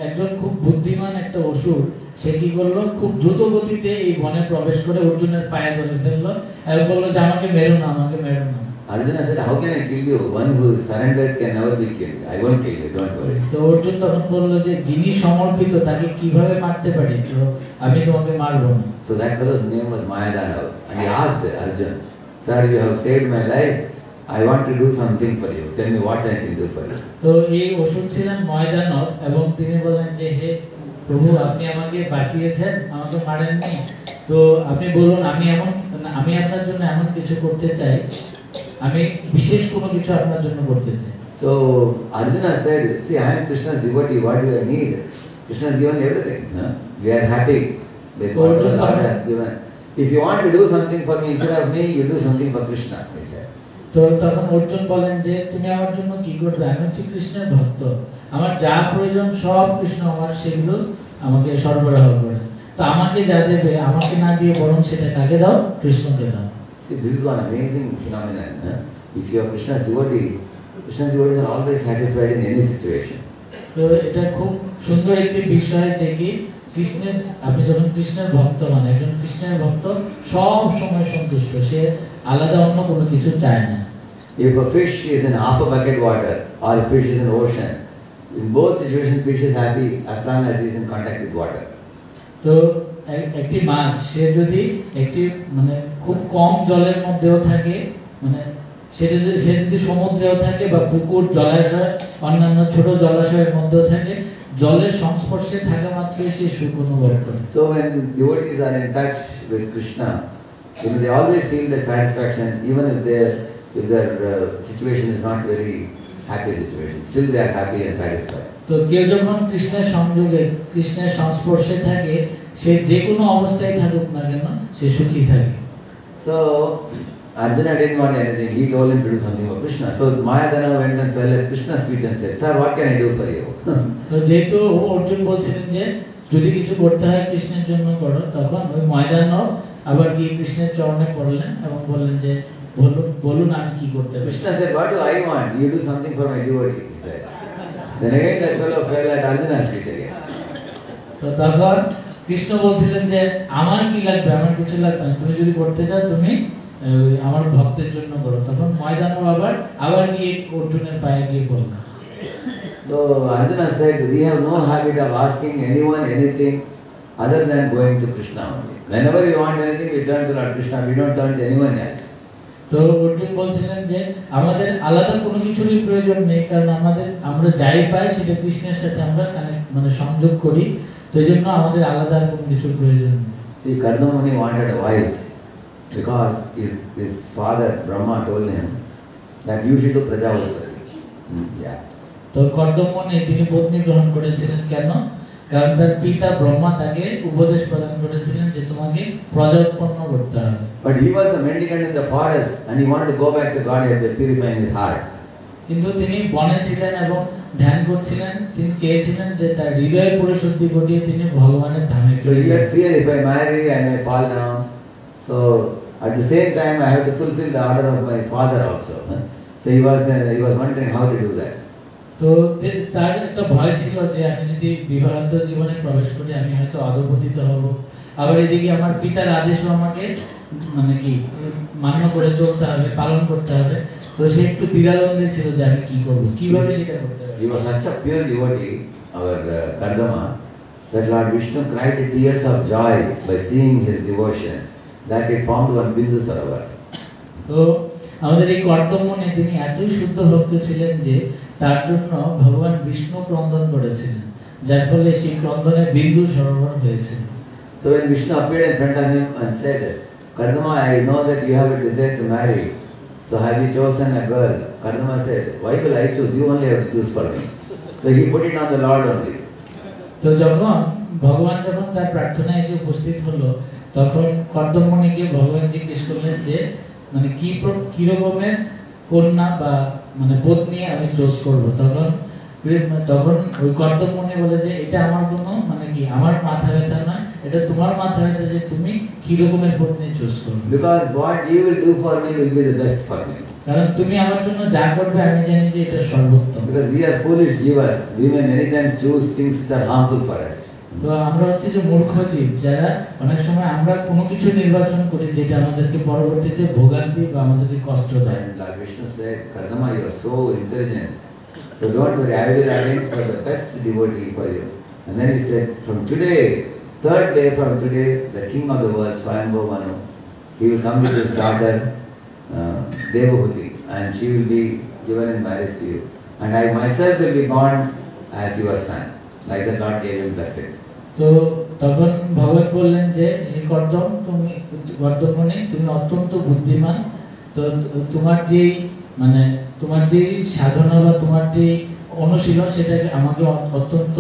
[SPEAKER 3] একজন খুব বুদ্ধিমান একটা অসুর সে কি করলো, খুব দ্রুত গতিতে এই বনে প্রবেশ করে অর্জুনের পায়ে ধরে ফেললো এবং বললো যে আমাকে মেরো না, আমাকে মেরো না।
[SPEAKER 2] Arjuna said, "How can I kill you? One who is surrendered can never be killed. I won't kill you, don't worry."
[SPEAKER 3] তো অর্জুন তখন বললো যে যিনি সমর্পিত তাকে কিভাবে মারতে পারি, তো আমি তোমাকে মারবো না।
[SPEAKER 2] So that fellow's name was Mayadanav, and he asked Arjuna, "Sir, you have saved my life. I want to do something for you. Tell me what I can do for you."
[SPEAKER 3] তো এই অসুর ছিলেন ময়দানব এবং তিনি বলেন যে হে প্রভু, আপনি আমাকে বাঁচিয়েছেন, আমাকে মারেননি, তো আপনি বলুন আমি আপনার জন্য এমন কিছু করতে চাই, আমি বিশেষ কোনো কিছু আপনার জন্য করতে চাই।
[SPEAKER 2] So Arjuna said, "See, I am Krishna's devotee. What do I need? Krishna has given everything. No? We are happy with what the Lord has given. If you want to do something for me instead of me, you do something for Krishna," he said.
[SPEAKER 3] তো তখন অর্জুন বলেন যে তুমি আমার জন্য কি করবে, আমি হচ্ছে কৃষ্ণের ভক্ত, আমার যা প্রয়োজন সব কৃষ্ণ আমার সেগুলো আমাকে সরবরাহ করে, তো আমাকে যা দেবে আমাকে না দিয়ে বরং সেটা কাকে দাও, কৃষ্ণকে দাও।
[SPEAKER 2] See, this is one amazing phenomenon. If you are Krishna's devotee, Krishna's devotees are always satisfied in any situation.
[SPEAKER 3] তো এটা খুব সুন্দর একটি বিষয় যে কি কৃষ্ণের, আপনি যখন কৃষ্ণের ভক্ত হন, একজন কৃষ্ণের ভক্ত সব সময় সন্তুষ্ট, সে আলাদা অন্য কোনো কিছু চায় না।
[SPEAKER 2] If a fish is in half a bucket water or a fish is in ocean, in both situations fish is happy as long as he is in contact with water.
[SPEAKER 3] তো একটি মাছ সে যদি একটি মানে খুব কম জলের মধ্যেও থাকে, মানে সে যদি সমুদ্রেও থাকে বা পুকুর, জলাশয়, অন্যান্য ছোট জলাশয়ের মধ্যেও থাকে, জলের সংস্পর্শে থাকা মাত্রই সে সুখ অনুভব করে।
[SPEAKER 2] So when devotees are in touch with Krishna, they always feel the satisfaction, even if their situation is not very happy situation. Still they are happy and satisfied.
[SPEAKER 3] তো কেউ যখন কৃষ্ণের সংযোগে, কৃষ্ণের সংস্পর্শে থাকে, সে যে কোনো অবস্থায় থাকুক না কেন সে সুখী থাকে।
[SPEAKER 2] So Arjuna didn't want anything. He told him to do something for Krishna. So Mayadana went and fell at Krishna's feet and said, "Sir, what can I do for you?"
[SPEAKER 3] তো যেহেতু অর্জুন বলছিলেন যে যদি কিছু করতে হয় কৃষ্ণের জন্য করো, তখন ওই ময়দানব আবার গিয়ে কৃষ্ণের চরণে পড়লেন এবং বললেন যে বলুন আমি কি করতে পারি।
[SPEAKER 2] Krishna said, "What do I want? You do something for my devotee." He said. Then again that fellow fell at Arjuna's feet again.
[SPEAKER 3] তো তখন কৃষ্ণ বলছিলেন যে আমার কি লাগবে, আমার কিছু লাগবে না, তুমি যদি করতে চাও তুমি আমার ভক্তের জন্য করো। তখন ময়দানব আবার গিয়ে অর্জুনের পায়ে গিয়ে পড়ল।
[SPEAKER 2] So Arjuna said, "We have no habit of asking anyone anything other than going to Krishna only. Whenever we want anything, we turn to Lord Krishna. We don't turn to anyone else."
[SPEAKER 3] তো অর্জুন বলছিলেন যে আমাদের আলাদা কোনো কিছুরই প্রয়োজন নেই, কারণ আমরা যাই পাই সেটা কৃষ্ণের সাথে আমরা মানে সংযোগ করি, তো এই জন্য আমাদের আলাদা কোনো কিছুর প্রয়োজন নেই।
[SPEAKER 2] See, Karna Muni wanted a wife because his father Brahma told him that you should do Prajapati. Yeah.
[SPEAKER 3] তো কর্দমমুনি তিনি পত্নী গ্রহণ করেছিলেন কেন? কারণ তার পিতা ব্রহ্মা তাকে উপদেশ প্রদান করেছিলেন যে তোমাকে প্রজা উৎপন্ন করতে হবে।
[SPEAKER 2] But he was a mendicant in the forest and he wanted to go back to Godhead by purifying his heart.
[SPEAKER 3] কিন্তু তিনি বনে ছিলেন এবং ধ্যান করছিলেন, তিনি চেয়েছিলেন যে তার হৃদয়ের পরিশুদ্ধি ঘটিয়ে তিনি ভগবানের ধামে
[SPEAKER 2] So he had fear, if I marry I may fall down. So at the same time I have to fulfill the order of my father also. So he was wondering how to do that.
[SPEAKER 3] তো তার একটা ভয় ছিল যে আমি যদি বিবাহিত জীবনে প্রবেশ করি আমি হয়তো অধঃপতিত হব, আবার এদিকে আমার পিতার আদেশও আমাকে মানে কি মান্য করে চলতে হবে, পালন করতে হবে। তো সে একটু দ্বিধাদ্বন্দ্বে ছিল যে আমি কি করব, কিভাবে সেটা করতে হবে।
[SPEAKER 2] He was such a pure devotee, our Kardama, that Lord Vishnu cried tears of joy by seeing his devotion, that it formed one Bindu Sarovar.
[SPEAKER 3] তো আমাদের এই কর্দমমুনি তিনি এতই শুদ্ধ ভক্ত ছিলেন যে তার জন্য ভগবান বিষ্ণু ক্রন্দন করেছিলেন, যার ফলে সেই ক্রন্দনে বিন্দু সরোবর হয়েছিল।
[SPEAKER 2] So when Vishnu appeared in front of him and said, "Kardama, I know that you have a desire to marry. So have you chosen a girl?" Kardama said, "Why will I choose? You only have to choose for me." So he put it on the Lord only.
[SPEAKER 3] তো ভগবান যখন তার প্রার্থনায় এসে উপস্থিত হলো, তখন কর্দমমুনিকে ভগবান জিজ্ঞেস করলেন যে মানে কি রকমের কন্যা বা মানে পত্নী আমি চুজ করব। তখন তখন ওই কর্দম মুনি বলে যে এটা আমার কোনো মানে কি আমার মাথা ব্যথা না, এটা তোমার মাথা ব্যথা যে তুমি কি রকমের পত্নী চুজ করবে।
[SPEAKER 2] Because what you will do for me will be the best for me.
[SPEAKER 3] কারণ তুমি আমার জন্য যা করবে আমি জানি যে এটা সর্বোত্তম।
[SPEAKER 2] Because we are foolish jivas, we may many times choose things which are harmful for us.
[SPEAKER 3] তো আমরা হচ্ছে যে মূর্খ জীব, যারা অনেক সময় আমরা কোনো কিছু নির্বাচন করি যেটা আমাদেরকে পরবর্তীতে ভোগান্তি বা আমাদেরকে কষ্ট দেয়।
[SPEAKER 2] And Lord Vishnu said, Kardama, you are so intelligent, so don't worry, I will arrange for the best devotee for you. And then he said, from today, third day from today, the king of the world, Swayambhu Manu, he will come with his daughter, Devahuti, and she will be given in marriage to you. And I myself will be born as your son. Like that God gave him blessing.
[SPEAKER 3] তো তখন ভগবান বললেন যে হে কর্দম, তুমি কর্দমণি তুমি অত্যন্ত বুদ্ধিমান, তো তোমার যে মানে তোমার যে সাধনা বা তোমার যে অনুশীলন সেটা আমাকে অত্যন্ত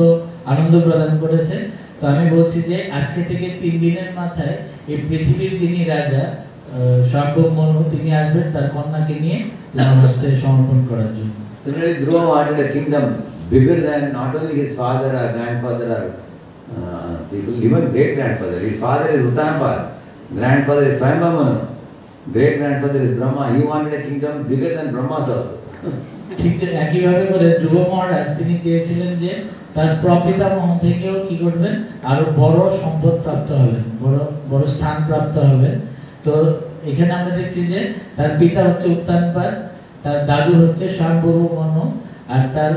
[SPEAKER 3] আনন্দ প্রদান করেছে। তো আমি বলছি যে আজকে থেকে 3 দিনের মাথায় এই পৃথিবীর যিনি রাজা স্বয়ম্ভব মনু তিনি আসবেন তার কন্যাকে নিয়ে তোমার হস্তে সমর্পণ করার জন্য।
[SPEAKER 2] Similarly, Dhruva wanted a kingdom bigger than not only his father or grandfather or people, even great grandfather. His father is Uttanapal, grandfather is Swayambhu Manu, great grandfather is Brahma. He wanted a kingdom bigger than Brahma's also.
[SPEAKER 3] ঠিক একইভাবে করে ধ্রুব মহারাজ তিনি চেয়েছিলেন যে তার প্রপিতামহ থেকেও কি করবেন আরো বড় সম্পদ প্রাপ্ত হবেন, বড় বড় স্থান প্রাপ্ত হবেন। তো এখানে আমরা দেখছি যে তার পিতা হচ্ছে উত্তানপাদ, তার দাদু হচ্ছে স্বয়ম্ভু মনু, আর তার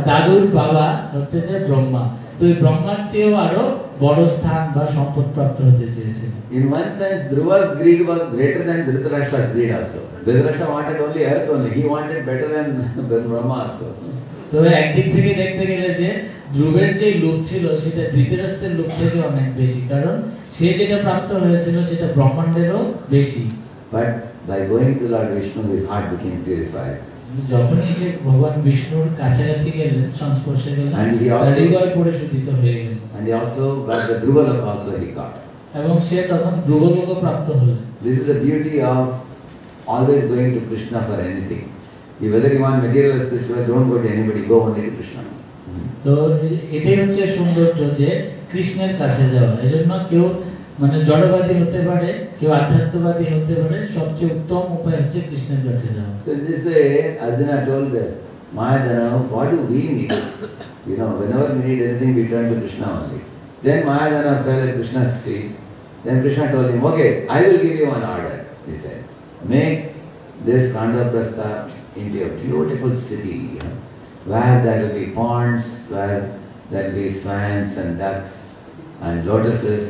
[SPEAKER 3] দাদুর বাবা হচ্ছে যে ব্রহ্মা। তো এই ব্রহ্মার চেয়েও আরো বড় স্থান বা সম্পদ প্রাপ্ত হতে চেয়েছিলেন।
[SPEAKER 2] In one sense, Dhruva's greed was greater than Dhritarashtra's greed also. Dhritarashtra wanted only earth only. He wanted better than Brahma also.
[SPEAKER 3] তো একদিক থেকে দেখতে গেলে যে ধ্রুবের যে লোভ ছিল সেটা ধৃতরাষ্ট্রের লোভ থেকে অনেক বেশি, কারণ সে যেটা প্রাপ্ত হয়েছিল সেটা ব্রহ্মাণ্ডেরও বেশি।
[SPEAKER 2] But by going to Lord Vishnu, his heart became purified.
[SPEAKER 3] যখনই সে ভগবান বিষ্ণুর কাছাকাছি গেলেন, সংস্পর্শে গেলেন, তার হৃদয় পরিশুদ্ধিত হয়ে গেল।
[SPEAKER 2] And he also got the Dhruvalok also he got.
[SPEAKER 3] এবং সে তখন ধ্রুবলোক প্রাপ্ত হলেন।
[SPEAKER 2] This is the beauty of always going to Krishna for anything. Whether you want material or spiritual, don't go to anybody, go only to Krishna.
[SPEAKER 3] তো এটাই হচ্ছে সৌন্দর্য যে কৃষ্ণের কাছে যাওয়া। এজন্য কেউ মানে জড়বাদী হতে পারে, কেউ আধ্যাত্মবাদী হতে পারে, সবচেয়ে উত্তম উপায় হচ্ছে কৃষ্ণের কাছে যাওয়া।
[SPEAKER 2] So in this way, Arjuna told Mayadana, what do we need? You know, whenever we need anything, we turn to Krishna only. Then Mayadana fell at Krishna's feet. Then Krishna told him, okay, I will give you an order, he said. Make this Kandaprastha into a beautiful city, you know, where there will be ponds, where there will be swans and ducks and lotuses,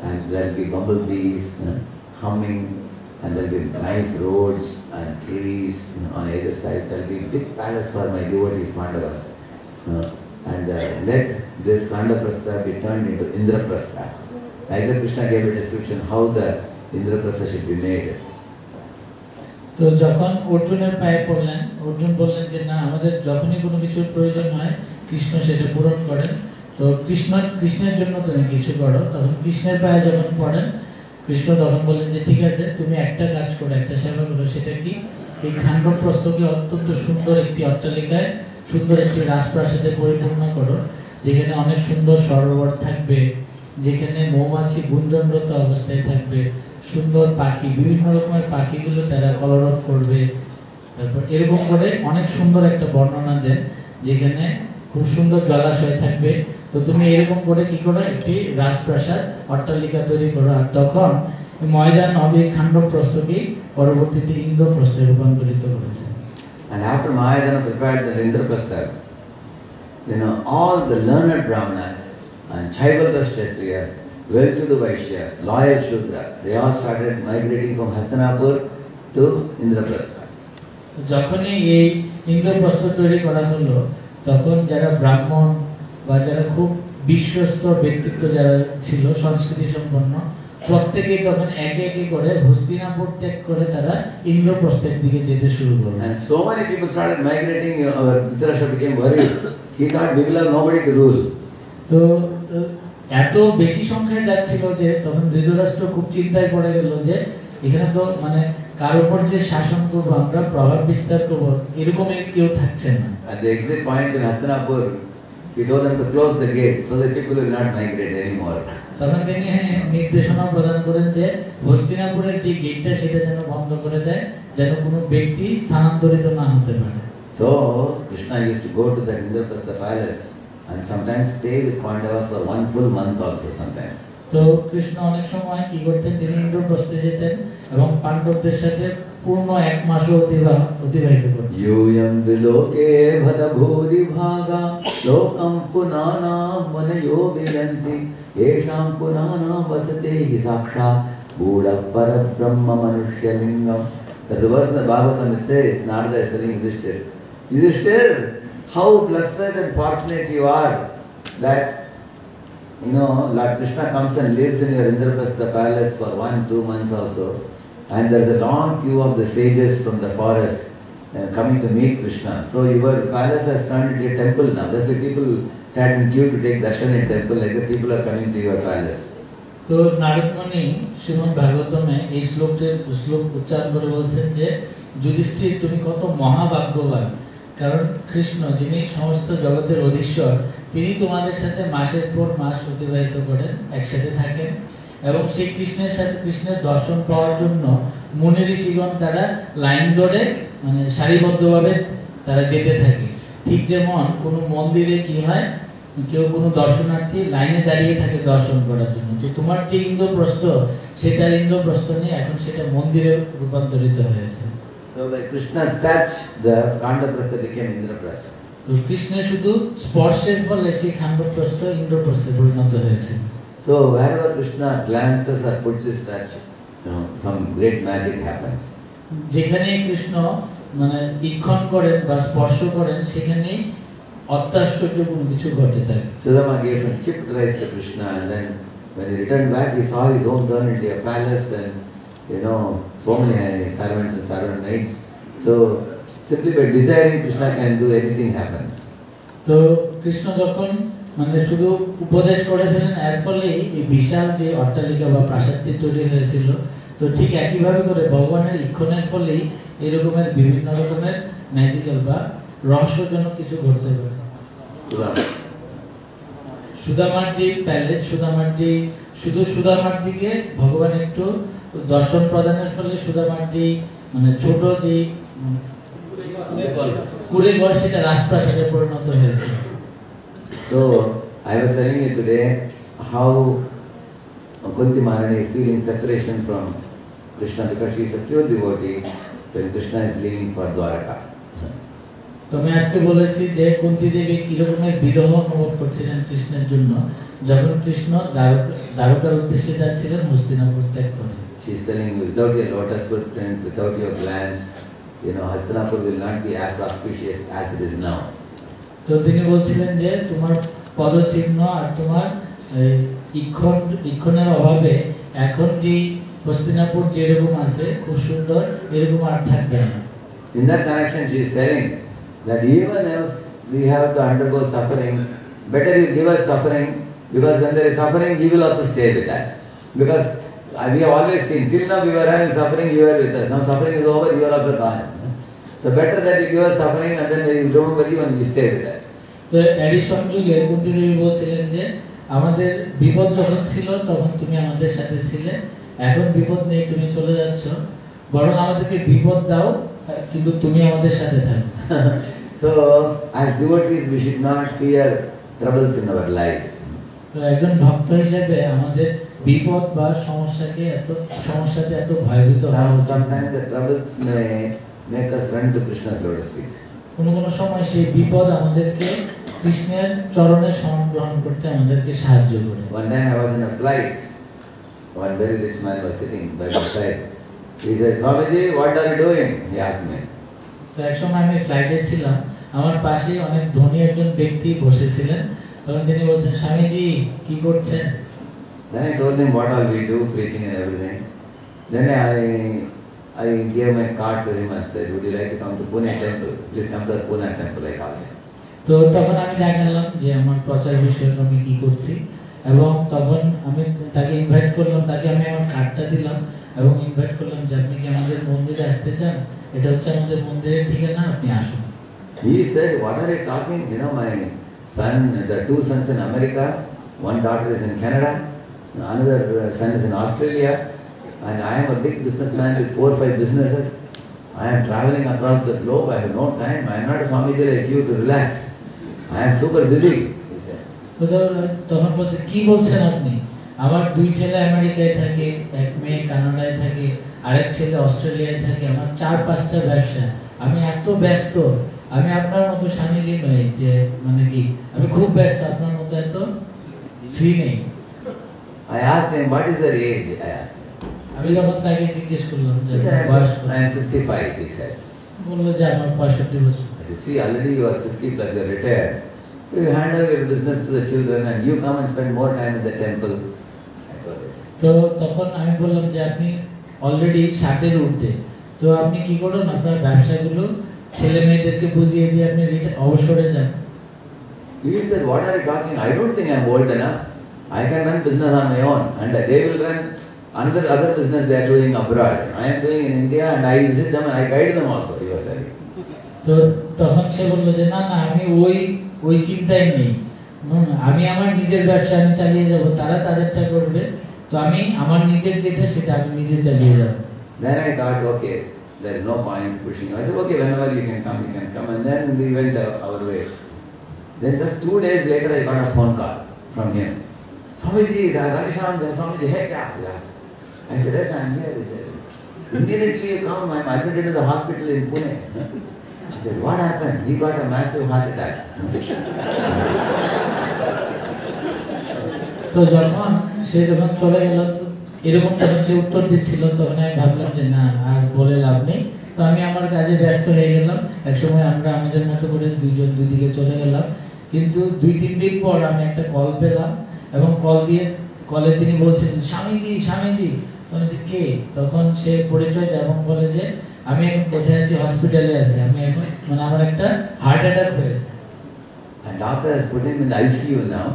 [SPEAKER 2] and there will be bumblebees humming, and there will be nice roads and trees on either side. There will be big palace for my devotees, Pandavas. And let this Kandaprastha be turned into Indraprastha. Like that Krishna gave a description how the Indraprastha should be made.
[SPEAKER 3] তো যখন অর্জুনের পায়ে পড়লেন, অর্জুন বললেন যে না, আমাদের যখনই কোনো কিছুর প্রয়োজন হয় কৃষ্ণ সেটা পূরণ করেন, তো কৃষ্ণের জন্য তুমি কিছু করো। তখন কৃষ্ণের পায়ে যখন পড়েন, কৃষ্ণ তখন বললেন যে ঠিক আছে, তুমি একটা কাজ করো, একটা সেবা করো। সেটা কি? এই খান্ডপ্রস্থকে অত্যন্ত সুন্দর একটি অট্টালিকায়, সুন্দর একটি রাজপ্রাসাদে পরিপূর্ণ করো, যেখানে অনেক সুন্দর সরোবর থাকবে, যেখানে মৌমাছি গুঞ্জনরত অবস্থায় থাকবে, সুন্দর পাখি, বিভিন্ন রকমের পাখিগুলো তারা কলরব করবে। তারপর এরকম করে অনেক সুন্দর একটা বর্ণনা দেন, যেখানে খুব সুন্দর জলাশয় থাকবে। তো তুমি এরকম করে কি করো, একটি রাজপ্রাসাদ অট্টালিকা তৈরি করো। আর তখন ময়দান হবে খান্ডপ্রস্থকে পরবর্তীতে ইন্দ্রপ্রস্থে রূপান্তরিত করেছে।
[SPEAKER 2] And after Mayadana prepared the Indraprastha, you know, all the learned Brahmanas and Chaivalda Kshatriyas, well-to-do Vaishyas, loyal Shudras, they all started migrating from Hastinapur to Indraprastha.
[SPEAKER 3] যখনই এই ইন্দ্রপ্রস্থ তৈরি করা হলো, তখন যারা ব্রাহ্মণ বা যারা খুব বিশ্বস্ত ব্যক্তিত্ব যারা ছিল, সংস্কৃতি সম্পন্ন, প্রত্যেকেই তখন একে একে করে হস্তিনাপুর ত্যাগ করে তারা ইন্দ্রপ্রস্থের দিকে যেতে শুরু করলো।
[SPEAKER 2] And so many people started migrating. Dhritarashtra became worried. He thought we will have nobody to rule.
[SPEAKER 3] তো এত বেশি সংখ্যায় যাচ্ছিল যে তখন ধৃতরাষ্ট্র খুব চিন্তায় পড়ে গেল যে এখানে তো মানে কার উপর যে শাসন করবো আমরা, প্রভাব বিস্তার করবো, এরকমের কেউ থাকছে না।
[SPEAKER 2] At the exit point in Hastinapur, he told them to close the gate so that people will not migrate anymore.
[SPEAKER 3] তখন তিনি নির্দেশনা প্রদান করেন যে হস্তিনাপুরের যে গেটটা সেটা যেন বন্ধ করে দেয়, যেন কোনো ব্যক্তি স্থানান্তরিত না হতে পারে।
[SPEAKER 2] So Krishna used to go to the Indraprastha palace and sometimes stay with Pandavas for 1 full month also sometimes.
[SPEAKER 3] তো কৃষ্ণ অনেক সময় কি করতেন, তিনি ইন্দ্রপ্রস্থে যেতেন এবং পাণ্ডবদের সাথে পূর্ণ 1 মাসও অতিবাহিত করতেন।
[SPEAKER 2] Yuyam viloke bhata bhuri bhaga lokam punana manayo viyanti yesham punana vasate hi saksha buddha parabrahma manushya lingam. There's a verse in the Bhagavatam which says, Narada is telling Yudhishthir, Yudhishthir, how blessed and fortunate you are that Lord Krishna comes and lives in your Indraprastha palace for 1-2 months also, and there's a long queue of the sages from the forest coming to meet Krishna. So your palace has turned into a temple now. That's why people stand in queue to take darshan in temple, like the people are coming to your palace.
[SPEAKER 3] তো নারদ মুনি শ্রীমদ্ ভাগবতমে এই শ্লোক উচ্চারণ করে বলছেন যে যুধিষ্ঠির, তুমি কত মহাভাগ্যবান, কারণ কৃষ্ণ যিনি সমস্ত জগতের অধীশ্বর, তিনি তোমাদের সাথে মাসের পর মাস অতিবাহিত করেন, একসাথে থাকেন, এবং সেই কৃষ্ণের সাথে কৃষ্ণের দর্শন পাওয়ার জন্য মুনি ঋষিগণ তারা লাইন ধরে মানে সারিবদ্ধভাবে তারা যেতে থাকে। ঠিক যেমন কোনো মন্দিরে কি হয়, কেউ কোনো দর্শনার্থী লাইনে দাঁড়িয়ে থাকে দর্শন করার জন্য, তো তোমার যে ইন্দ্রপ্রস্থ সেটার ইন্দ্রপ্রস্থ নিয়ে এখন সেটা মন্দিরে রূপান্তরিত হয়েছে।
[SPEAKER 2] So by Krishna's touch, the Khandaprastha became Indraprastha.
[SPEAKER 3] তো কৃষ্ণের শুধু স্পর্শের ফলে সেই খান্ডপ্রস্থ ইন্দ্রপ্রস্থে পরিণত হয়েছে।
[SPEAKER 2] So wherever Krishna glances or puts his touch, some great magic happens.
[SPEAKER 3] যেখানে কৃষ্ণ মানে ইক্ষণ করেন বা স্পর্শ করেন সেখানে অত্যাশ্চর্য কোনো কিছু ঘটে যায়।
[SPEAKER 2] Sudama gave some chipped rice to Krishna, and then when he returned back, he saw his home turned into a palace, and so many servants and servant maids. So simply by desiring, Krishna can do anything happen.
[SPEAKER 3] তো কৃষ্ণ যখন মানে শুধু উপদেশ করেছিলেন, এর ফলে এই বিশাল যে অট্টালিকা বা প্রাসাদটি তৈরি হয়েছিল, তো ঠিক একইভাবে করে ভগবানের ইক্ষণের ফলেই এরকমের বিভিন্ন রকমের ম্যাজিক্যাল বা রহস্যজনক কিছু ঘটতে পারে। সুদামার যে প্যালেস, সুদামার দিকে ভগবান একটু দর্শন প্রদানের ফলে সুদামার যে মানে ছোট যে কুড়েঘর সেটা রাজপ্রাসাদে পরিণত হয়েছে।
[SPEAKER 2] So I was telling you today how Kunti Maharani is feeling separation from Krishna because she is a pure devotee when Krishna is leaving for Dwaraka.
[SPEAKER 3] তো আমি আজকে বলেছি যে কুন্তি দেবী কি রকমের বিরহ অনুভব করছিলেন কৃষ্ণের জন্য যখন কৃষ্ণ দ্বারকার উদ্দেশ্যে যাচ্ছিলেন হস্তিনাপুর ত্যাগ করে।
[SPEAKER 2] She is telling you, without your lotus footprint, without your glance, Hastinapur will not be as auspicious as it is now.
[SPEAKER 3] তো তিনি বলছিলেন যে তোমার পদচিহ্ন আর তোমার ইক্ষণের অভাবে এখন যে হস্তিনাপুর যেরকম আছে খুব সুন্দর এরকম আর থাকবে না।
[SPEAKER 2] In that connection, she is telling that even if we have to undergo sufferings, better you give us suffering, because when there is suffering, He will also stay with us. Because we have always seen, till now we were having suffering, you were with us. Now suffering is over, you are also gone. So better that you give us suffering and then you remember you and you stay with us.
[SPEAKER 3] তো এরই সংযোগে কুন্তি দেবী বলছিলেন যে আমাদের বিপদ যখন ছিল তখন তুমি আমাদের সাথে ছিলে, এখন বিপদ নেই, তুমি চলে যাচ্ছ, বরং আমাদেরকে বিপদ দাও কিন্তু তুমি আমাদের সাথে থাকো।
[SPEAKER 2] So as devotees we should not fear troubles in our life.
[SPEAKER 3] তো একজন ভক্ত হিসেবে আমাদের বিপদ বা সমস্যাতে এত ভয়ভীত হওয়া উচিত না।
[SPEAKER 2] Sometimes the troubles may make us run to Krishna's lotus feet.
[SPEAKER 3] কোনো সময় সেই বিপদ আমাদেরকে কৃষ্ণের চরণে শরণ গ্রহণ করতে আমাদেরকে সাহায্য করে।
[SPEAKER 2] One time I was in a flight. One very rich man was sitting by my side. He said, "Swamiji, what are you doing?" He asked me.
[SPEAKER 3] তো এক সময় আমি ফ্লাইটে ছিলাম, আমার পাশে অনেক ধনী একজন ব্যক্তি বসেছিলেন, তখন তিনি বলছেন, স্বামীজি কি করছেন?
[SPEAKER 2] Then I told him what all we do, preaching and everything. Then I gave my card to him and said, "Would you like to come to Pune temple? Please come to the Pune temple," I called him.
[SPEAKER 3] তো তখন আমি দেখালাম যে আমার প্রচার বিষয়ক আমি কি করছি, এবং তখন আমি তাকে ইনভাইট করলাম, তাকে আমি আমার কার্ডটা দিলাম এবং ইনভাইট করলাম যে আপনি কি আমাদের মন্দিরে আসতে চান, এটা হচ্ছে আমাদের মন্দিরের ঠিকানা, আপনি আসুন।
[SPEAKER 2] He said, what are you talking? You know, my son, the two sons in America, one daughter is in Canada, another son is in Australia, and I am a big businessman with 4 or 5 businesses. I am traveling across the globe, I have no time, I am not a Swamiji like you to relax. I am super busy.
[SPEAKER 3] তো তখন বলছে, কি বলছেন আপনি? আমার 2 ছেলে আমেরিকায় থাকে, এক মেয়ে কানাডায় থাকে, আরেক ছেলে অস্ট্রেলিয়ায় থাকে, আমার 4-5টা ব্যবসা, আমি এত ব্যস্ত, আমি আপনার মতো স্বামীজি নই যে মানে কি আমি খুব ব্যস্ত, আপনার মতো এত ফ্রি নেই।
[SPEAKER 2] I asked him, what is your age? I asked him.
[SPEAKER 3] আমি যখন তাকে জিজ্ঞেস করলাম যে
[SPEAKER 2] He said,
[SPEAKER 3] বয়স কত?
[SPEAKER 2] I am 65, he said.
[SPEAKER 3] বললো যে আমার 65 বছর।
[SPEAKER 2] I said, see, already you are 60 plus, you are retired. So you hand over your business to the children and you come and spend more time in the temple.
[SPEAKER 3] তো তখন আমি বললাম যে আপনি অলরেডি 60-এর ঊর্ধ্বে, তো আপনি কি করুন, আপনার ব্যবসাগুলো ছেলে মেয়েদেরকে বুঝিয়ে দিয়ে আপনি অবসরে যান।
[SPEAKER 2] He said, what are you talking? I don't think I am old enough. I can run business on my own and they will run other business they are doing abroad. I am doing in India and I visit them and I guide them also, he was saying.
[SPEAKER 3] তো তখন সে বললো যে না না, আমি ওই চিন্তাই নেই, আমি আমার নিজের ব্যবসা আমি চালিয়ে যাব, তারা তাদেরটা করবে, তো আমি আমার নিজের যেটা সেটা আমি নিজে চালিয়ে যাব।
[SPEAKER 2] Then I thought, okay, there is no point pushing. I said, okay, whenever you can come, and then we went our way. Then just 2 days later, I got a phone call from him. Swamiji, Radheshyam, Swamiji, hey, kya? I said, yes, I am here. He said, immediately you come, I am admitted to the hospital in Pune. I said, what happened? He got a massive heart attack.
[SPEAKER 3] তো যখন সে চলে গেল, এরকম যখন সে উত্তর দিচ্ছিল, তখন আমি ভাবলাম যে না আর বলে লাভ নেই, তো আমি আমার কাজে ব্যস্ত হয়ে গেলাম। একসময় আমরা আমাদের মতো করে দুইজন দুদিকে চলে গেলাম, কিন্তু 2-3 দিন পর আমি একটা কল পেলাম এবং কলে তিনি বলছেন, স্বামীজি স্বামীজি। তখন সে কে? তখন সে পরিচয় দেয় এবং বলে যে আমি এখন কোথায় আছি, হসপিটালে আছি, আমি এখন মানে আমার একটা হার্ট অ্যাটাক হয়েছে।
[SPEAKER 2] And doctor has put him in the ICU now.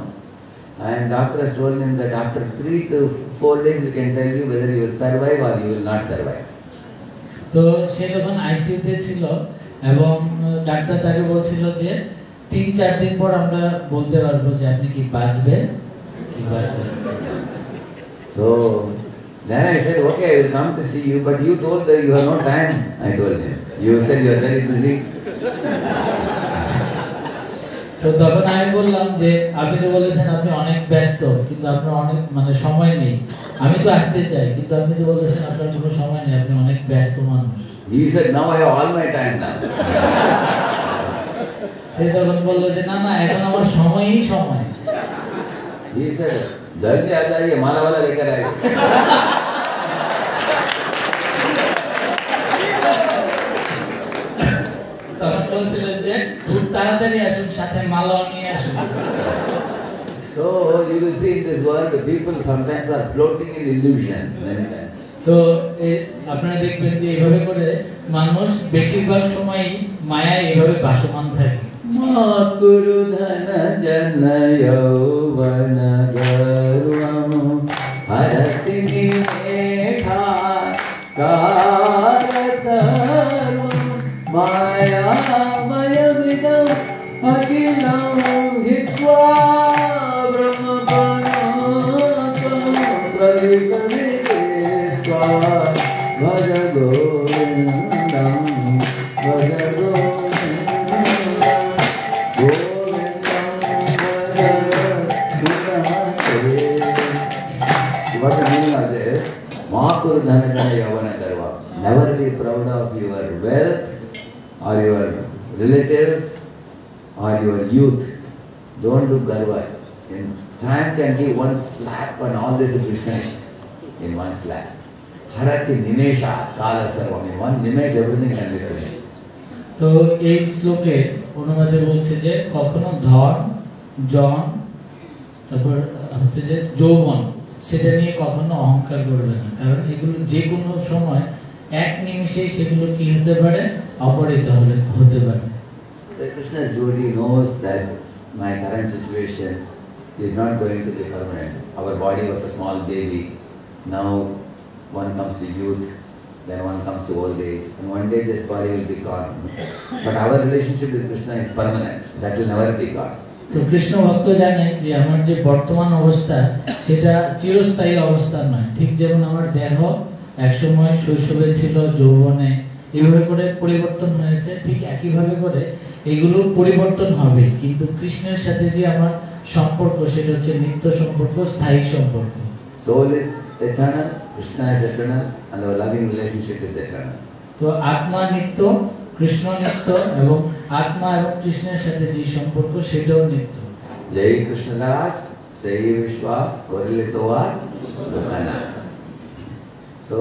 [SPEAKER 2] And doctor has told him that after 3 to 4 days we can tell you whether you will survive or you will not survive.
[SPEAKER 3] তো সে যখন আইসিইউতে ছিল এবং doctor তাকে বলছিল যে 3-4 দিন পর আমরা বলতে পারবো যে আপনি কি বাঁচবেন কি বাঁচবেন।
[SPEAKER 2] So then I said, okay, I will come to see you, but you told that you have no time. I told him. You said you are very busy.
[SPEAKER 3] তো তখন আমি বললাম যে আপনি তো বলেছেন আপনি অনেক ব্যস্ত, কিন্তু আপনার অনেক মানে সময় নেই, আমি তো আসতে চাই, কিন্তু আপনি তো বলেছেন আপনার কোনো সময় নেই, আপনি অনেক ব্যস্ত মানুষ।
[SPEAKER 2] He said, now I have all my time now.
[SPEAKER 3] সে তখন বললো যে না না, এখন আমার সময়ই সময়।
[SPEAKER 2] He said, जल्दी आ जाइए, माला वाला लेकर आइए.
[SPEAKER 3] তখন বলছিলেন যে খুব তাড়াতাড়ি আসুন, সাথে মালাও নিয়ে আসুন।
[SPEAKER 2] So you will see in this world the people sometimes are floating in illusion.
[SPEAKER 3] তো আপনারা দেখবেন যে এইভাবে করে মানুষ বেশিরভাগ সময়ই মায়ায় এইভাবে ভাসমান থাকে।
[SPEAKER 2] Makuru dhana jana yauvana garvam harati nimekha karataram maya maya vidam akilam hitva brahmapanasam pravisamitva bhaja govindam bhaja govindam. What the meaning of this? Makuru dhana jana yavana garva. Never be proud of your wealth or your relatives or your youth. Don't do garva. In time can give one slap and all this will be finished in one slap. Harati nimesha kala sarvam. In one nimesh everything can be finished.
[SPEAKER 3] তো এই শ্লোকে অনুবাদে বলছে যে কখনো ধন জন তারপর হচ্ছে যে যৌবন সেটা নিয়ে কখনো অহংকার করবে না, কারণ এগুলো যে কোনো সময় এক নিমিষেই সেগুলো কি হতে পারে, অপহৃত হতে পারে।
[SPEAKER 2] Krishna's devotee knows that my current situation is not going to be permanent. Our body was a small baby. Now one comes to youth then one comes to old age, and one day this body will be gone. But our relationship with Krishna is permanent, that will never be gone.
[SPEAKER 3] তো কৃষ্ণ ভক্ত জানে যে আমার যে বর্তমান অবস্থা সেটা চিরস্থায়ী অবস্থা নয়। ঠিক যেমন আমার দেহ একসময় শৈশবে ছিল, যৌবনে এইভাবে করে পরিবর্তন হয়েছে, ঠিক একইভাবে করে এগুলো পরিবর্তন হবে, কিন্তু কৃষ্ণের সাথে যে আমার সম্পর্ক সেটা হচ্ছে নিত্য সম্পর্ক, স্থায়ী সম্পর্ক।
[SPEAKER 2] Soul is eternal, Krishna is eternal, and our loving relationship is eternal.
[SPEAKER 3] তো আত্মা নিত্য, কৃষ্ণ নিত্য, এবং আত্মা এবং কৃষ্ণের সাথে যে সম্পর্ক সেটাও নিত্য।
[SPEAKER 2] Jai Krishna Das, Sai Vishwas, Korelitovar, Dukkana. So,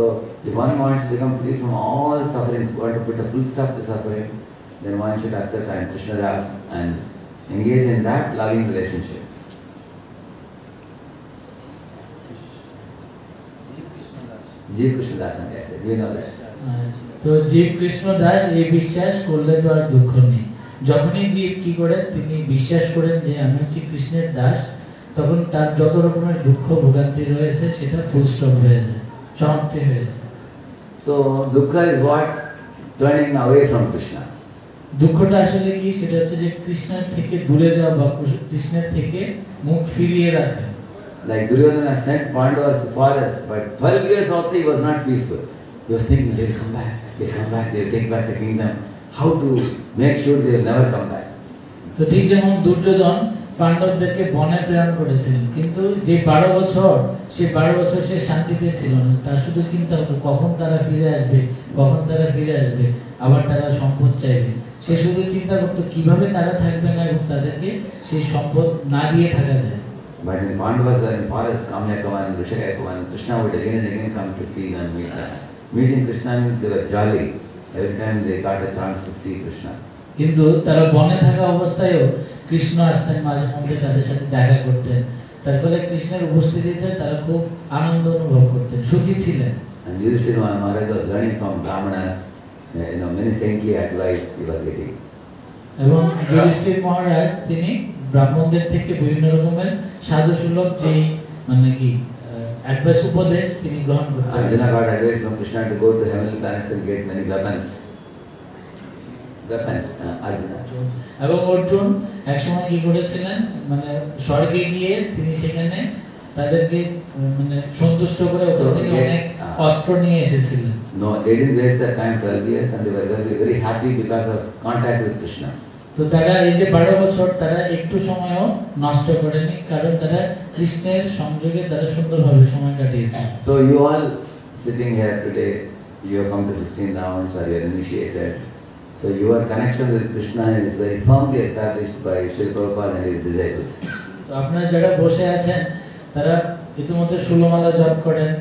[SPEAKER 2] if one wants to become free from all suffering, want to put a full stop to suffering, then one should accept I am Krishna Das and engage in that loving relationship. Jeev Krishna Das, yes, we know that.
[SPEAKER 3] তো জীব কৃষ্ণ দাস এই বিশ্বাস করলে তো আর দুঃখ নেই। যখনই জীব কি করে তিনি বিশ্বাস করেন যে আমি হচ্ছি কৃষ্ণের দাস, তখন তার যত রকমের দুঃখ ভোগান্তি রয়েছে সেটা ফুল স্টপ হয়ে যায়, সমাপ্তি হয়ে যায়।
[SPEAKER 2] So, dukkha is what? Turning away from Krishna.
[SPEAKER 3] দুঃখটা আসলে কি? সেটা হচ্ছে যে কৃষ্ণের থেকে দূরে যাওয়া বা কৃষ্ণের থেকে মুখ ফিরিয়ে রাখা।
[SPEAKER 2] Like Duryodhana sent Pandavas to forest, but 12 years also he was not peaceful. He was thinking they'll come back, they'll take back the kingdom. How to make sure they will never come back?
[SPEAKER 3] তো ঠিক যেমন দুর্যোধন পাণ্ডবদেরকে বনে প্রেরণ করেছিলেন, কিন্তু যে 12 বছর, সে 12 বছর সে শান্তিতে ছিল না। তার শুধু চিন্তা হতো কখন তারা ফিরে আসবে, কখন তারা ফিরে আসবে, আবার তারা সম্পদ চাইবে। সে শুধু চিন্তা করতো কিভাবে তারা থাকবে না এবং তাদেরকে সেই সম্পদ না দিয়ে থাকা যায়।
[SPEAKER 2] But when Pandavas were in forest, Kamyakavan, Vrishakavan, Krishna would again and again come to see them, meet them. Meeting Krishna means they were jolly. Every time they got a chance to see Krishna.
[SPEAKER 3] কিন্তু তারা বনে থাকা অবস্থায়ও কৃষ্ণ আসতেন, মাঝে মধ্যে তাদের সাথে দেখা করতেন। তার ফলে কৃষ্ণের উপস্থিতিতে তারা খুব আনন্দ অনুভব করতেন, সুখী ছিলেন।
[SPEAKER 2] And Yudhishthira Maharaj was learning from Brahmanas, many saintly advice he was getting.
[SPEAKER 3] এবং যুধিষ্ঠির মহারাজ তিনি ব্রাহ্মণদের থেকে বিভিন্ন রকমের সাধু সুলভ যেই মানে কি অ্যাডভাইস, উপদেশ তিনি গ্রহণ করতেন।
[SPEAKER 2] Arjuna got advice from Krishna to go to heavenly planets and get many weapons. Arjuna.
[SPEAKER 3] এবং অর্জুন একসময় কি করেছিলেন, মানে স্বর্গে গিয়ে তিনি সেখানে তাদেরকে মানে সন্তুষ্ট করে ওখান থেকে অনেক অস্ত্র নিয়ে এসেছিলেন।
[SPEAKER 2] No, they didn't waste their time 12 years and they were very happy because of contact with Krishna.
[SPEAKER 3] তো তারা এই যে 12 বছর তারা একটু সময়ও নষ্ট করেনি, কারণ তারা কৃষ্ণের সংযোগে তারা সুন্দরভাবে সময় কাটিয়েছে।
[SPEAKER 2] So you all sitting here today, you have come to 16 rounds or you are initiated. So your connection with Krishna is very firmly established by Srila Prabhupada and his disciples.
[SPEAKER 3] তো আপনারা যারা বসে আছেন তারা ইতিমধ্যে 16 মালা জপ করেন,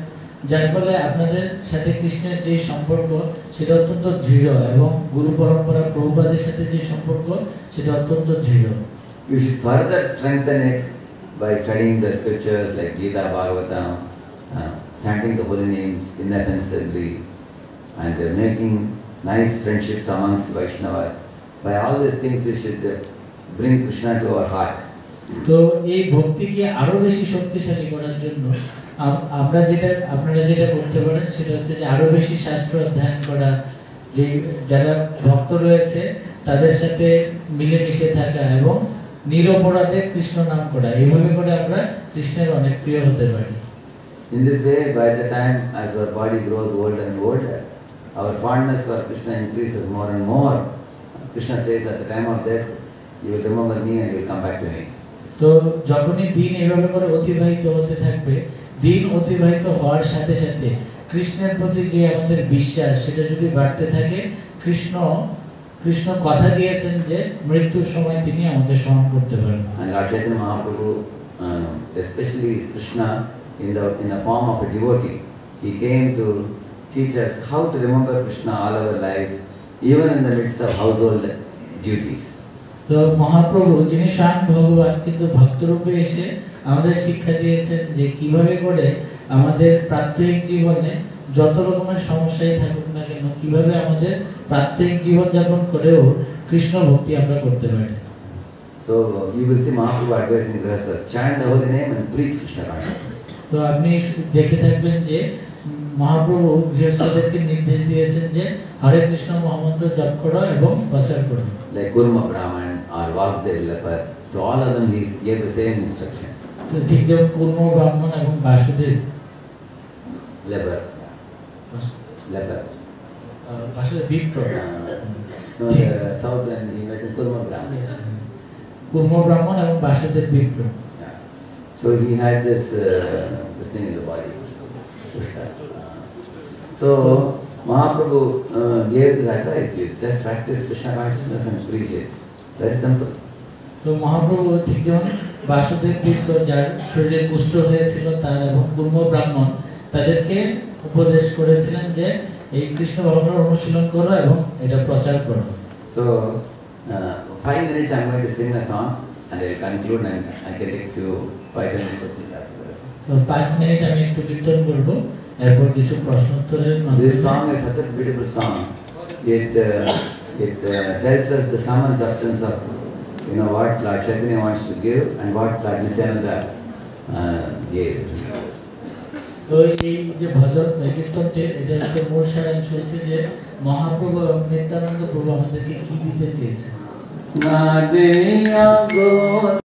[SPEAKER 3] যার ফলে আপনাদের সাথে কৃষ্ণের যে সম্পর্ক সেটা অত্যন্ত দৃঢ়, এবং গুরু পরম্পরা প্রভুপাদের সাথে যে সম্পর্ক সেটা অত্যন্ত দৃঢ়।
[SPEAKER 2] You should further strengthen it by studying the scriptures like Gita, Bhagavatam, chanting the holy names inoffensively, and making nice friendships amongst Vaishnavas. By all these things we should bring Krishna to our heart.
[SPEAKER 3] তো এই ভক্তিকে আরো বেশি শক্তিশালী করার জন্য আপনারা যেটা করতে পারেন সেটা হচ্ছে যে আরো বেশি শাস্ত্র অধ্যয়ন করা, যে যারা ভক্ত রয়েছে তাদের সাথে মিলেমিশে থাকা এবং নিরপরাধে কৃষ্ণ নাম করা। এইভাবে করে আমরা কৃষ্ণের অনেক প্রিয় হতে পারি।
[SPEAKER 2] In this way, by the time as our body grows older and older, our fondness for Krishna increases more and more. Krishna says at the time of death, you will remember me and you will come back to me.
[SPEAKER 3] তো যখনই দিন এইভাবে করে অতিবাহিত হতে থাকবে, দিন অতিবাহিত হওয়ার সাথে সাথে কৃষ্ণের প্রতি যে আমাদের বিশ্বাস সেটা যদি বাড়তে থাকে, কৃষ্ণ কথা দিয়েছেন যে মৃত্যুর সময় তিনি আমাদের স্মরণ করতে পারেন।
[SPEAKER 2] And Lord Chaitanya Mahaprabhu, especially Krishna in the form of a devotee, he came to teach us how to remember Krishna all our life, even in the midst of household duties.
[SPEAKER 3] তো মহাপ্রভু যিনি স্বয়ং ভগবান কিন্তু ভক্তরূপে এসে আমাদের শিক্ষা দিয়েছেন যে কিভাবে করে আমাদের প্রাত্যহিক জীবনে যত রকমের সমস্যাই থাকুক না কেন, কিভাবে আমাদের প্রাত্যহিক জীবন যাপন করেও কৃষ্ণ ভক্তি আমরা করতে পারি।
[SPEAKER 2] So you will see Mahaprabhu advising us to chant the holy name and preach Krishna consciousness.
[SPEAKER 3] তো আপনি দেখে থাকবেন যে মহাপ্রভু গৃহস্থদেরকে নির্দেশ দিয়েছেন যে হরে কৃষ্ণ মহামন্ত্র জপ করো এবং প্রচার করো।
[SPEAKER 2] Like Kurma Brahman or Vasudev leper, to all of them he gave the same instruction.
[SPEAKER 3] তো ঠিক যেমন কুর্ম ব্রাহ্মণ এবং Basudeb
[SPEAKER 2] Leper. Leper.
[SPEAKER 3] Basudeb বিপ্র,
[SPEAKER 2] No, the south and he met Kurma Brahman.
[SPEAKER 3] কুর্ম ব্রাহ্মণ এবং Basudeb বিপ্র।
[SPEAKER 2] Yeah. So he had this thing in the body. Pushta. So Mahaprabhu gave this advice, you just practice Krishna consciousness and preach it. Very simple.
[SPEAKER 3] তো মহাপ্রভু ঠিক যেমন বাসুদেব বিপ্র যার শরীরে কুষ্ঠ হয়েছিল তার এবং কুর্ম ব্রাহ্মণ তাদেরকে উপদেশ করেছিলেন যে এই কৃষ্ণ ভগবানের অনুশীলন করো এবং এটা প্রচার করো।
[SPEAKER 2] So 5 minutes I'm going to sing a song and I'll conclude and I can take few 5-10 questions after that.
[SPEAKER 3] তো 5 মিনিট আমি একটু কীর্তন করব, এরপর কিছু প্রশ্ন উত্তরের
[SPEAKER 2] This
[SPEAKER 3] মাধ্যমে।
[SPEAKER 2] song is such a beautiful song. It tells us the sum and substance of what Lord Chaitanya wants to give and what Lord Nityananda gave.
[SPEAKER 3] তো এই যে ভজন কীর্তনটি এটার একটা মূল সারাংশ হচ্ছে যে মহাপ্রভু এবং নিত্যানন্দ প্রভু আমাদেরকে কি দিতে চেয়েছেন।